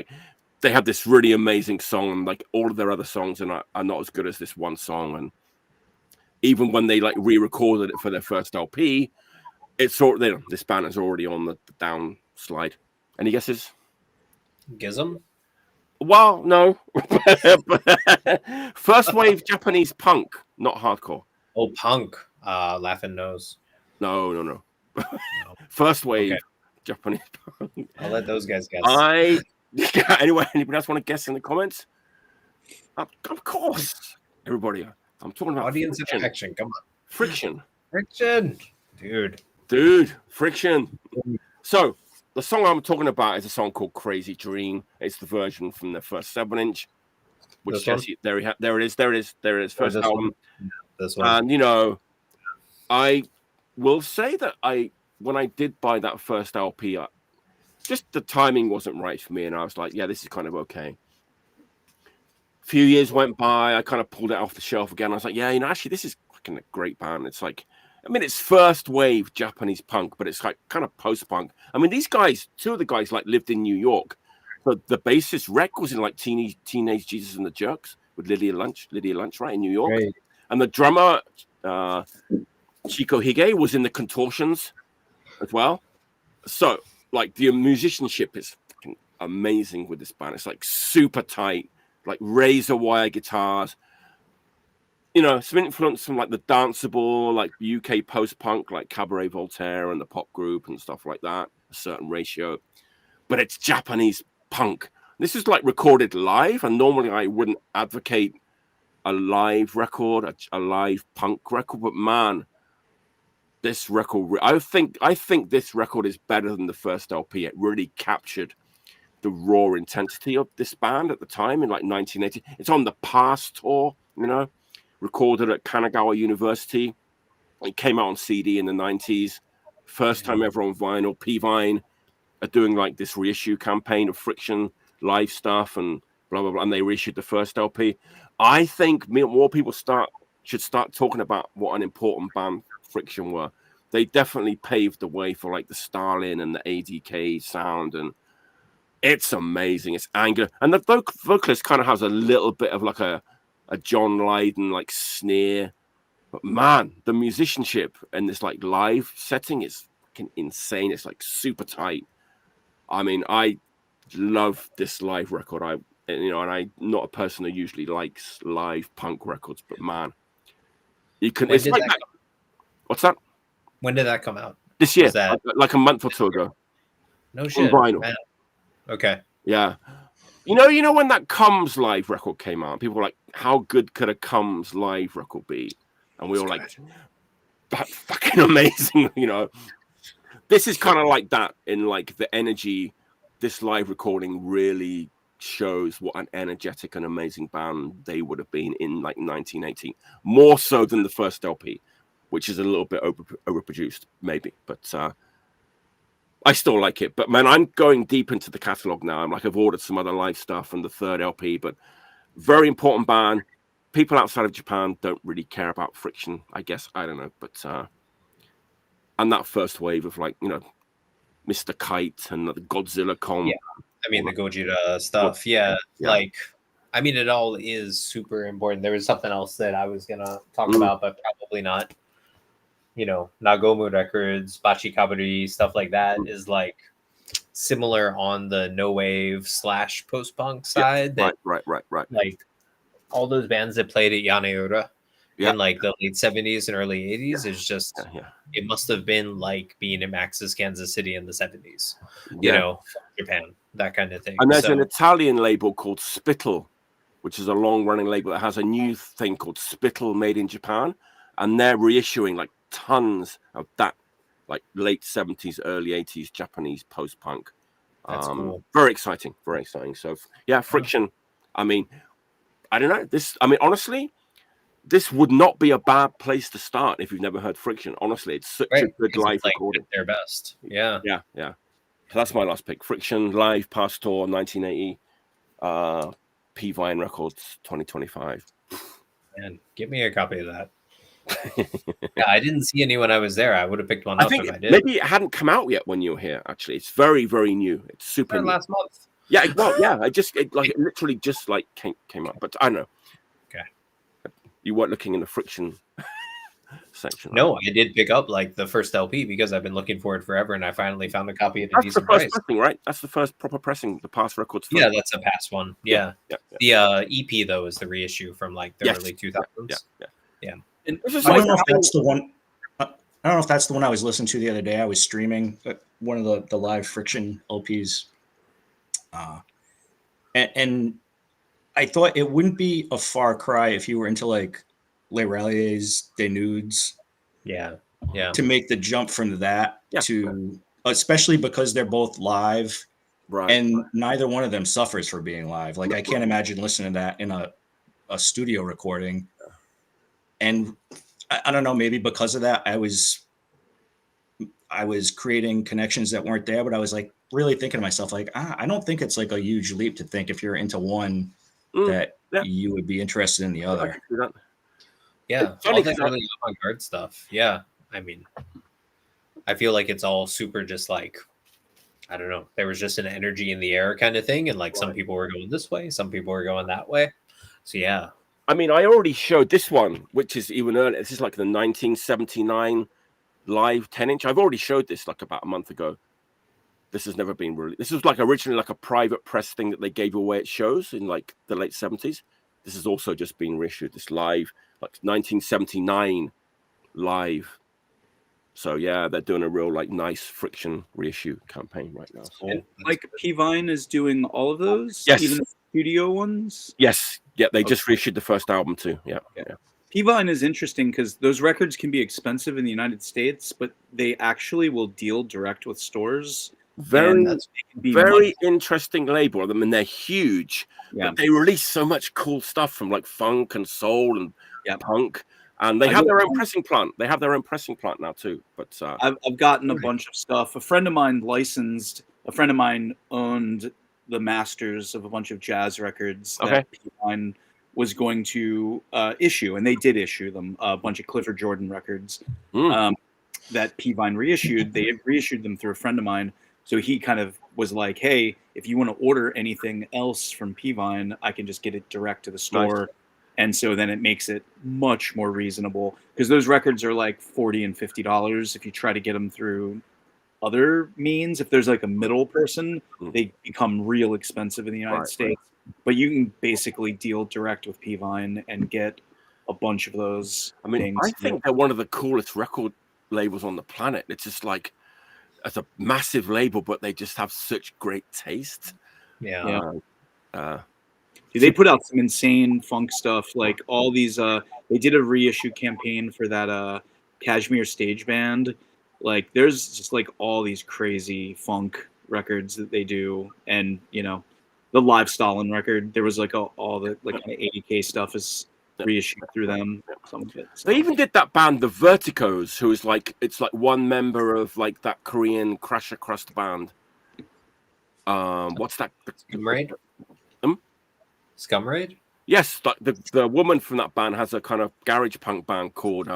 they had this really amazing song, and all of their other songs are not as good as this one song. And even when they re-recorded it for their first LP, it's this band is already on the down slide. Any guesses? Gizm? Well, no. First wave Japanese punk, not hardcore. Oh, punk. Laughing Nose. No. First wave Japanese punk. I'll let those guys guess. Anyway, anybody else want to guess in the comments? Of course. Everybody. I'm talking about audience interaction. Come on. Friction. Dude. Friction. So the song I'm talking about is a song called Crazy Dream. It's the version from their first 7-inch, which Jesse, there it is. First album. This one. And I will say that when I did buy that first LP, just the timing wasn't right for me, and I was like, yeah, this is kind of okay. A few years went by, I kind of pulled it off the shelf again. I was like, yeah, actually, this is fucking a great band. It's it's first wave Japanese punk, but it's kind of post-punk. I mean, these guys, two of the guys lived in New York. But the bassist Rek was in Teenage Jesus and the Jerks with Lydia Lunch, right, in New York. Right. And the drummer, Chico Hige, was in the Contortions as well. So, the musicianship is fucking amazing with this band. It's super tight, razor wire guitars. Some influence from the danceable, UK post-punk, Cabaret Voltaire and the pop group and stuff like that, a certain ratio. But it's Japanese punk. This is recorded live, and normally I wouldn't advocate a live record, a live punk record, but man, this record, I think this record is better than the first LP. It really captured the raw intensity of this band at the time in 1980. It's on the Past tour, recorded at Kanagawa University. It came out on CD in the 90s. First time ever on vinyl. P-Vine are doing this reissue campaign of Friction live stuff and blah, blah, blah. And they reissued the first LP. I think more people should start talking about what an important band Friction were. They definitely paved the way for the Stalin and the ADK sound, and it's amazing. It's angular, and the vocalist kind of has a little bit of a John Lydon sneer, but man, the musicianship in this live setting is fucking insane. It's super tight. I mean, I love this live record. And I'm not a person who usually likes live punk records, but man, you can. It's what's that? When did that come out? This year, a month or two ago. No shit. Vinyl. Man. Okay. Yeah. You know when that Comes live record came out, people were like, how good could a Comes live record be? And we were that's fucking amazing, This is kind of like that in the energy. This live recording really shows what an energetic and amazing band they would have been in 1980. More so than the first LP, which is a little bit overproduced, maybe. But I still like it, but man, I'm going deep into the catalog now. I've ordered some other live stuff and the third LP, but very important band. People outside of Japan don't really care about Friction, I guess. I don't know, but and that first wave of like, you know, Mr. Kite and the Godzilla comp. Yeah, I mean the Gojira stuff. Yeah, like I mean it all is super important. There was something else that I was gonna talk about, but probably not. You know, Nagomu Records, Bachi Kabari, stuff like that is like similar on the no wave / post punk side. That Right. Like all those bands that played at Yaneura in like the late 70s and early 80s is just it must have been like being at Max's Kansas City in the 70s. You know, Japan, that kind of thing. And there's an Italian label called Spittle, which is a long-running label that has a new thing called Spittle Made in Japan, and they're reissuing like tons of that, like late 70s, early 80s Japanese post-punk. That's cool. Very exciting, very exciting. So yeah, Friction. I mean, I don't know. I mean, honestly, this would not be a bad place to start if you've never heard Friction. Honestly, it's such a good live recording. Their best. Yeah. So that's my last pick. Friction live past tour 1980. P-Vine Records 2025. Man, give me a copy of that. Yeah, I didn't see any when I was there. I would have picked one up if I did. Maybe it hadn't come out yet when you were here. Actually, it's very, very new. It's super new. Last month. Yeah, well, yeah. It literally just like came up. But I don't know. Okay. You weren't looking in the Friction section. Right? No, I did pick up like the first LP because I've been looking for it forever, and I finally found a copy at a decent price. That's the first pressing, right? That's the first proper pressing. The Past Records. Yeah, that's the past one. Yeah. The EP though is the reissue from like the early 2000s. Yeah. And I don't know if that's the one. I don't know if that's the one I was listening to the other day. I was streaming one of the live Friction LPs, and I thought it wouldn't be a far cry if you were into like Les Rallies, Des Nudes. Yeah. To make the jump from that to, especially because they're both live, and neither one of them suffers for being live. Like I can't imagine listening to that in a studio recording. And I don't know, maybe because of that, I was creating connections that weren't there, but I was like really thinking to myself, like, I don't think it's like a huge leap to think if you're into one that you would be interested in the other. Yeah, all that early avant-garde stuff. Yeah, I mean, I feel like it's all super just like, I don't know, there was just an energy in the air kind of thing, and like some people were going this way, some people were going that way. So yeah. I mean, I already showed this one, which is even earlier. This is like the 1979 live 10-inch. I've already showed this like about a month ago. This has never been released. This was like originally like a private press thing that they gave away at shows in like the late 70s. This has also just been reissued. This live, like 1979 live. So yeah, they're doing a real like nice Friction reissue campaign right now. So, like P-Vine is doing all of those? Yes. Even the studio ones? Yes. Yeah, they just reissued the first album too. Yeah. P-Vine is interesting because those records can be expensive in the United States, but they actually will deal direct with stores. Very interesting label. I mean, they're huge. Yeah. But they release so much cool stuff from like funk and soul and punk. And they have their own pressing plant. They have their own pressing plant now too. But I've gotten a bunch of stuff. A friend of mine owned the masters of a bunch of jazz records that P-Vine was going to issue, and they did issue them, a bunch of Clifford Jordan records that P-Vine reissued. They reissued them through a friend of mine, so he kind of was like, hey, if you want to order anything else from P-Vine, I can just get it direct to the store. Nice. And so then it makes it much more reasonable, because those records are like $40 and $50 if you try to get them through other means. If there's like a middle person, they become real expensive in the United States. But you can basically deal direct with P-Vine and get a bunch of those. I mean, I think they're one of the coolest record labels on the planet. It's just like, it's a massive label, but they just have such great taste. Yeah. They put out some insane funk stuff, like all these. They did a reissue campaign for that Kashmir Stage Band. Like, there's just like all these crazy funk records that they do, and the Live Stalin record. There was like all the like kind of 80K stuff is reissued through them. Some of it. So. They even did that band, the Verticos, who is like, it's like one member of like that Korean Crusher Crust band. What's that? Scumraid? Scumraid? Yes, like the woman from that band has a kind of garage punk band called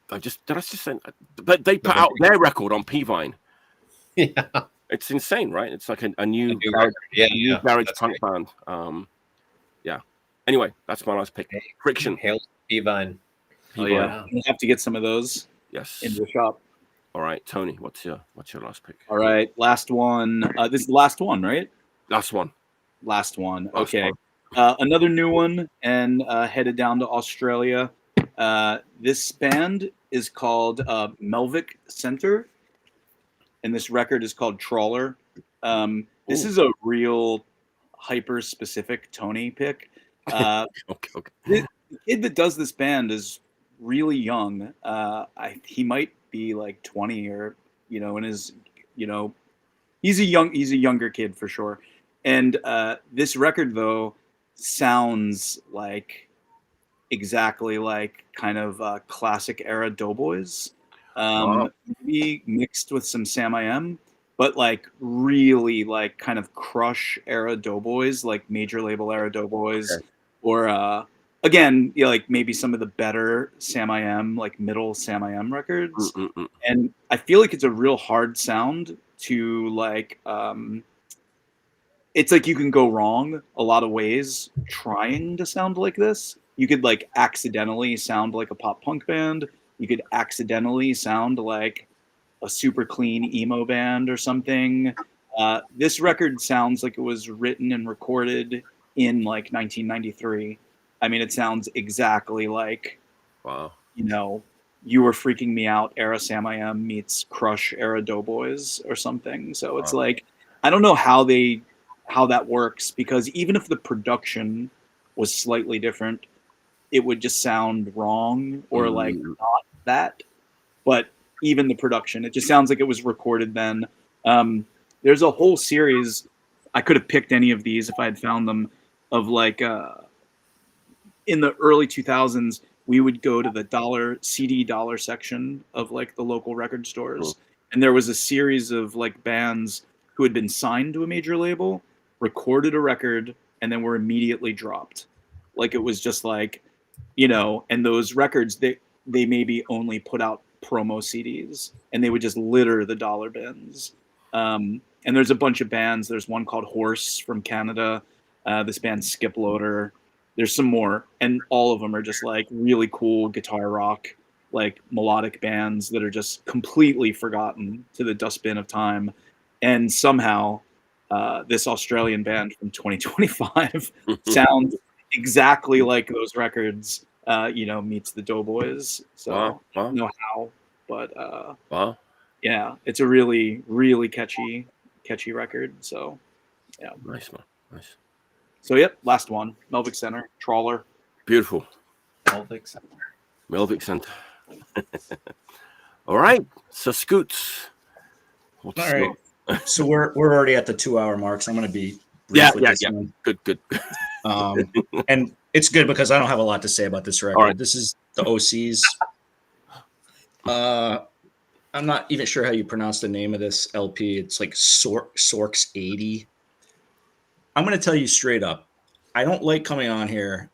But they put out their record on P-Vine. Yeah, it's insane, right? It's like a new garage punk band. Yeah. Anyway, that's my last pick. Friction. Hail P-Vine. Oh yeah, you have to get some of those. Yes. In the shop. All right, Tony, what's your last pick? All right, last one. This is the last one, right? Last one. Okay. Another new one, and headed down to Australia. This band is called Melvic Center, and this record is called Trawler. This is a real hyper-specific Tony pick. Okay. The kid that does this band is really young. He might be like 20 or in his he's a younger kid for sure. And this record though sounds like exactly like kind of classic era Doughboys, maybe mixed with some Sam I Am, but like really like kind of Crush era Doughboys, like major label era Doughboys, or again, like maybe some of the better Sam I Am, like middle Sam I Am records. And I feel like it's a real hard sound to like. It's like you can go wrong a lot of ways trying to sound like this. You could like accidentally sound like a pop punk band. You could accidentally sound like a super clean emo band or something. This record sounds like it was written and recorded in like 1993. I mean, it sounds exactly like, You Were Freaking Me Out era Sam I Am meets Crush era Doughboys or something. So it's like, I don't know how that works, because even if the production was slightly different, it would just sound wrong or like not that. But even the production, it just sounds like it was recorded then. There's a whole series. I could have picked any of these if I had found them, of like in the early 2000s, we would go to the CD section of like the local record stores. And there was a series of like bands who had been signed to a major label, recorded a record, and then were immediately dropped. Like it was just like, and those records, they maybe only put out promo CDs, and they would just litter the dollar bins. And there's a bunch of bands. There's one called Horse from Canada. This band Skip Loader. There's some more, and all of them are just like really cool guitar rock, like melodic bands that are just completely forgotten to the dustbin of time. And somehow this Australian band from 2025 sounds exactly like those records, meets the Doughboys. So I don't know how, but yeah, it's a really, really catchy record. So yeah. Nice, man. Nice. So yep, last one, Melvic Center, Trawler. Beautiful. Melvic Center. All right. So Scoots. All right. So we're already at the 2-hour mark, so I'm going to be brief with this one. Good. And it's good because I don't have a lot to say about this record. Right. This is the OCs. I'm not even sure how you pronounce the name of this LP. It's like Sorks 80. I'm going to tell you straight up, I don't like coming on here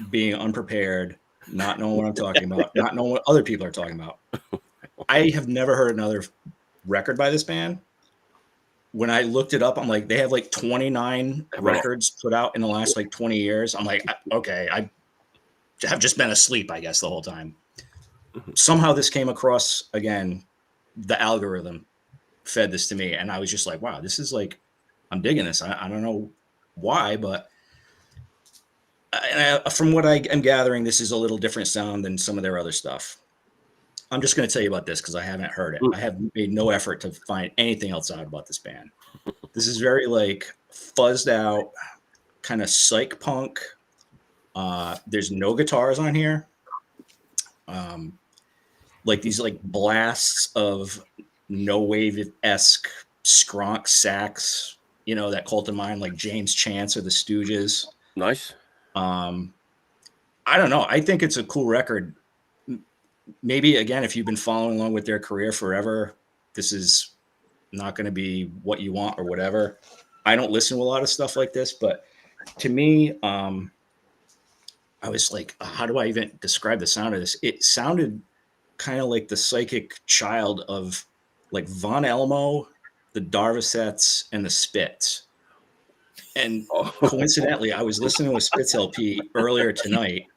being unprepared, not knowing what I'm talking about, not knowing what other people are talking about. I have never heard another record by this band. When I looked it up, I'm like, they have like 29 records put out in the last like 20 years. I'm like, okay, I have just been asleep, I guess, the whole time. Somehow this came across again. The algorithm fed this to me, and I was just like, wow, this is like, I'm digging this. I don't know why, but from what I am gathering, this is a little different sound than some of their other stuff. I'm just going to tell you about this because I haven't heard it. I have made no effort to find anything else out about this band. This is very like fuzzed out, kind of psych punk. There's no guitars on here. Like these like blasts of no wave-esque skronk sax, that Cult of Mind, like James Chance or the Stooges. Nice. I don't know. I think it's a cool record. Maybe again, if you've been following along with their career forever, this is not going to be what you want or whatever. I don't listen to a lot of stuff like this, but to me, I was like, how do I even describe the sound of this? It sounded kind of like the psychic child of like Von Elmo, the Darvocets, and the Spits. And coincidentally, I was listening to a Spitz LP earlier tonight,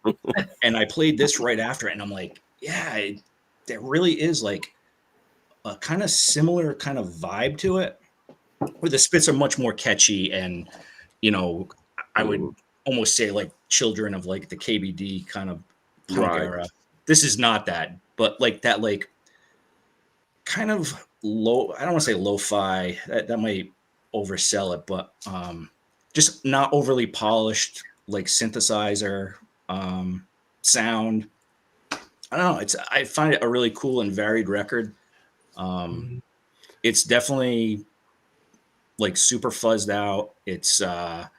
and I played this right after it, and I'm like, yeah, there really is like a kind of similar kind of vibe to it, where the Spits are much more catchy and, you know, I would almost say like children of like the KBD kind of punk era. This is not that, but like that, like kind of low, I don't want to say lo-fi, that might oversell it, but just not overly polished, like synthesizer sound. I don't know. I find it a really cool and varied record. It's definitely like super fuzzed out. It's a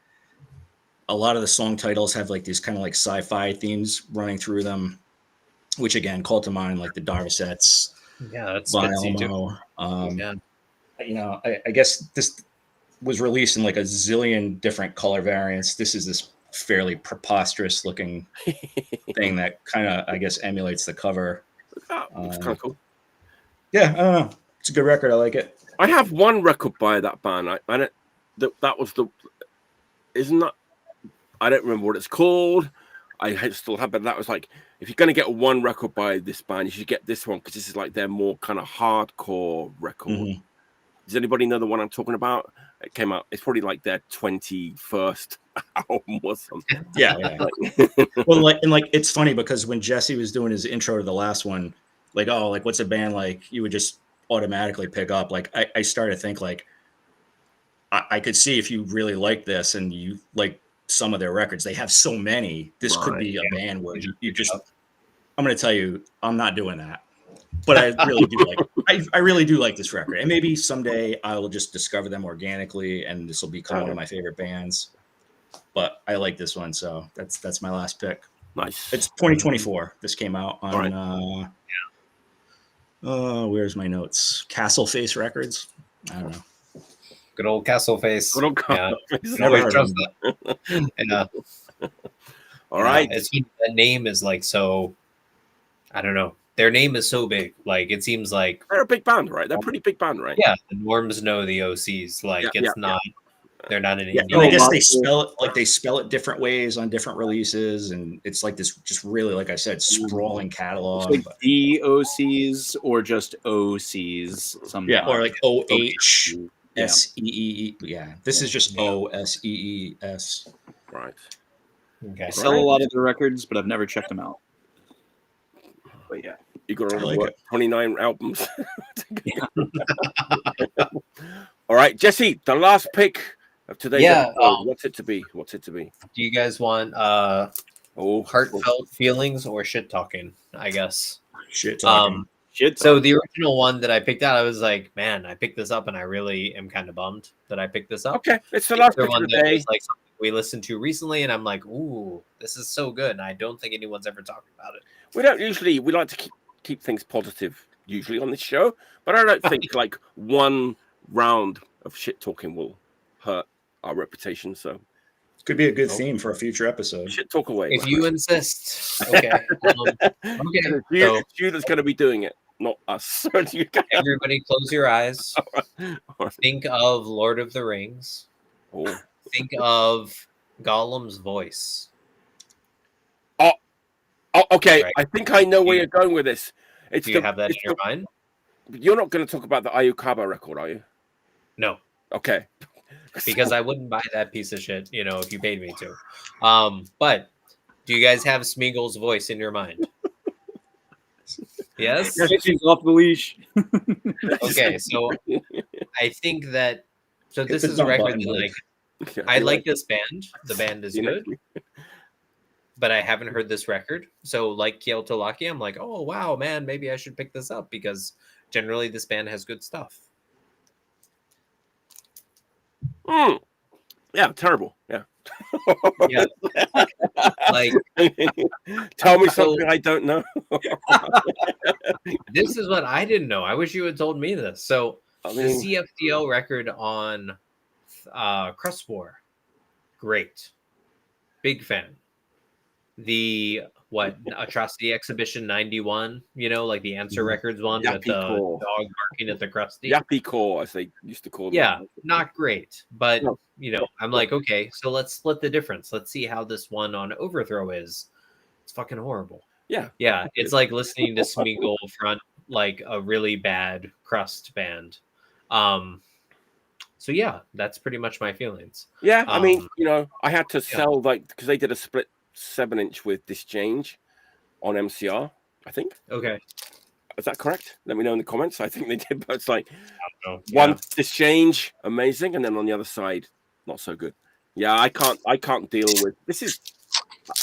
lot of the song titles have like these kind of like sci-fi themes running through them, which again call to mind like the Darvocets. Yeah, that's Von Elmo. You know, I guess this was released in like a zillion different color variants. This is this fairly preposterous looking thing that kind of, I guess, emulates the cover. It's kind of cool. Yeah, I don't know. It's a good record. I like it. I have one record by that band. That was the. Isn't that? I don't remember what it's called. I still have, but that was like, if you're going to get one record by this band, you should get this one because this is like their more kind of hardcore record. Does anybody know the one I'm talking about? It came out. It's probably like their 21st album or something. Yeah. Well, like, and like, it's funny because when Jesse was doing his intro to the last one, like, oh, like, what's a band like you would just automatically pick up? Like, I started to think like, I could see if you really like this and you like some of their records, they have so many. This could be a band where you just. I'm going to tell you, I'm not doing that. But I really do like. I really do like this record, and maybe someday I will just discover them organically, and this will become one of my favorite bands. But I like this one, so that's my last pick. Nice. It's 2024. This came out on. Where's my notes? Castle Face Records. I don't know. Good old Castle Face. Good old Castle Face. Never heard of them. And, all right. It's that name is like so. I don't know. Their name is so big. Like it seems like they're a big band, right? They're a pretty big band, right? Yeah, the norms know the OCs. Like it's not. They're not an Indian. I guess they spell it different ways on different releases, and it's like this just really, like I said, sprawling catalog. Like DOCs or just OCs. Sometimes. Or like OHSEE. Yeah, this is just OSEES. Right. Okay. I sell a lot of the records, but I've never checked them out. But yeah, you got to 29 albums. All right, Jesse, the last pick of today's episode. What's it to be? Do you guys want heartfelt feelings or shit talking? I guess shit talking. So the original one that I picked out, I was like, man, I picked this up, and I really am kind of bummed that I picked this up. Okay, it's the last one of the day. Like something we listened to recently, and I'm like, ooh, this is so good. And I don't think anyone's ever talked about it. We like to keep things positive usually on this show, but I don't think like one round of shit talking will hurt our reputation. So could be a good theme for a future episode. Shit talk away. If you insist. Okay. Okay. It's you that's going to be doing it, not us. Everybody close your eyes. All right. Think of Lord of the Rings. Oh. Think of Gollum's voice. Oh, okay. Right. I think I know where you're going with this. Do you have that in your mind? You're not going to talk about the Ayukaba record, are you? No. Okay. Because I wouldn't buy that piece of shit, if you paid me to. But do you guys have Smeagol's voice in your mind? Yes? She's off the leash. Okay, so I think that... So this is a record that, I like this band. The band is good. But I haven't heard this record. So like Kieltolaki, I'm like, oh, wow, man, maybe I should pick this up because generally this band has good stuff. Yeah, terrible. Yeah. Yeah. Like, tell me something I don't know. This is what I didn't know. I wish you had told me this. So the CFDL record on Crust War, great. Big fan. The what Atrocity Exhibition 91, you know, like the Answer Records one with the dog barking at the Krusty. Yappy Core, as they used to call them. Yeah, not great, but you know, I'm like, okay, so let's split the difference. Let's see how this one on Overthrow is. It's fucking horrible. Yeah, it's like listening to Smeagol front like a really bad crust band. So yeah, that's pretty much my feelings. Yeah, I mean, you know, I had to sell like because they did a split 7-inch with Dischange on MCR, I think. Okay. Is that correct? Let me know in the comments. I think they did, but it's like one Dischange, amazing, and then on the other side, not so good. Yeah, I can't deal with this.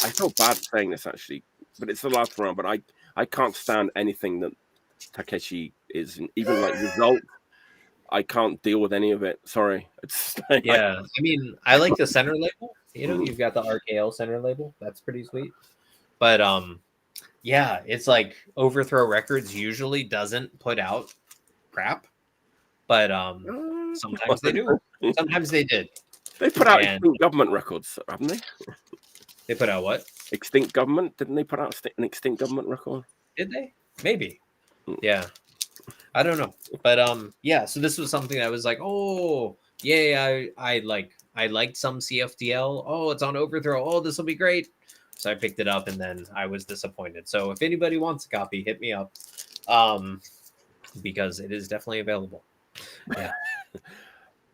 I feel bad saying this actually, but it's the last round. But I can't stand anything that Takeshi is, even like Result. I can't deal with any of it. Sorry. It's like, I mean, I like the center label. You know, you've got the RKL center label. That's pretty sweet. But yeah, it's like Overthrow Records usually doesn't put out crap, but sometimes they do. Sometimes they did. They put out Extinct Government records, haven't they? They put out what? Extinct Government? Didn't they put out an Extinct Government record? Did they? Maybe. Yeah. I don't know. But yeah, so this was something that was like, oh, yeah, I liked some CFDL. Oh, it's on Overthrow. Oh, this will be great. So I picked it up and then I was disappointed. So if anybody wants a copy, hit me up. Because it is definitely available. Yeah.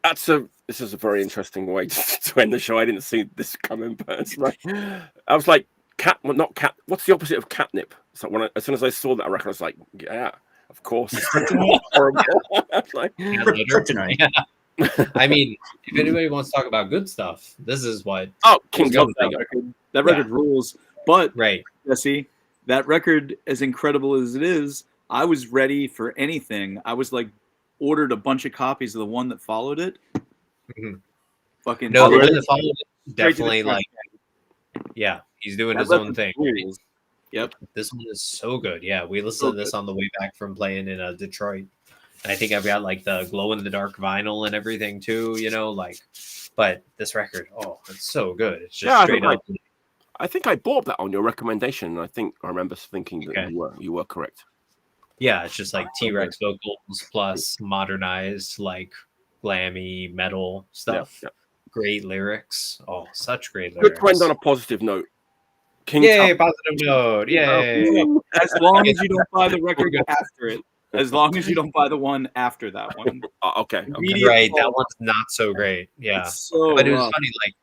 This is a very interesting way to end the show. I didn't see this coming, but it's like I was like what's the opposite of catnip? So as soon as I saw that record, I was like, yeah, of course. Horrible. Like, kryptonite. Yeah. I mean, if anybody wants to talk about good stuff, this is what. Oh, King Kong. That record rules. But right, Jesse, that record, as incredible as it is, I was ready for anything. I was like, ordered a bunch of copies of the one that followed it. Mm-hmm. Fucking no, the one that followed it definitely like. Yeah, he's doing his own thing. Rules. Yep, this one is so good. Yeah, we listened to this on the way back from playing in Detroit. And I think I've got like the glow in the dark vinyl and everything too, you know, like, but this record, oh, it's so good. It's just straight up. I think I bought that on your recommendation. I think I remember thinking that you were correct. Yeah, it's just like T-Rex vocals plus modernized, like glammy metal stuff. Yeah. Great lyrics. Oh, such great lyrics. Good to end on a positive note. Yay, positive note. Yay. As long as you don't buy the record after it. As long as you don't buy the one after that one. Okay. Right. That one's not so great. Yeah. But it was funny, like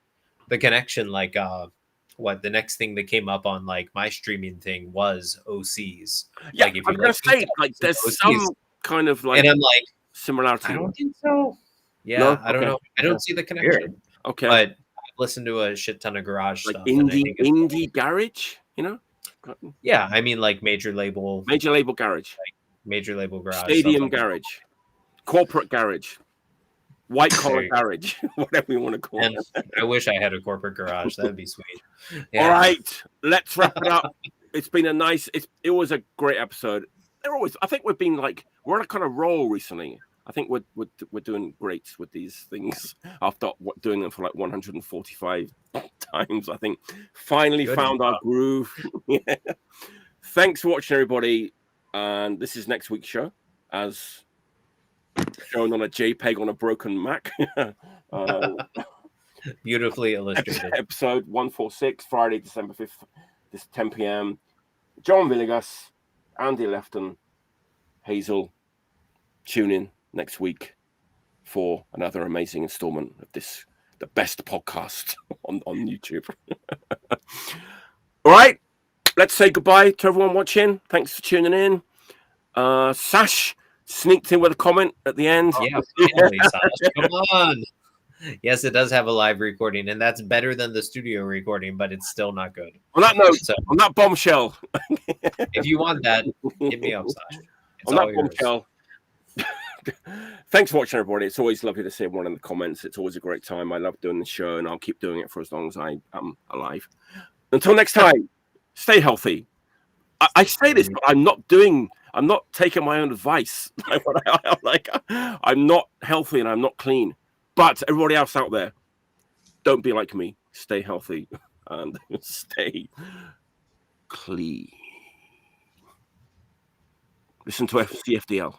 the connection, like the next thing that came up on like my streaming thing was OCs. Yeah, like, if I'm gonna say like there's OCs, some kind of like, and I'm like similarity. I don't think so. Yeah, no? I don't know. I don't see the connection. Weird. Okay. But I've listened to a shit ton of garage like stuff. Indie garage, you know? Yeah, I mean like major label garage. Like major label garage. Stadium like garage. Corporate garage. White collar garage. Whatever you want to call it. I wish I had a corporate garage. That'd be sweet. Yeah. All right. Let's wrap it up. It's been it was a great episode. I think we've been like we're on a kind of roll recently. I think we're doing great with these things after doing them for like 145 times. I think finally found our groove. Yeah. Thanks for watching, everybody. And this is next week's show, as shown on a JPEG on a broken Mac. Beautifully illustrated. Episode 146, Friday, December 5th, this 10 p.m. John Villegas, Andy Lefton, Hazel, tune in next week for another amazing installment of the best podcast on YouTube. All right, let's say goodbye to everyone watching. Thanks for tuning in. Sash sneaked in with a comment at the end. Yeah, finally, Sash. Come on. Yes, it does have a live recording, and that's better than the studio recording, but it's still not good. On that note, on that bombshell. If you want that, hit me up, Sash. It's on that bombshell. Thanks for watching, everybody. It's always lovely to see everyone in the comments. It's always a great time. I love doing the show, and I'll keep doing it for as long as I am alive. Until next time, stay healthy. I say this, but I'm not taking my own advice. I'm not healthy and I'm not clean. But everybody else out there, don't be like me. Stay healthy and stay clean. Listen to CFDL.